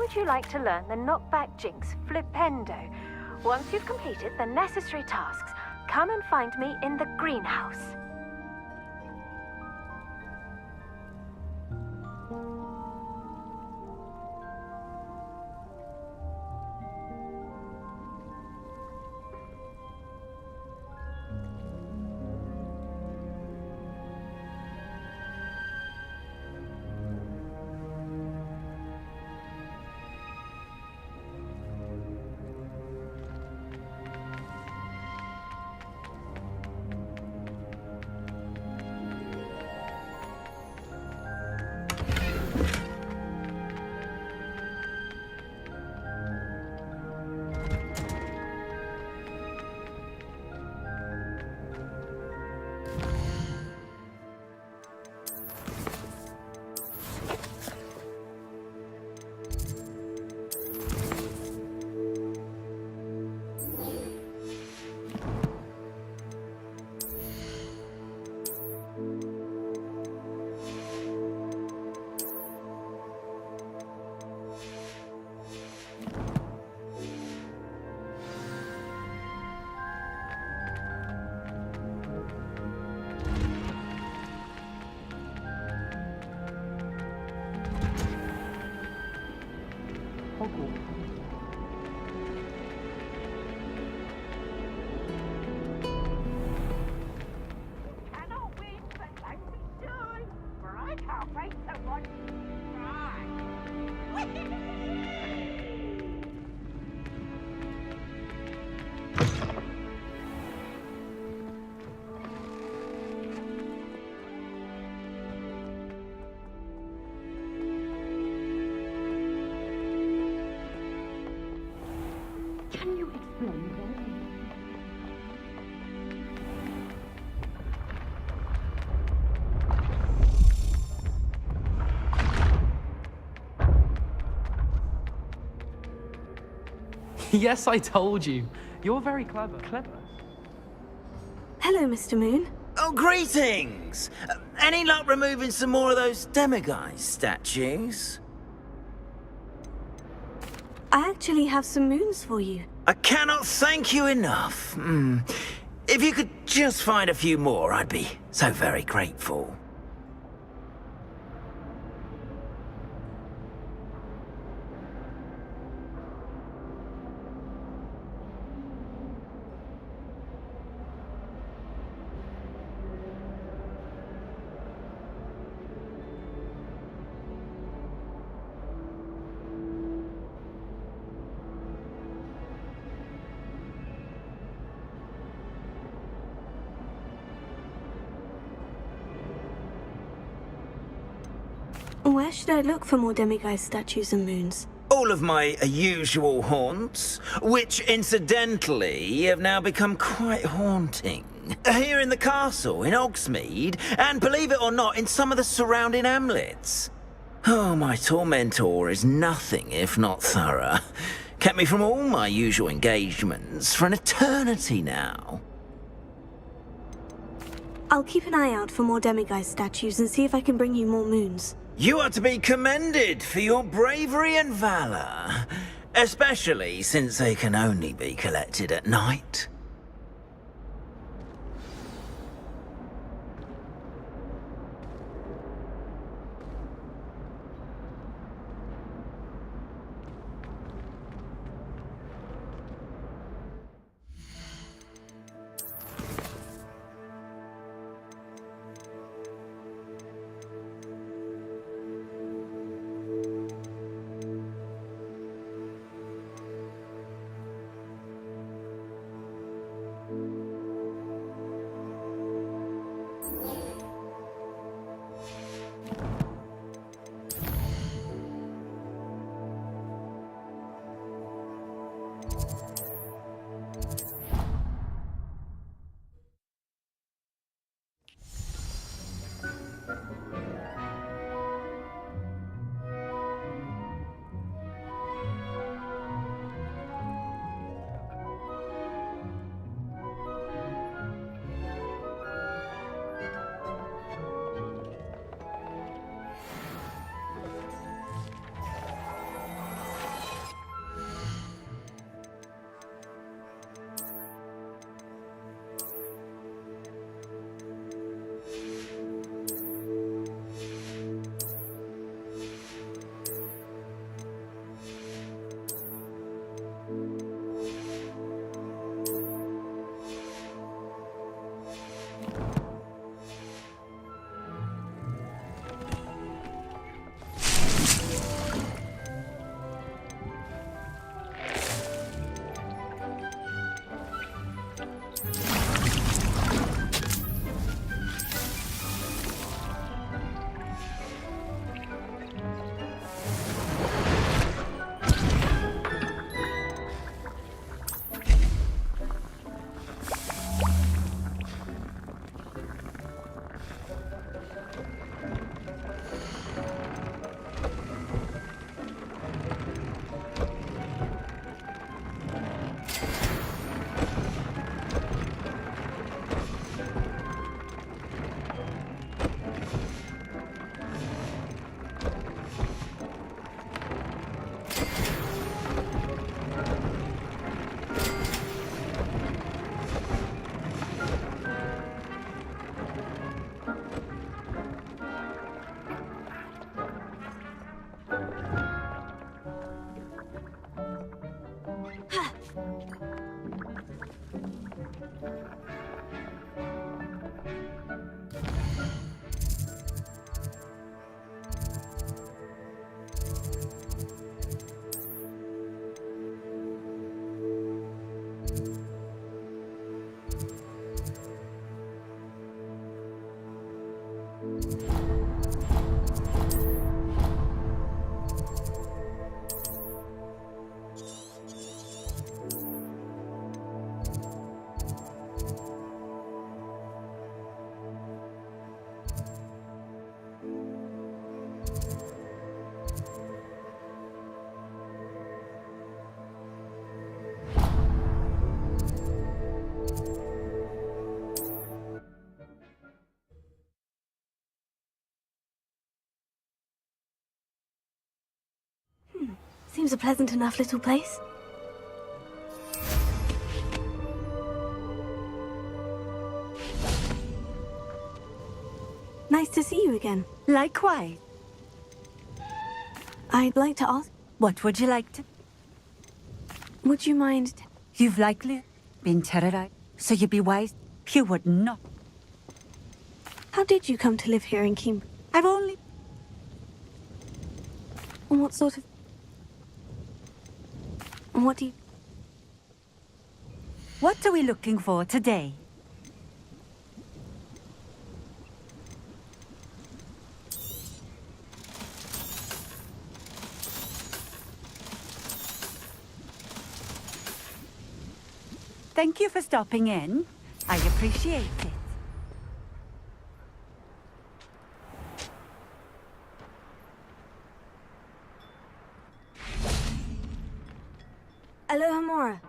would you like to learn the knockback jinx flipendo? Once you've completed the necessary tasks, come and find me in the greenhouse. Can you explain that? Yes, I told you. You're very clever. Hello, Mr. Moon. Oh, greetings! Any luck removing some more of those demiguise statues? I actually have some moons for you. I cannot thank you enough. If you could just find a few more, I'd be so very grateful. Where should I look for more demiguise statues and moons? All of my usual haunts, which incidentally have now become quite haunting. Here in the castle, in Hogsmeade, and believe it or not, in some of the surrounding hamlets. Oh, my tormentor is nothing if not thorough. Kept me from all my usual engagements for an eternity now. I'll keep an eye out for more demiguise statues and see if I can bring you more moons. You are to be commended for your bravery and valor, especially since they can only be collected at night. seems a pleasant enough little place. Nice to see you again. Likewise. I'd like to ask... What would you like to? Would you mind... You've likely been terrorized, so you'd be wise. You would not. How did you come to live here in Kim? I've only... And what sort of... And what do you... What are we looking for today? Thank you for stopping in. I appreciate it. Aloha Mora.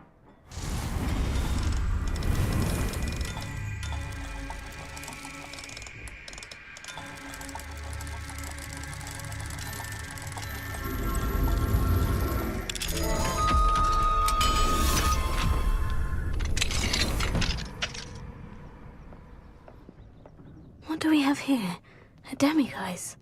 What do we have here? A demiguise.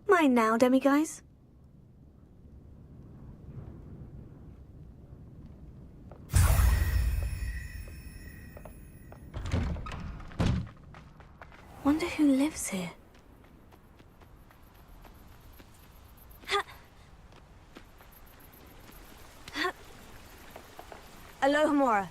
Mine now, demiguise. Wonder who lives here. Aloha Mora.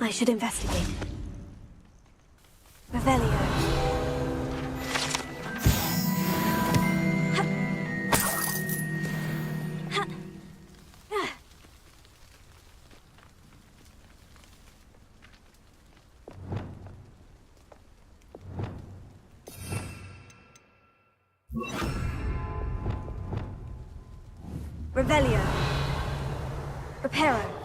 I should investigate. Revelio. Revelio. Reparo.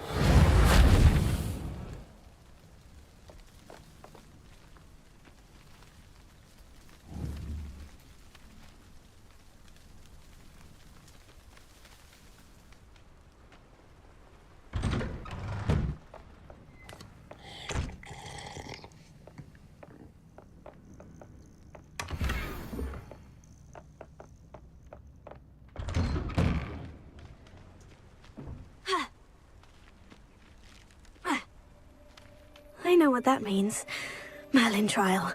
I know what that means. Merlin trial.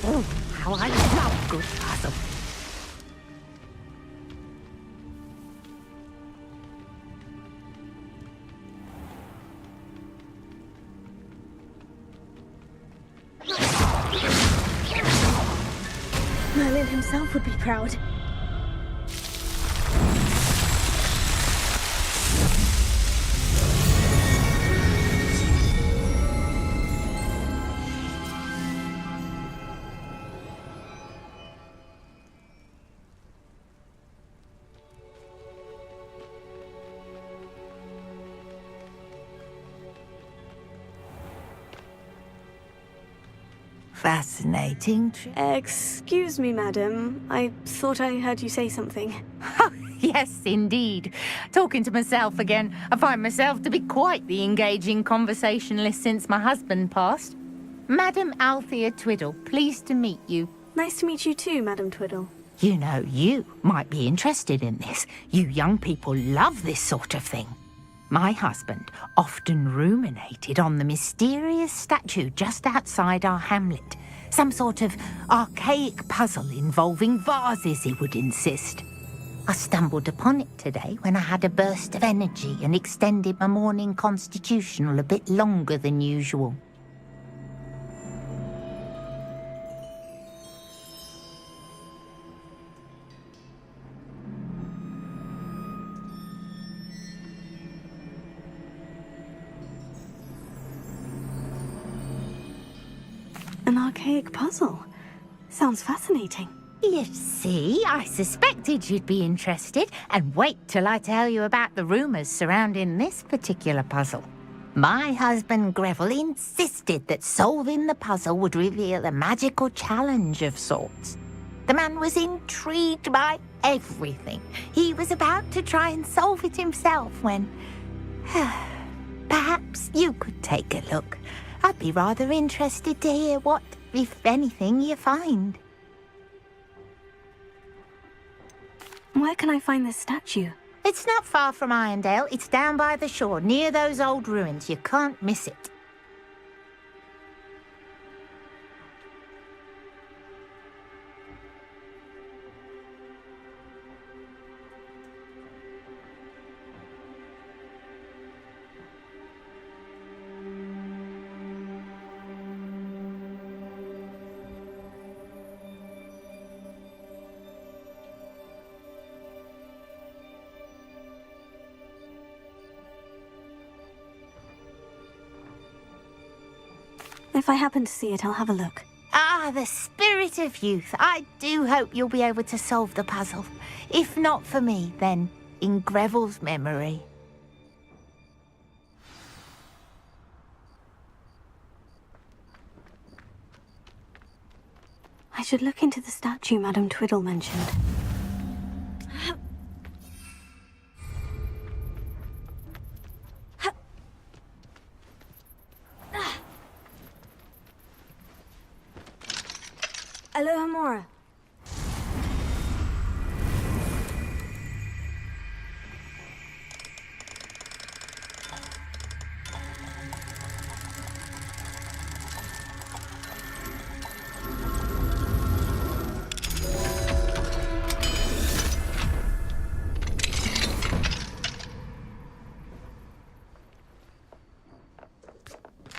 Oh, how I love good puzzle. Merlin himself would be proud. Fascinating. Excuse me, madam. I thought I heard you say something. Yes, indeed. Talking to myself again. I find myself to be quite the engaging conversationalist since my husband passed. Madam Althea Twiddle, pleased to meet you. Nice to meet you too, Madam Twiddle. You know, you might be interested in this. You young people love this sort of thing. My husband often ruminated on the mysterious statue just outside our hamlet. Some sort of archaic puzzle involving vases, he would insist. I stumbled upon it today when I had a burst of energy and extended my morning constitutional a bit longer than usual. An archaic puzzle. Sounds fascinating. You see, I suspected you'd be interested, and wait till I tell you about the rumours surrounding this particular puzzle. My husband Greville insisted that solving the puzzle would reveal a magical challenge of sorts. The man was intrigued by everything. He was about to try and solve it himself when... Perhaps you could take a look. I'd be rather interested to hear what, if anything, you find. Where can I find this statue? It's not far from Irondale. It's down by the shore, near those old ruins. You can't miss it. If I happen to see it, I'll have a look. Ah, the spirit of youth. I do hope you'll be able to solve the puzzle. If not for me, then in Greville's memory. I should look into the statue Madam Twiddle mentioned. Aloha Mora.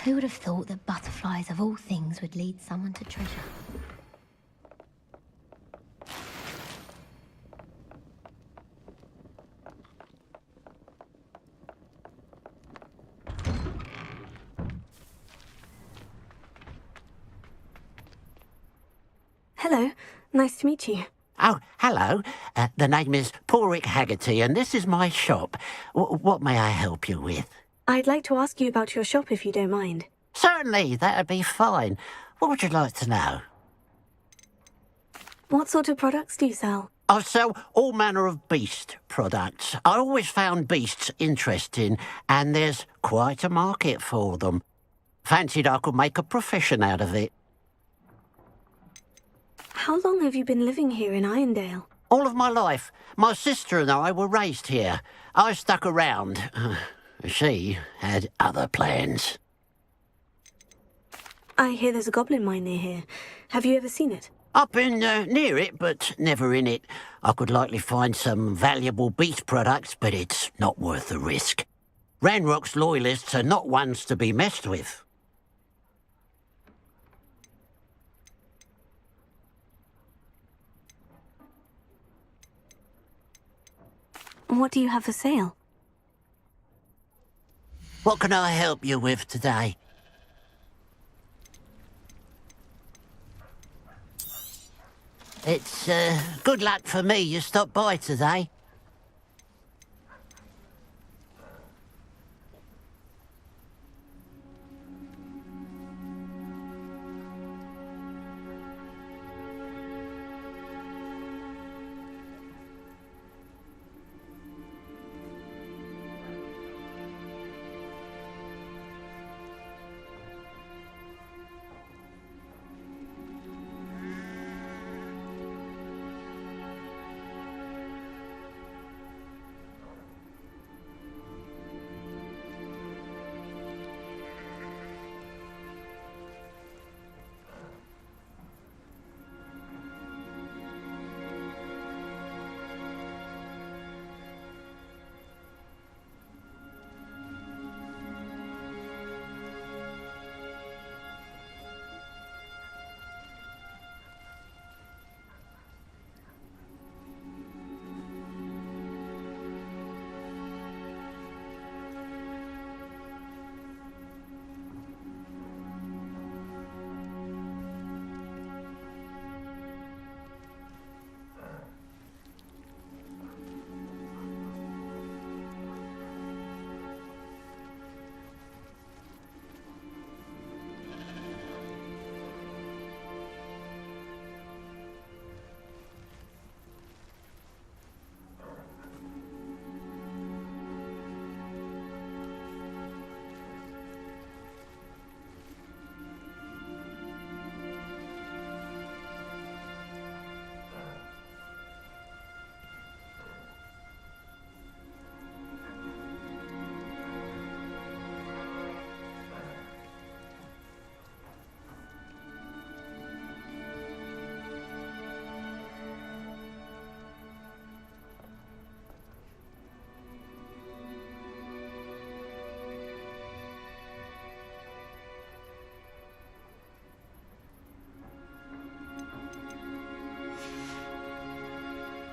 Who would have thought that butterflies of all things would lead someone to treasure? Hello, nice to meet you. Oh, hello. The name is Porrick Haggerty, and this is my shop. What may I help you with? I'd like to ask you about your shop if you don't mind. Certainly, that'd be fine. What would you like to know? What sort of products do you sell? I sell all manner of beast products. I always found beasts interesting, and there's quite a market for them. Fancied I could make a profession out of it. How long have you been living here in Irondale? All of my life. My sister and I were raised here. I stuck around. She had other plans. I hear there's a goblin mine near here. Have you ever seen it? I've been near it, but never in it. I could likely find some valuable beast products, but it's not worth the risk. Ranrock's loyalists are not ones to be messed with. What do you have for sale? What can I help you with today? It's good luck for me you stopped by today.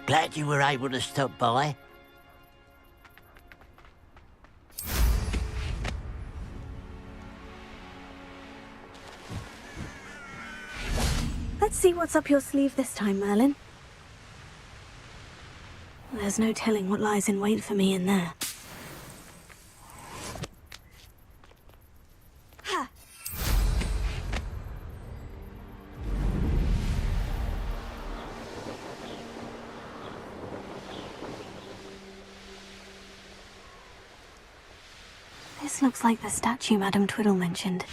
Glad you were able to stop by. Let's see what's up your sleeve this time, Merlin. There's no telling what lies in wait for me in there. This looks like the statue Madame Twiddle mentioned.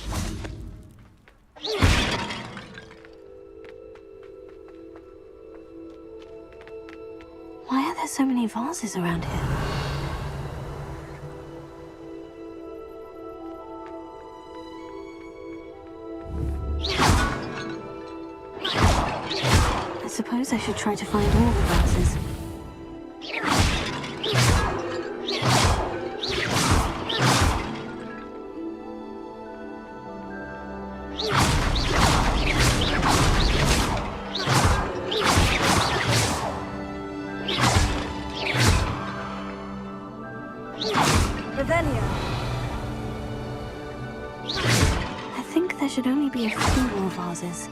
Why are there so many vases around here? I suppose I should try to find all the vases. I think there should only be a few more vases.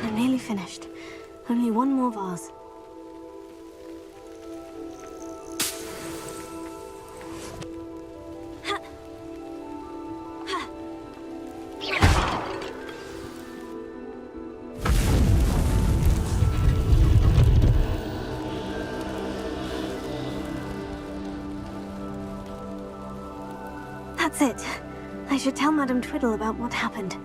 I'm nearly finished. Only one more vase. That's it. I should tell Madame Twiddle about what happened.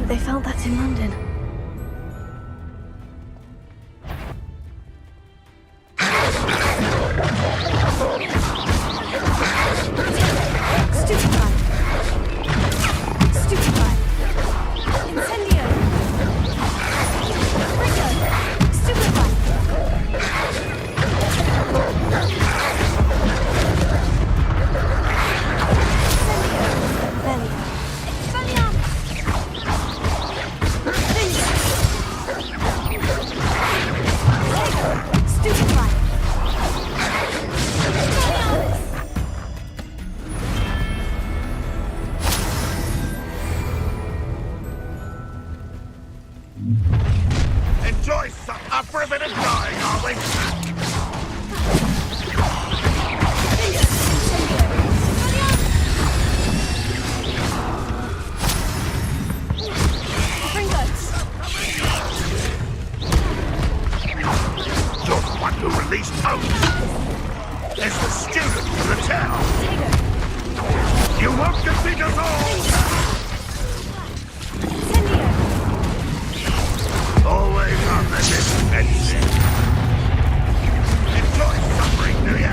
They found that in London. Stupefy! Stupefy! Incendio! Ringo! Stupefy! Enjoy some up for a bit of dying, are we? You're the one who released Toad. As the student of the town. You won't defeat us all! Always on the defensive. Enjoy suffering, do ya?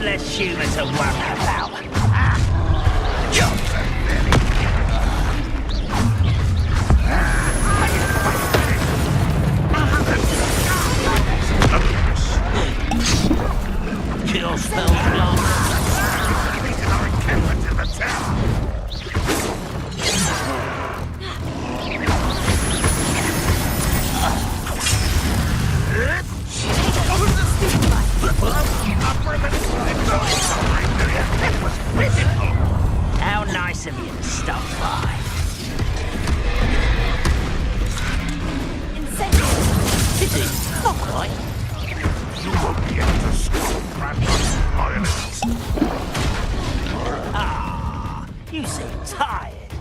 less human to worry about. Kill spell blast. Our encampment in the tower. How nice of you to stop by. Pity, not quite. You won't be able to stop Ranrock's violence. Ah, you seem tired.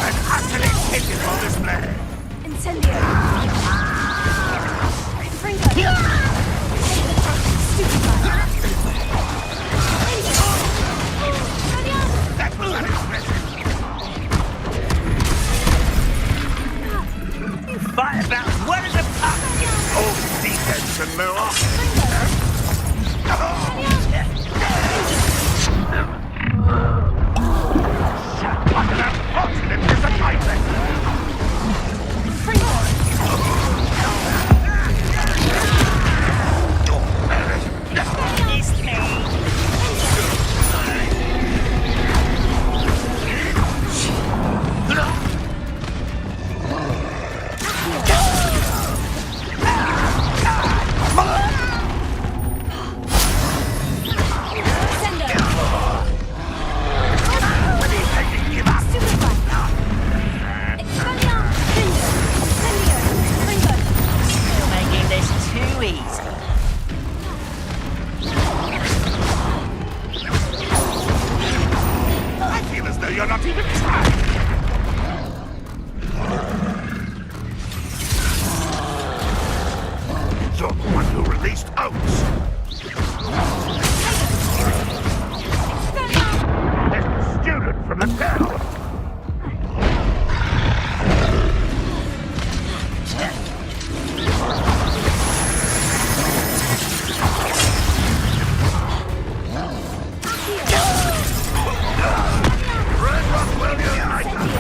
An utterly pitiful display. Incendio! That was unexpected. You fight about as well as a pup. All defense and no What an unfortunate disappointment! It's me. You're making this too easy. I feel as though you're not even trying. You're the one who released Oaks. There's a student from the town. Ranrock will unite us.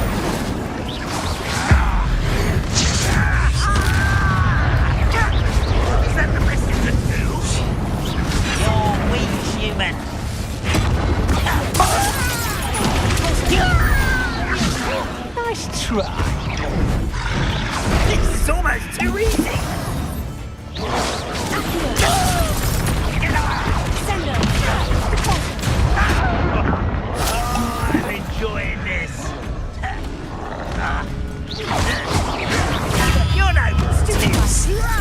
Is that the best you can do? You're weak, human. Nice try. This is almost too easy. I'm enjoying this. You're no too slow.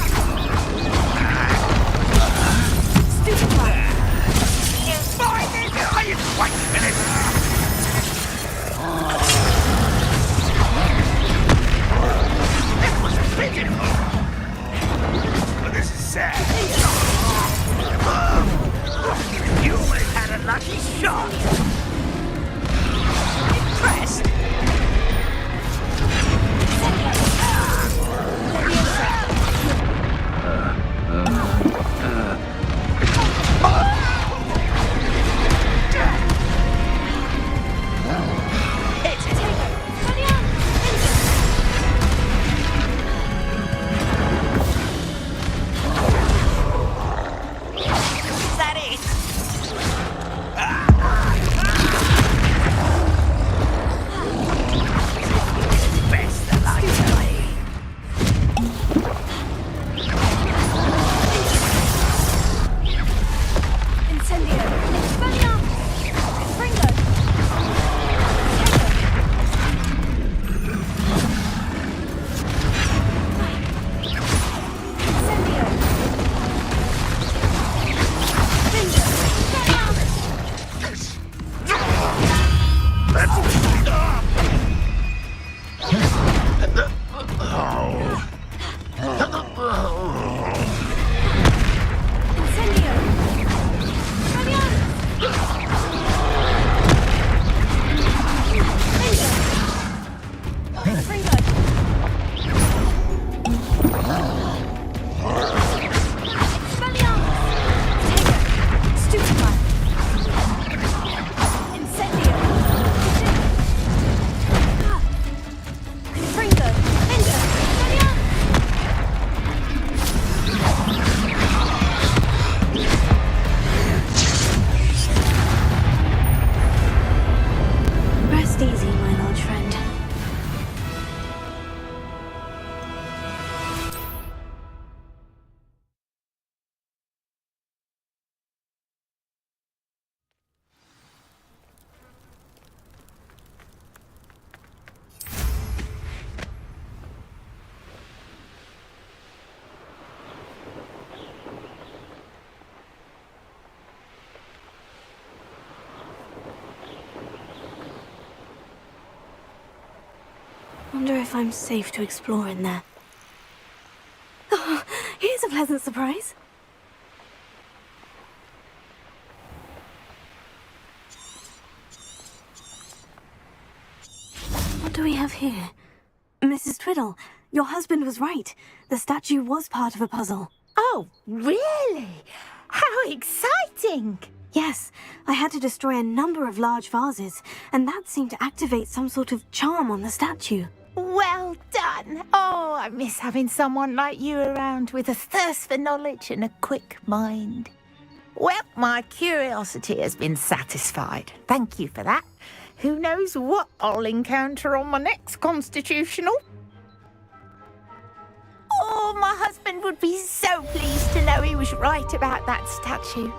Are you quite finished? That was pitiful. But this is sad. You almost had a lucky shot. Impressed? Is that it? Wonder if I'm safe to explore in there. Oh, here's a pleasant surprise. What do we have here? Mrs. Twiddle, your husband was right. The statue was part of a puzzle. Oh, really? How exciting! Yes, I had to destroy a number of large vases, and that seemed to activate some sort of charm on the statue. Well done. Oh, I miss having someone like you around with a thirst for knowledge and a quick mind. Well, my curiosity has been satisfied. Thank you for that. Who knows what I'll encounter on my next constitutional? Oh, my husband would be so pleased to know he was right about that statue.